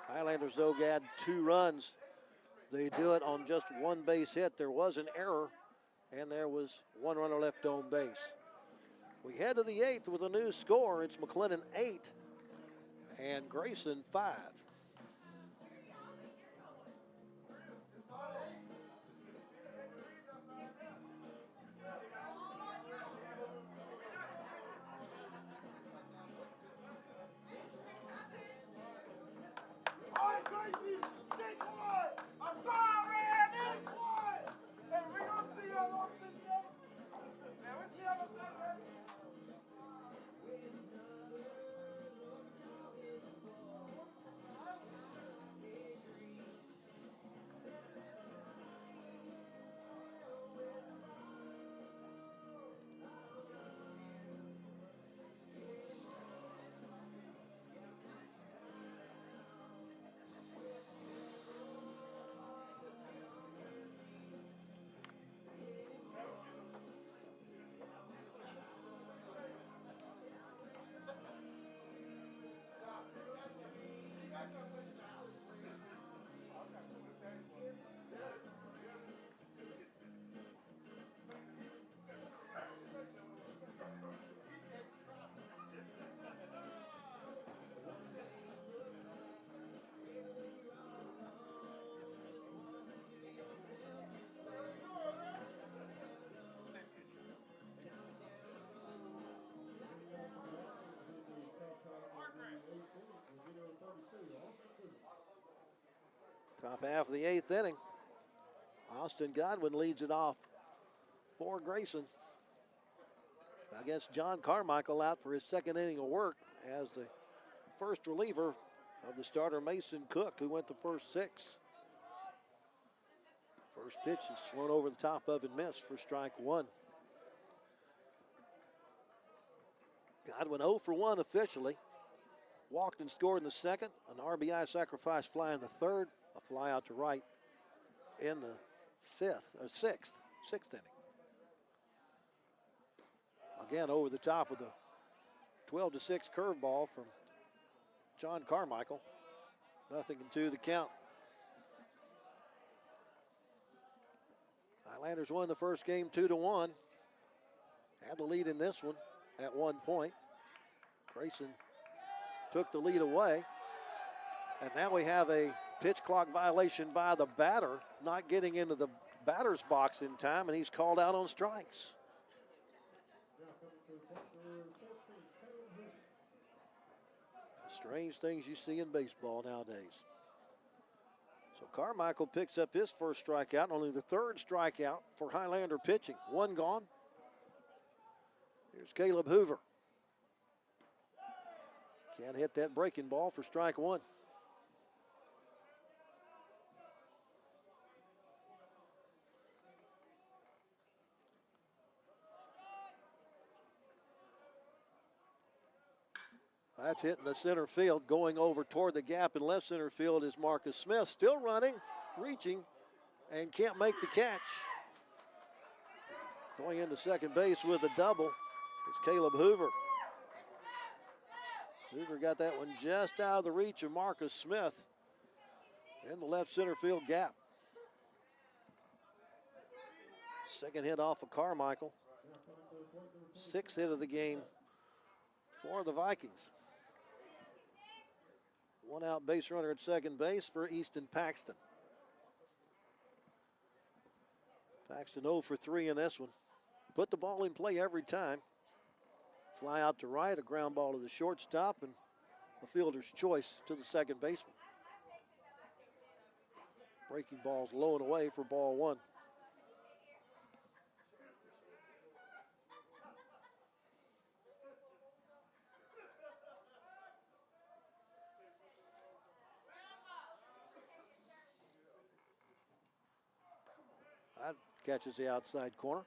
Highlanders, though, had 2 runs. They do it on just 1 base hit. There was an error, and there was 1 runner left on base. We head to the 8th with a new score. It's McLennan 8 and Grayson 5. Top half of the 8th inning. Austin Godwin leads it off for Grayson against John Carmichael, out for his 2nd inning of work as the first reliever of the starter Mason Cook, who went the first 6. First pitch is swung over the top of and missed for strike 1. Godwin 0 for 1 officially. Walked and scored in the 2nd. An RBI sacrifice fly in the 3rd. A fly out to right in the 6th inning. Again, over the top of the 12-6 curveball from John Carmichael. 0-2 the count. Highlanders won the first game 2-1. Had the lead in this one at one point. Grayson took the lead away. And now we have a pitch clock violation by the batter, not getting into the batter's box in time, and he's called out on strikes. Strange things you see in baseball nowadays. So Carmichael picks up his first strikeout, only the 3rd strikeout for Highlander pitching. 1 gone. Here's Caleb Hoover. Can't hit that breaking ball for strike 1. That's hitting the center field. Going over toward the gap in left center field is Marcus Smith. Still running, reaching, and can't make the catch. Going into second base with a double is Caleb Hoover. Hoover got that one just out of the reach of Marcus Smith in the left center field gap. 2nd hit off of Carmichael. 6th hit of the game for the Vikings. 1 out base runner at second base for Easton Paxton. Paxton 0 for 3 in this one. Put the ball in play every time. Fly out to right, a ground ball to the shortstop, and a fielder's choice to the second baseman. Breaking ball's low and away for ball 1. That catches the outside corner.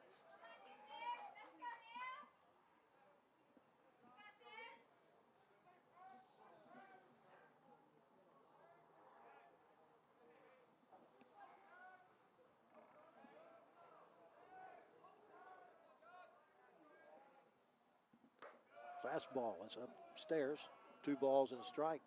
Fastball is upstairs. 2 balls and a strike.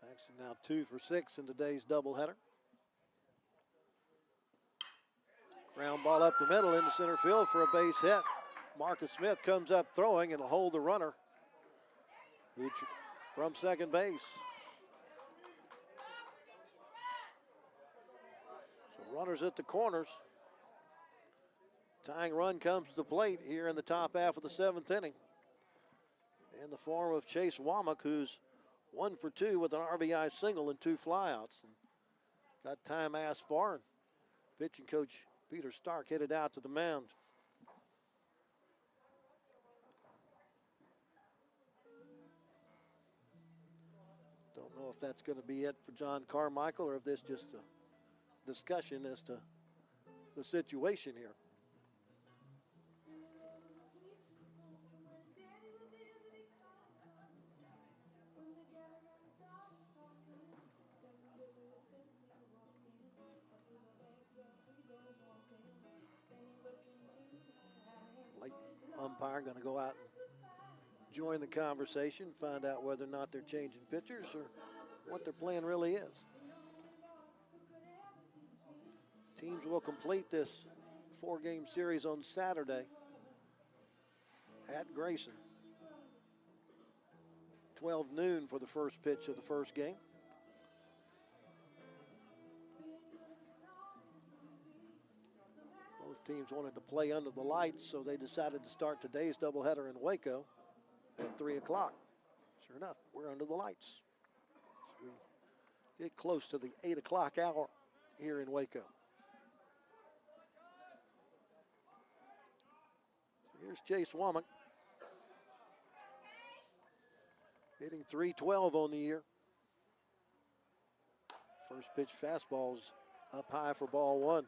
Paxton now 2 for 6 in today's doubleheader. Ground ball up the middle into center field for a base hit. Marcus Smith comes up throwing and will hold the runner from second base. So runners at the corners. Tying run comes to the plate here in the top half of the 7th inning in the form of Chase Womack, who's 1 for 2 with an RBI single and 2 flyouts. And got time asked for, and pitching coach Peter Stark headed out to the mound. Don't know if that's going to be it for John Carmichael or if this just a discussion as to the situation here. Umpire going to go out and join the conversation, find out whether or not they're changing pitchers or what their plan really is. Teams will complete this 4-game series on Saturday at Grayson. 12 noon for the first pitch of the first game. Both teams wanted to play under the lights, so they decided to start today's doubleheader in Waco at 3 o'clock. Sure enough, we're under the lights. So we get close to the 8 o'clock hour here in Waco. So here's Chase Womack, hitting .312 on the year. First pitch fastball's up high for ball one.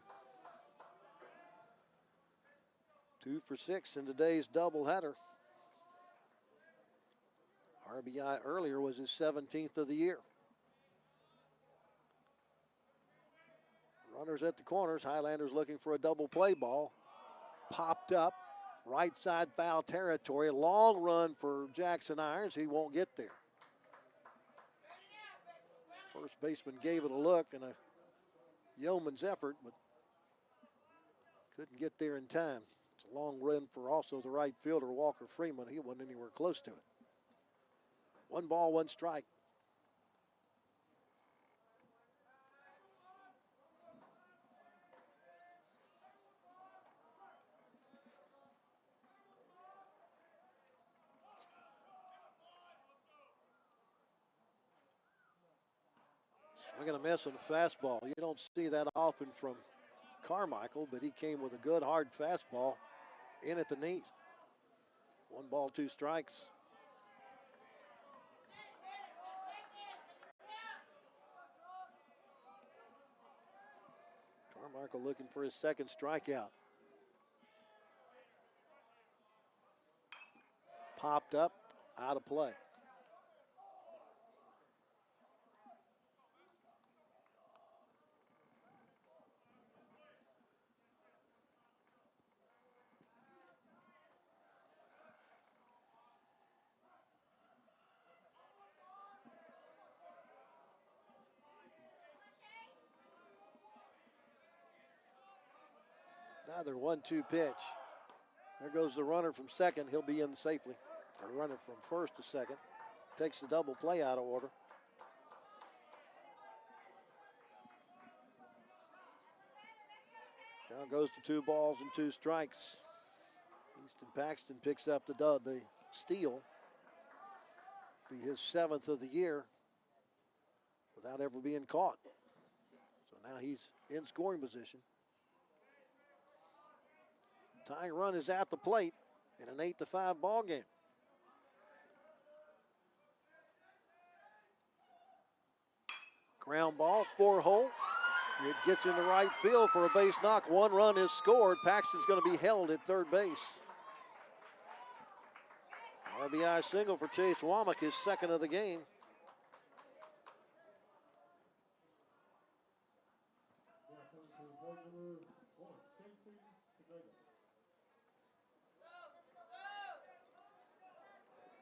2 for 6 in today's doubleheader. RBI earlier was his 17th of the year. Runners at the corners. Highlanders looking for a double play ball. Popped up. Right side foul territory. Long run for Jackson Irons. He won't get there. First baseman gave it a look and a yeoman's effort, but couldn't get there in time. It's a long run for also the right fielder, Walker Freeman. He wasn't anywhere close to it. 1 ball, 1 strike. Swing and a miss on the fastball. You don't see that often from Carmichael, but he came with a good hard fastball in at the knees. 1 ball, 2 strikes. Carmichael looking for his second strikeout. Popped up, out of play. Another 1-2 pitch. There goes the runner from second. He'll be in safely. Or runner from first to second. Takes the double play out of order. Now goes to 2 balls and 2 strikes. Easton Paxton picks up the steal. Be his 7th of the year without ever being caught. So now he's in scoring position. Tying run is at the plate in an 8-5 ball game. Ground ball, 4-hole. It gets into right field for a base knock. 1 run is scored. Paxton's going to be held at third base. RBI single for Chase Womack, his 2nd of the game.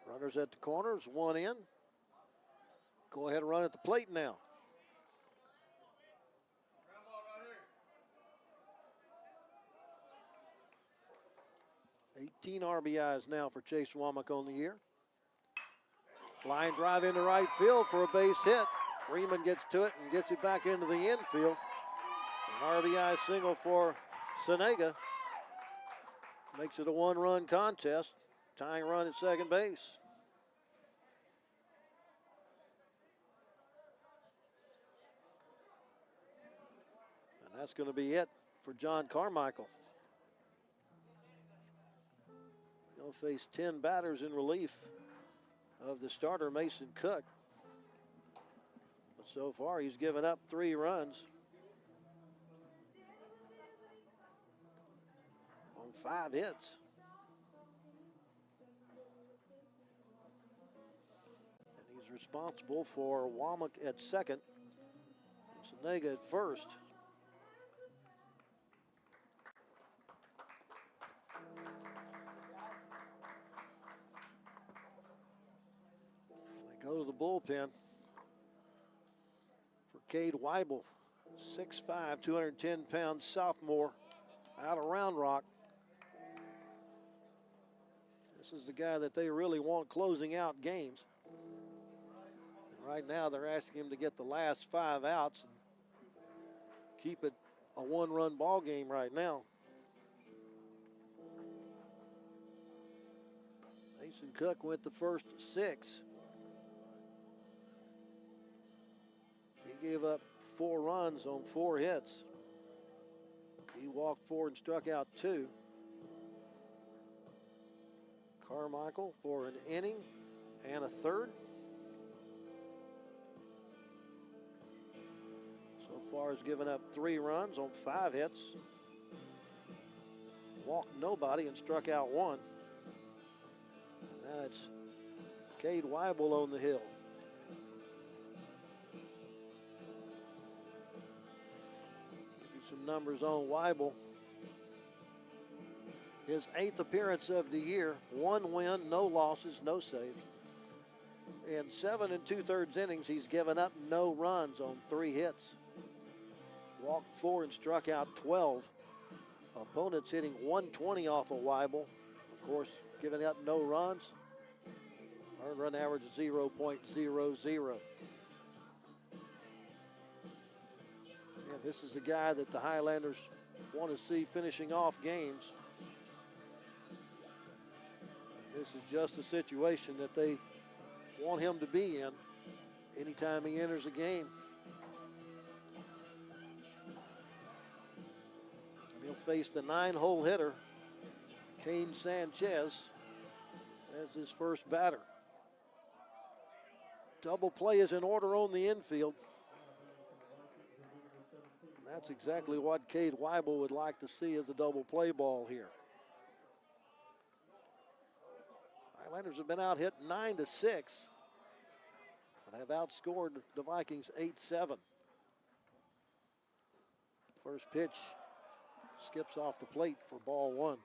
Runners at the corners, 1 in. Go ahead and run at the plate now. Right 18 RBIs now for Chase Womack on the year. Line drive into right field for a base hit. Freeman gets to it and gets it back into the infield. An RBI single for Senega. Makes it a 1-run contest. Tying run at second base. And that's going to be it for John Carmichael. He'll face 10 batters in relief of the starter, Mason Cook. But so far, he's given up 3 runs on 5 hits. And he's responsible for Womack at second and Senega at first. Go to the bullpen for Cade Weibel, 6'5", 210-pound sophomore out of Round Rock. This is the guy that they really want closing out games. And right now they're asking him to get the last 5 outs and keep it a 1-run ball game right now. Grayson Cook went the first 6. He gave up 4 runs on 4 hits. He walked 4 and struck out 2. Carmichael for an inning and a third. So far has given up 3 runs on 5 hits. Walked nobody and struck out 1. Now it's Cade Weibel on the hill. Give you some numbers on Weibel. His 8th appearance of the year, 1 win, no losses, no saves. In 7 2/3 innings, he's given up no runs on 3 hits. Walked 4 and struck out 12. Opponents hitting 120 off of Weibel. Of course, giving up no runs. Earned run average 0.00. And this is the guy that the Highlanders want to see finishing off games. This is just a situation that they want him to be in anytime he enters a game. And he'll face the 9-hole hitter, Kane Sanchez, as his first batter. Double play is in order on the infield. And that's exactly what Cade Weibel would like to see as a double play ball here. Highlanders have been out hit 9-6, but have outscored the Vikings 8-7. First pitch skips off the plate for ball 1.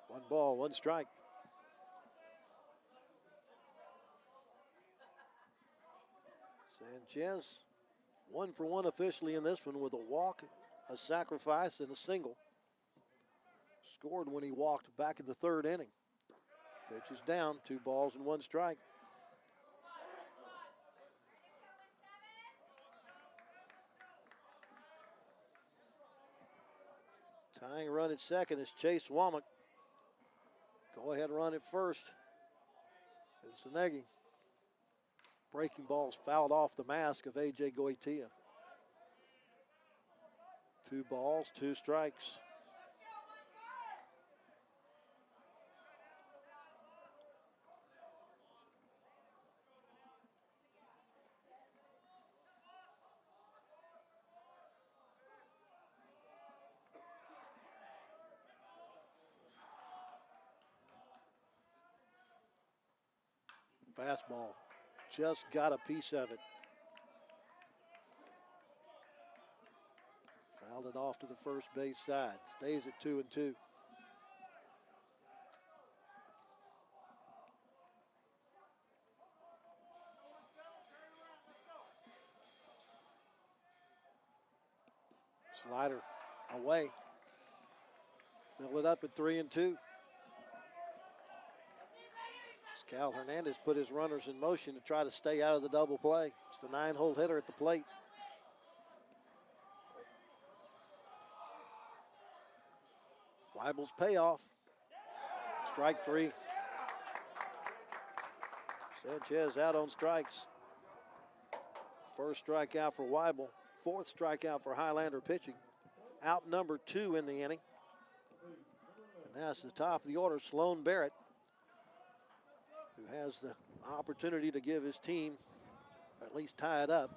One ball, 1 strike. Sanchez, 1 for 1 officially in this one with a walk, a sacrifice, and a single. Scored when he walked back in the 3rd inning. Pitch is down, 2 balls and 1 strike. Tying run at second is Chase Womack. Go ahead and run it first. And Senegi. Breaking ball's fouled off the mask of A.J. Goitia. 2 balls, 2 strikes. Fastball, just got a piece of it. Fouled it off to the first base side. Stays at 2-2. Slider away. Fill it up at 3-2. Cal Hernandez put his runners in motion to try to stay out of the double play. It's the 9-hole hitter at the plate. Weibel's payoff. Strike 3. Sanchez out on strikes. First strikeout for Weibel. 4th strikeout for Highlander pitching. Out number 2 in the inning. And that's the top of the order, Sloan Barrett, who has the opportunity to give his team, or at least tie it up,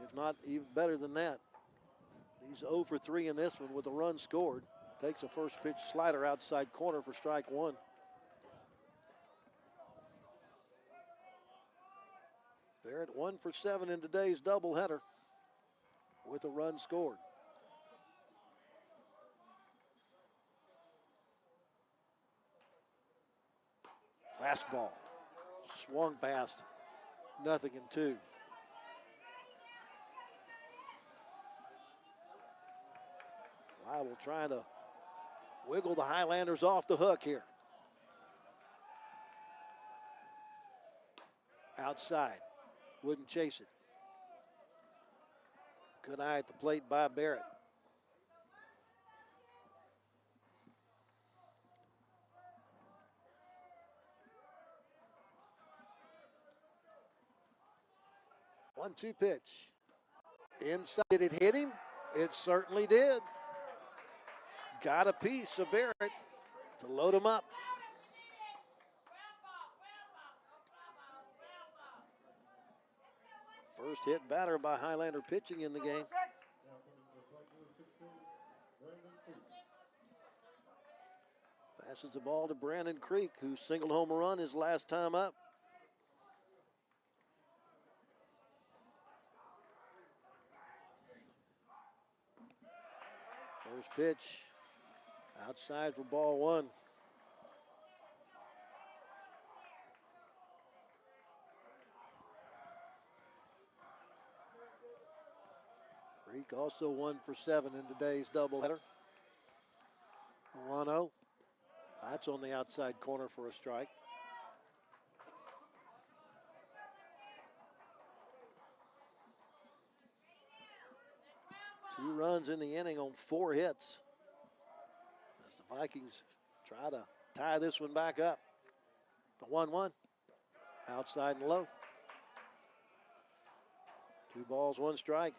if not even better than that. He's 0 for 3 in this one with a run scored. Takes a first pitch slider outside corner for strike 1. Barrett 1 for 7 in today's doubleheader with a run scored. Fastball, swung past, nothing in 2. Weibel trying to wiggle the Highlanders off the hook here. Outside, wouldn't chase it. Good eye at the plate by Barrett. One-two pitch. Inside, did it hit him? It certainly did. Got a piece of Barrett to load him up. First hit batter by Highlander pitching in the game. Passes the ball to Brandon Creek, who singled home a run his last time up. First pitch outside for ball one. Creek also 1 for 7 in today's doubleheader. 1-0. That's on the outside corner for a strike. Two runs in the inning on 4 hits, as the Vikings try to tie this one back up. The 1-1, outside and low. 2 balls, 1 strike.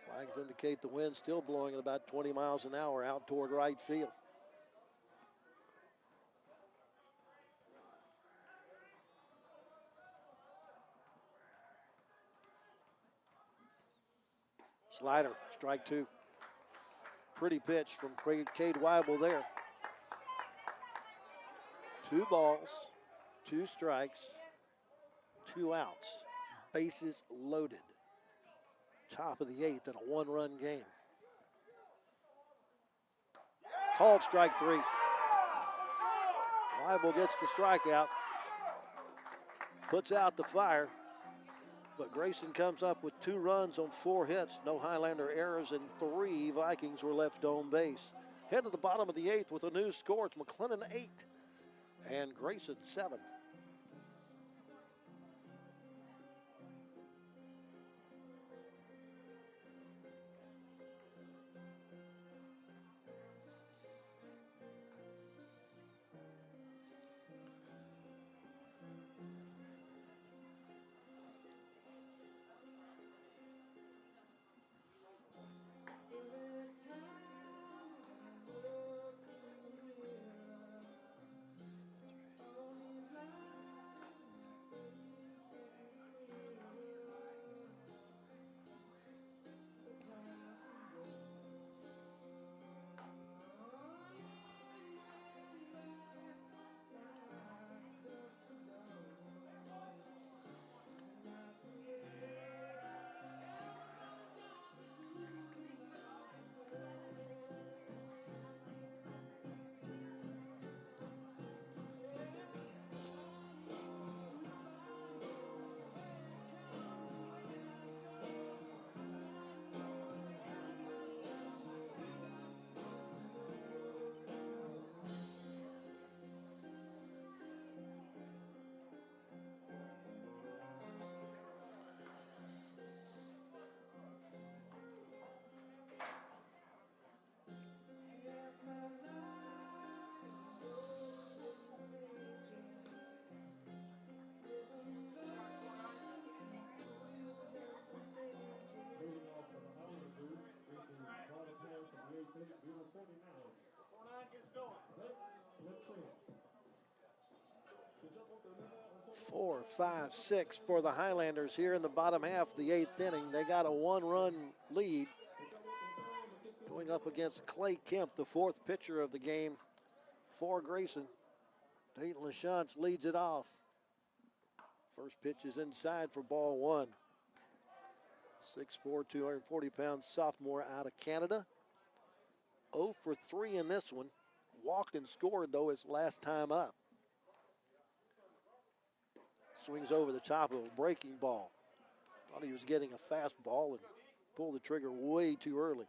Flags indicate the wind still blowing at about 20 miles an hour out toward right field. Slider, strike 2. Pretty pitch from Cade Weibel there. 2 balls, 2 strikes, 2 outs. Bases loaded. Top of the 8th in a 1-run game. Called strike 3. Weibel gets the strikeout. Puts out the fire. But Grayson comes up with 2 runs on 4 hits. No Highlander errors, and 3 Vikings were left on base. Head to the bottom of the 8th with a new score. It's McLennan 8 and Grayson 7. Four, 5, 6 for the Highlanders here in the bottom half of the 8th inning. They got a 1-run lead going up against Clay Kemp, the 4th pitcher of the game for Grayson. Dayton LaChance leads it off. First pitch is inside for ball 1. 6'4", 240-pound sophomore out of Canada. 0 for 3 in this one. Walked and scored, though, his last time up. Swings over the top of a breaking ball. Thought he was getting a fastball and pulled the trigger way too early.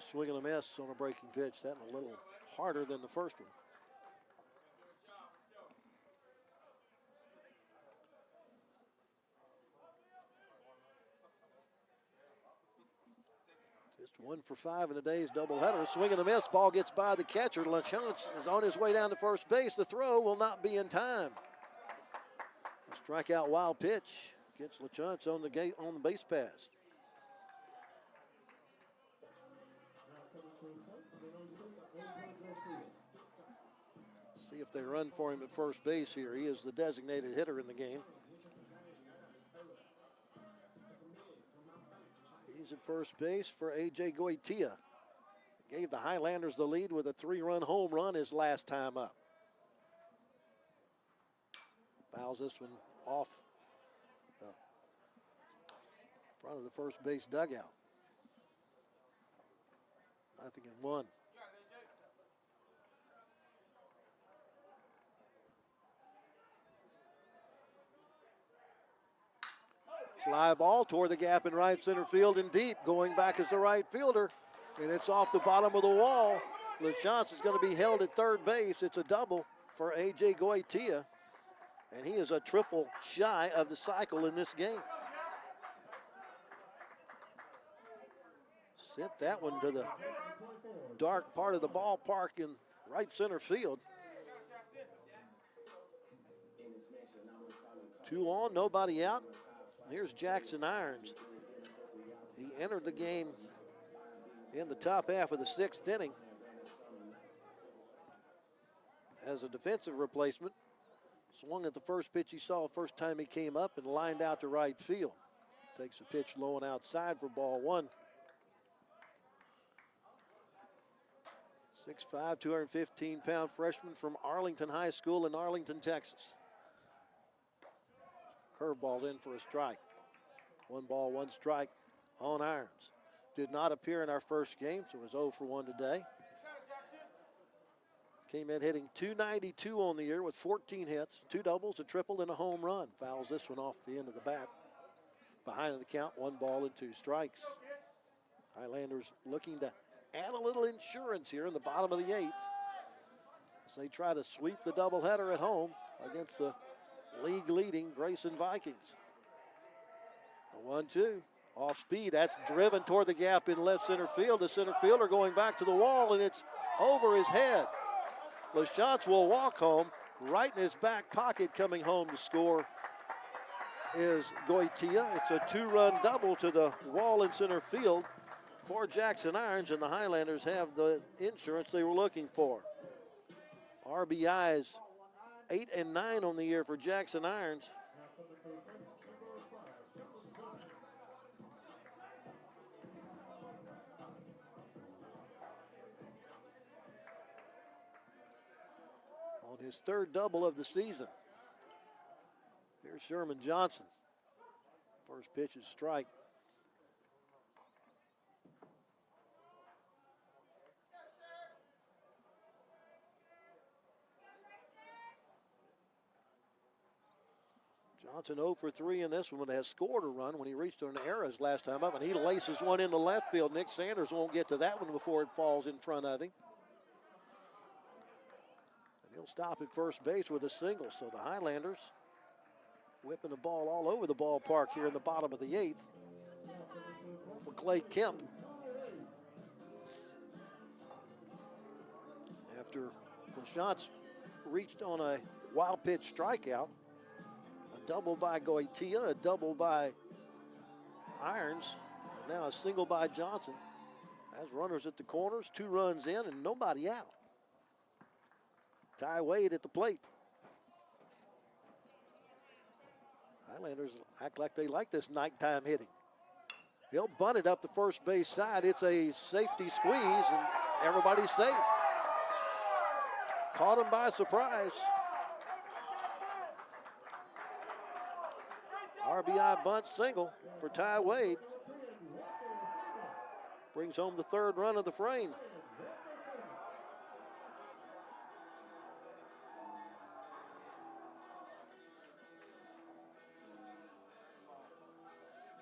a swing and a miss on a breaking pitch. That a little harder than the first one. Just 1 for 5 in the day's doubleheader. Swing and a miss. Ball gets by the catcher. LeChance is on his way down to first base. The throw will not be in time. A strikeout wild pitch gets LeChance on the base pass. See if they run for him at first base here. He is the designated hitter in the game. He's at first base for A.J. Goitia. Gave the Highlanders the lead with a 3-run home run his last time up. Fouls this one off the front of the first base dugout. 0-1. Fly ball toward the gap in right center field and deep. Going back as the right fielder, and it's off the bottom of the wall. LeChance is going to be held at third base. It's a double for A.J. Goitia, and he is a triple shy of the cycle in this game. Sent that one to the dark part of the ballpark in right center field. 2 on, nobody out. Here's Jackson Irons. He entered the game in the top half of the 6th inning as a defensive replacement. Swung at the first pitch he saw first time he came up and lined out to right field. Takes a pitch low and outside for ball 1. 6'5", 215-pound freshman from Arlington High School in Arlington, Texas. Curveball in for a strike. 1 ball, 1 strike on Irons. Did not appear in our first game, so it was 0 for 1 today. Came in hitting .292 on the year with 14 hits, 2 doubles, a triple, and a home run. Fouls this one off the end of the bat. Behind the count, 1 ball and 2 strikes. Highlanders looking to add a little insurance here in the bottom of the 8th as they try to sweep the doubleheader at home against the league-leading Grayson Vikings. The 1-2, off speed. That's driven toward the gap in left center field. The center fielder going back to the wall, and it's over his head. LeChance will walk home. Right in his back pocket coming home to score is Goitia. It's a 2-run double to the wall in center field for Jackson Irons, and the Highlanders have the insurance they were looking for. RBIs 8 and 9 on the year for Jackson Irons. On his 3rd double of the season. Here's Sherman Johnson. First pitch is strike. Johnson 0 for 3 in this one, but has scored a run when he reached an error his last time up, and he laces one into left field. Nick Sanders won't get to that one before it falls in front of him. And he'll stop at first base with a single, so the Highlanders whipping the ball all over the ballpark here in the bottom of the 8th for Clay Kemp. After LeChance reached on a wild pitch strikeout, a double by Goitia, a double by Irons, and now a single by Johnson. Has runners at the corners, 2 runs in, and nobody out. Ty Wade at the plate. Highlanders act like they like this nighttime hitting. He'll bunt it up the first base side. It's a safety squeeze, and everybody's safe. Caught him by surprise. RBI bunt single for Ty Wade. Brings home the 3rd run of the frame.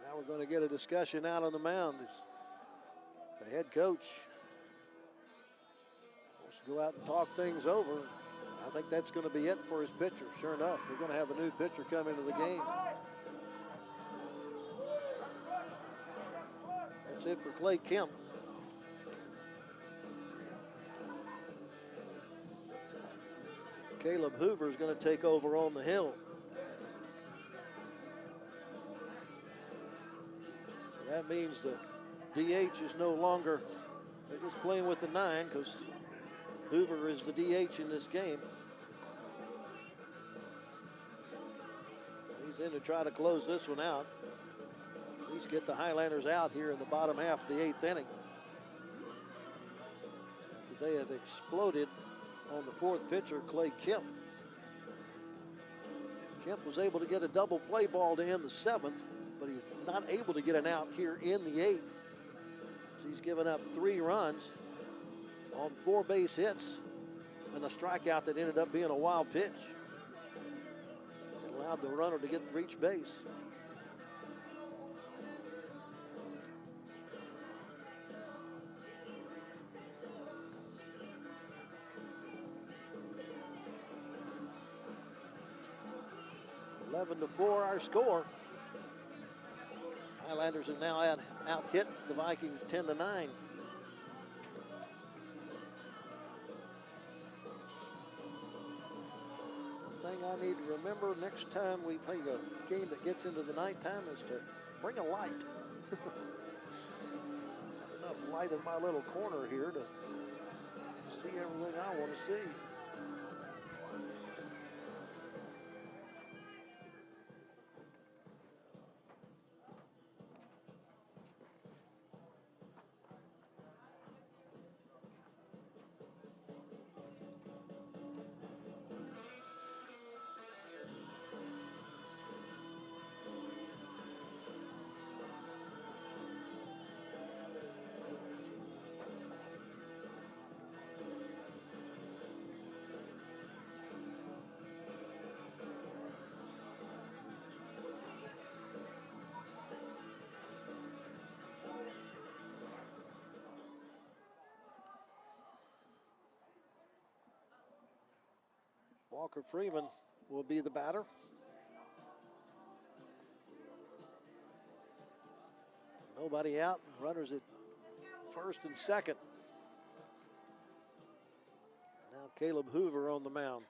Now we're going to get a discussion out on the mound. The head coach go out and talk things over. I think that's going to be it for his pitcher. Sure enough, we're going to have a new pitcher come into the game. That's it for Clay Kemp. Caleb Hoover is going to take over on the hill. That means the DH is no longer, they're just playing with the 9 because Hoover is the DH in this game. He's in to try to close this one out. At least get the Highlanders out here in the bottom half of the 8th inning. After they have exploded on the 4th pitcher, Clay Kemp. Kemp was able to get a double play ball to end the 7th, but he's not able to get an out here in the 8th. So he's given up 3 runs on 4 base hits and a strikeout that ended up being a wild pitch. It allowed the runner to reach base. (11-4) our score. Highlanders have now out hit the Vikings 10-9. The thing I need to remember next time we play a game that gets into the nighttime is to bring a light. Enough light in my little corner here to see everything I want to see. Walker Freeman will be the batter. Nobody out, runners at first and second. Now Caleb Hoover on the mound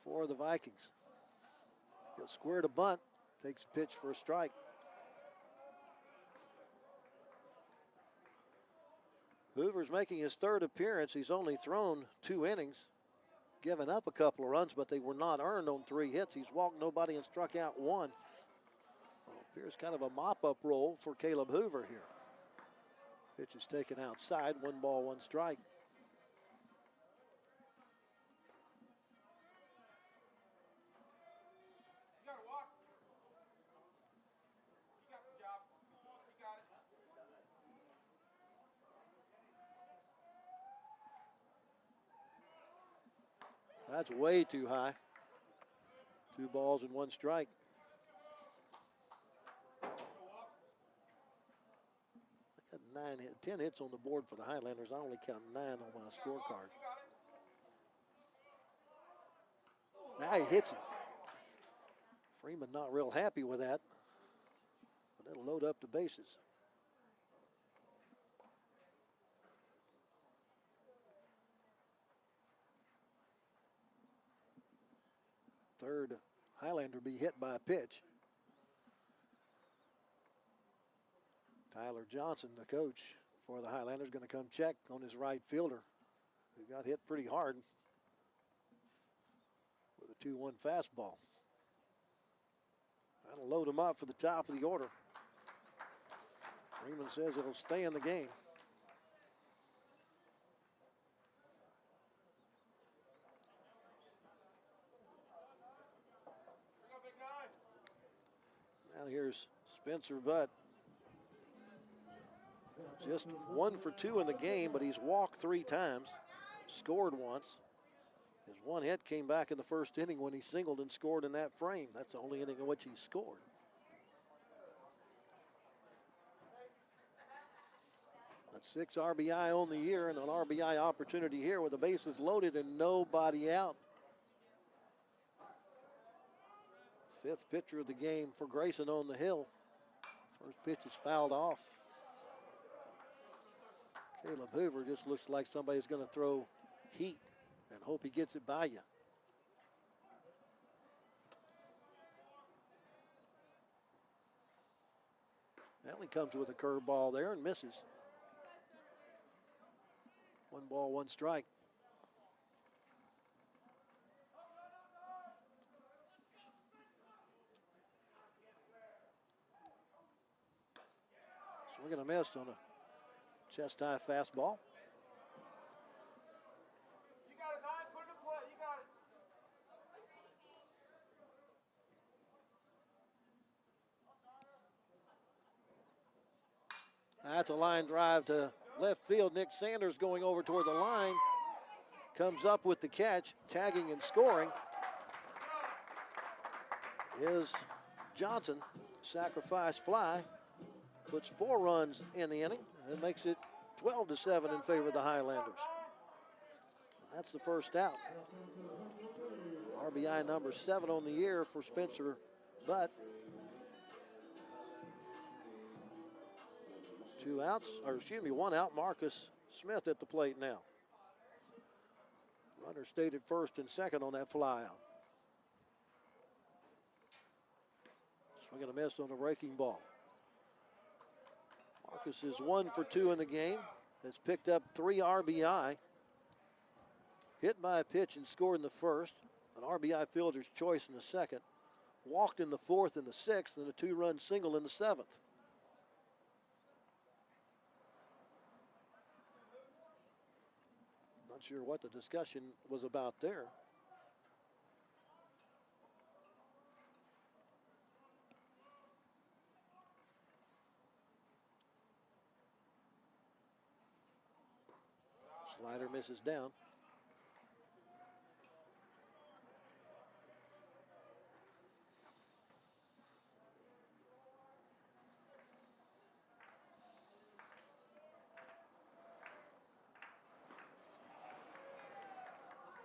for the Vikings. He'll square to bunt, takes a pitch for a strike. Hoover's making his 3rd appearance. He's only thrown 2 innings. Given up a couple of runs, but they were not earned on 3 hits. He's walked nobody and struck out 1. Well, appears kind of a mop-up role for Caleb Hoover here. Pitch is taken outside, 1 ball, 1 strike. You gotta walk. You got the job. You got it. That's way too high. 2 balls and 1 strike. I got 10 hits on the board for the Highlanders. I only count 9 on my scorecard. Now he hits him. Freeman not real happy with that, but that'll load up the bases. Third Highlander be hit by a pitch. Tyler Johnson, the coach for the Highlanders, going to come check on his right fielder, who got hit pretty hard with a 2-1 fastball. That'll load him up for the top of the order. Freeman says it'll stay in the game. Now here's Spencer Butt. Just 1 for 2 in the game, but he's walked 3 times, scored once. His 1 hit came back in the first inning when he singled and scored in that frame. That's the only inning in which he scored. 6 RBI on the year and an RBI opportunity here with the bases loaded and nobody out. 5th pitcher of the game for Grayson on the hill. First pitch is fouled off. Caleb Hoover just looks like somebody's going to throw heat and hope he gets it by you. Allen comes with a curveball there and misses. 1 ball, 1 strike. Swing and a miss on a chest high fastball. You got it, 9. Put it in play. You got it. That's a line drive to left field. Nick Sanders going over toward the line. Comes up with the catch, tagging and scoring is Johnson. Sacrifice fly. Puts 4 runs in the inning and makes it 12-7 in favor of the Highlanders. That's the first out. RBI number 7 on the year for Spencer Butt. 2 outs, or excuse me, 1 out. Marcus Smith at the plate now. Runner stayed at first and second on that fly out. Swing and a miss on the breaking ball. Marcus is 1 for 2 in the game. Has picked up 3 RBI. Hit by a pitch and scored in the first. An RBI fielder's choice in the second. Walked in the 4th and the 6th, and a 2-run single in the 7th. Not sure what the discussion was about there. Slider misses down.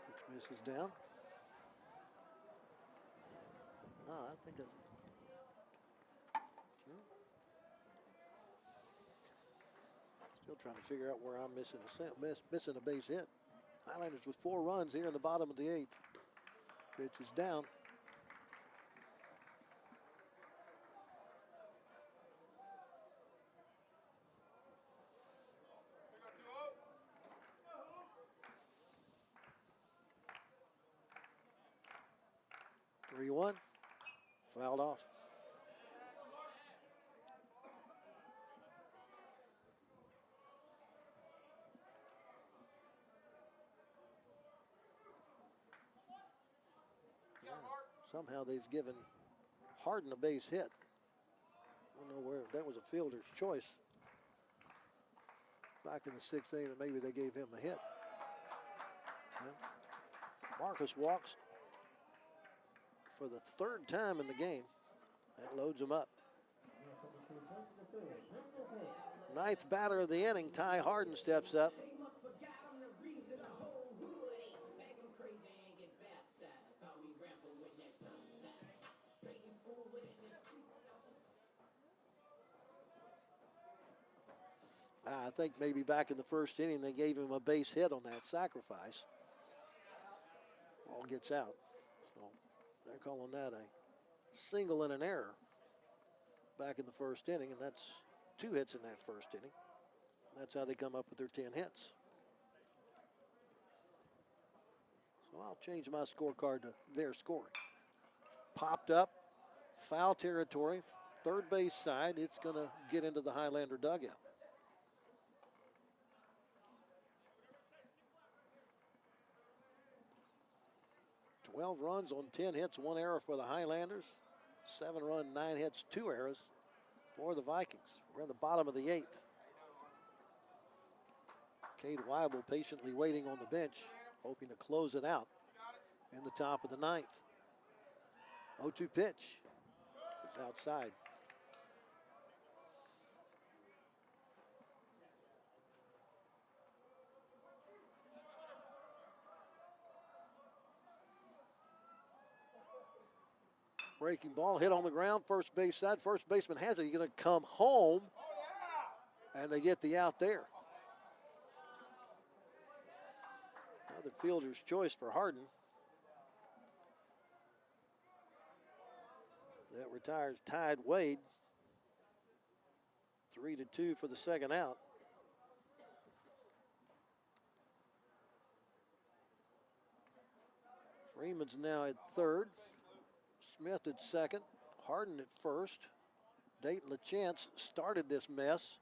Pitch misses down. I think that. Still trying to figure out where I'm missing a base hit. Highlanders with 4 runs here in the bottom of the 8th. Pitch is down. Three 3-1. Fouled off. Somehow they've given Harden a base hit. I don't know where that was a fielder's choice. Back in the 6th inning, that maybe they gave him a hit. Yeah. Marcus walks for the 3rd time in the game. That loads him up. 9th batter of the inning, Ty Harden steps up. I think maybe back in the 1st inning they gave him a base hit on that sacrifice. Ball gets out. So they're calling that a single and an error back in the 1st inning, and that's 2 hits in that 1st inning. That's how they come up with their 10 hits. So I'll change my scorecard to their scoring. Popped up, foul territory, 3rd base side. It's going to get into the Highlander dugout. Twelve runs on 10 hits, 1 error for the Highlanders. 7 runs, 9 hits, 2 errors for the Vikings. We're in the bottom of the 8th. Cade Weibel patiently waiting on the bench, hoping to close it out in the top of the 9th. 0-2 pitch is outside. Breaking ball hit on the ground, first base side. First baseman has it. He's going to come home, and they get the out there. Another fielder's choice for Harden. That retires Tide Wade. 3-2 for the second out. Freeman's now at third. Smith at second. Harden at first. Dayton LaChance started this mess,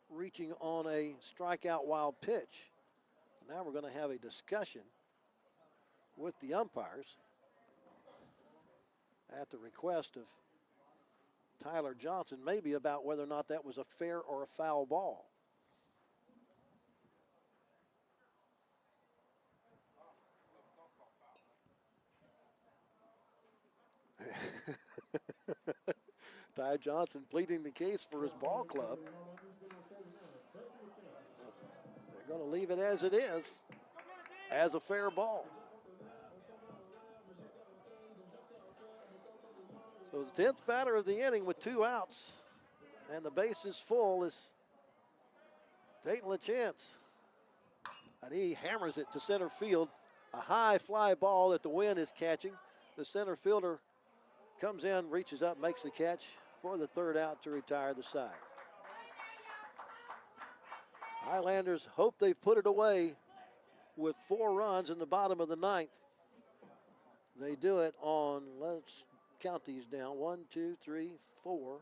reaching on a strikeout wild pitch. Now we're going to have a discussion with the umpires at the request of Tyler Johnson, maybe about whether or not that was a fair or a foul ball. Ty Johnson pleading the case for his ball club. They're going to leave it as it is, as a fair ball. So it's the 10th batter of the inning with 2 outs, and the base is full is Dayton LaChance. And he hammers it to center field. A high fly ball that the wind is catching. The center fielder comes in, reaches up, makes the catch for the 3rd out to retire the side. Highlanders hope they've put it away with 4 runs in the bottom of the 9th. They do it on, let's count these down, 1, 2, 3, 4.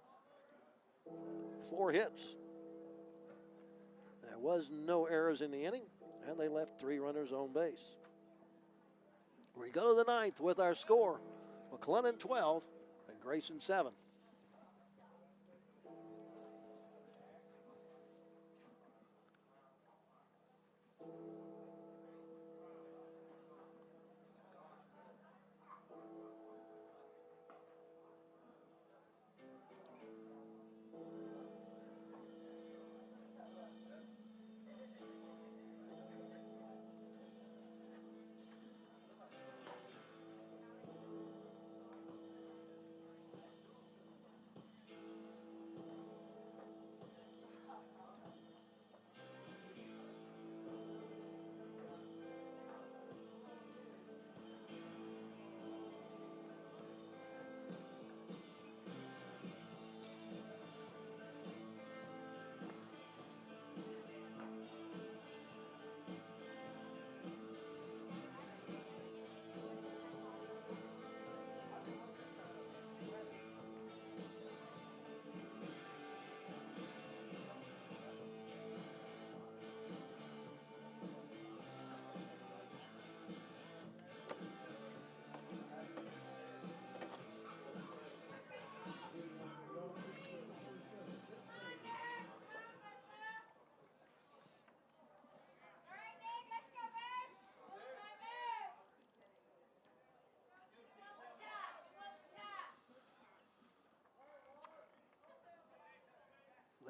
4 hits. There was no errors in the inning, and they left 3 runners on base. We go to the 9th with our score. McLennan 12 and Grayson 7.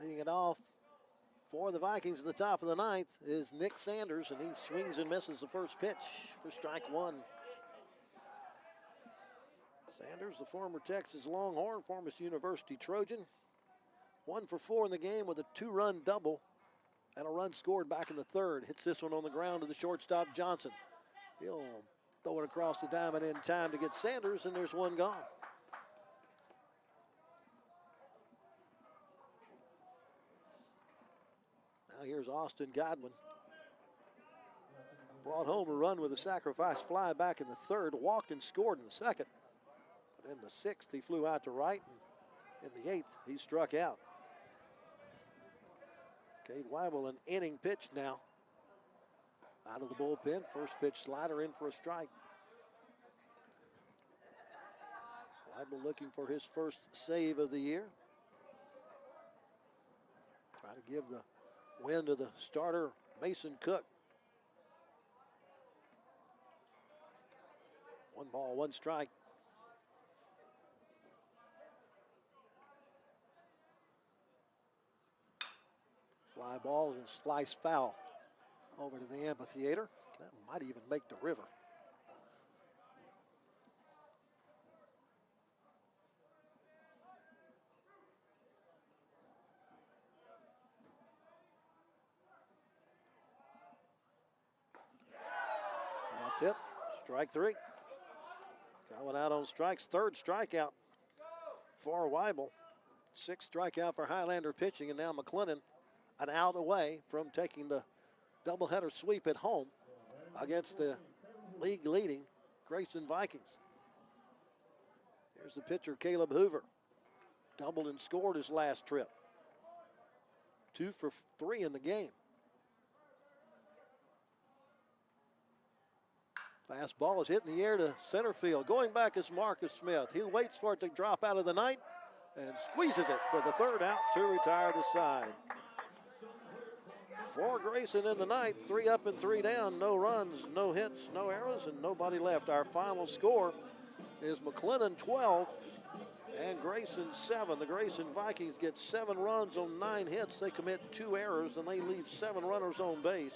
Leading it off for the Vikings at the top of the 9th is Nick Sanders, and he swings and misses the first pitch for strike 1. Sanders, the former Texas Longhorn, former University Trojan, 1 for 4 in the game with a 2-run double and a run scored back in the 3rd. Hits this one on the ground to the shortstop, Johnson. He'll throw it across the diamond in time to get Sanders, and there's one gone. Now here's Austin Godwin. Brought home a run with a sacrifice fly back in the 3rd, walked and scored in the 2nd. But in the 6th, he flew out to right, and in the 8th, he struck out. Cade Weibel, an inning pitch now. Out of the bullpen, first pitch slider in for a strike. Weibel looking for his first save of the year. Trying to give the win to the starter, Mason Cook. 1 ball, 1 strike. Fly ball and slice foul over to the amphitheater. That might even make the river. Strike three. Going out on strikes. Third strikeout for Weibel. Sixth strikeout for Highlander pitching, and now McLennan an out away from taking the doubleheader sweep at home against the league-leading Grayson Vikings. Here's the pitcher, Caleb Hoover. Doubled and scored his last trip. 2 for 3 in the game. Fastball is hit in the air to center field. Going back is Marcus Smith. He waits for it to drop out of the night and squeezes it for the third out to retire the side. For Grayson in the ninth, 3 up and 3 down. No runs, no hits, no errors, and nobody left. Our final score is McLennan 12 and Grayson 7. The Grayson Vikings get 7 runs on 9 hits. They commit 2 errors, and they leave 7 runners on base.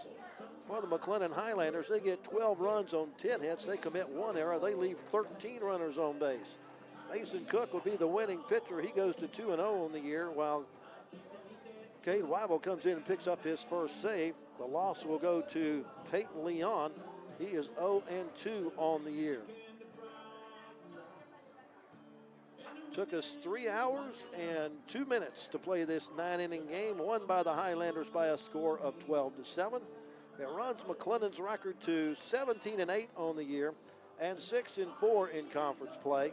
For the McLennan Highlanders, they get 12 runs on 10 hits. They commit 1 error. They leave 13 runners on base. Mason Cook will be the winning pitcher. He goes to 2-0 on the year, while Cade Weibel comes in and picks up his first save. The loss will go to Peyton Leon. He is 0-2 on the year. Took us 3 hours and 2 minutes to play this 9-inning game, won by the Highlanders by a score of 12-7. It runs McLennan's record to 17-8 on the year and 6-4 in conference play,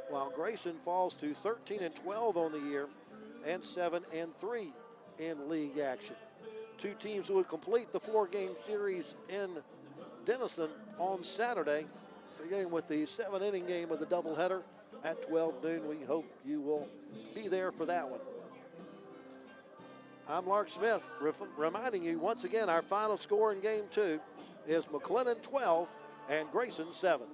while Grayson falls to 13-12 on the year and 7-3 in league action. 2 teams will complete the 4-game series in Denison on Saturday, beginning with the 7-inning game of the doubleheader at 12 noon. We hope you will be there for that one. I'm Lark Smith, reminding you once again our final score in game 2 is McLennan 12 and Grayson 7.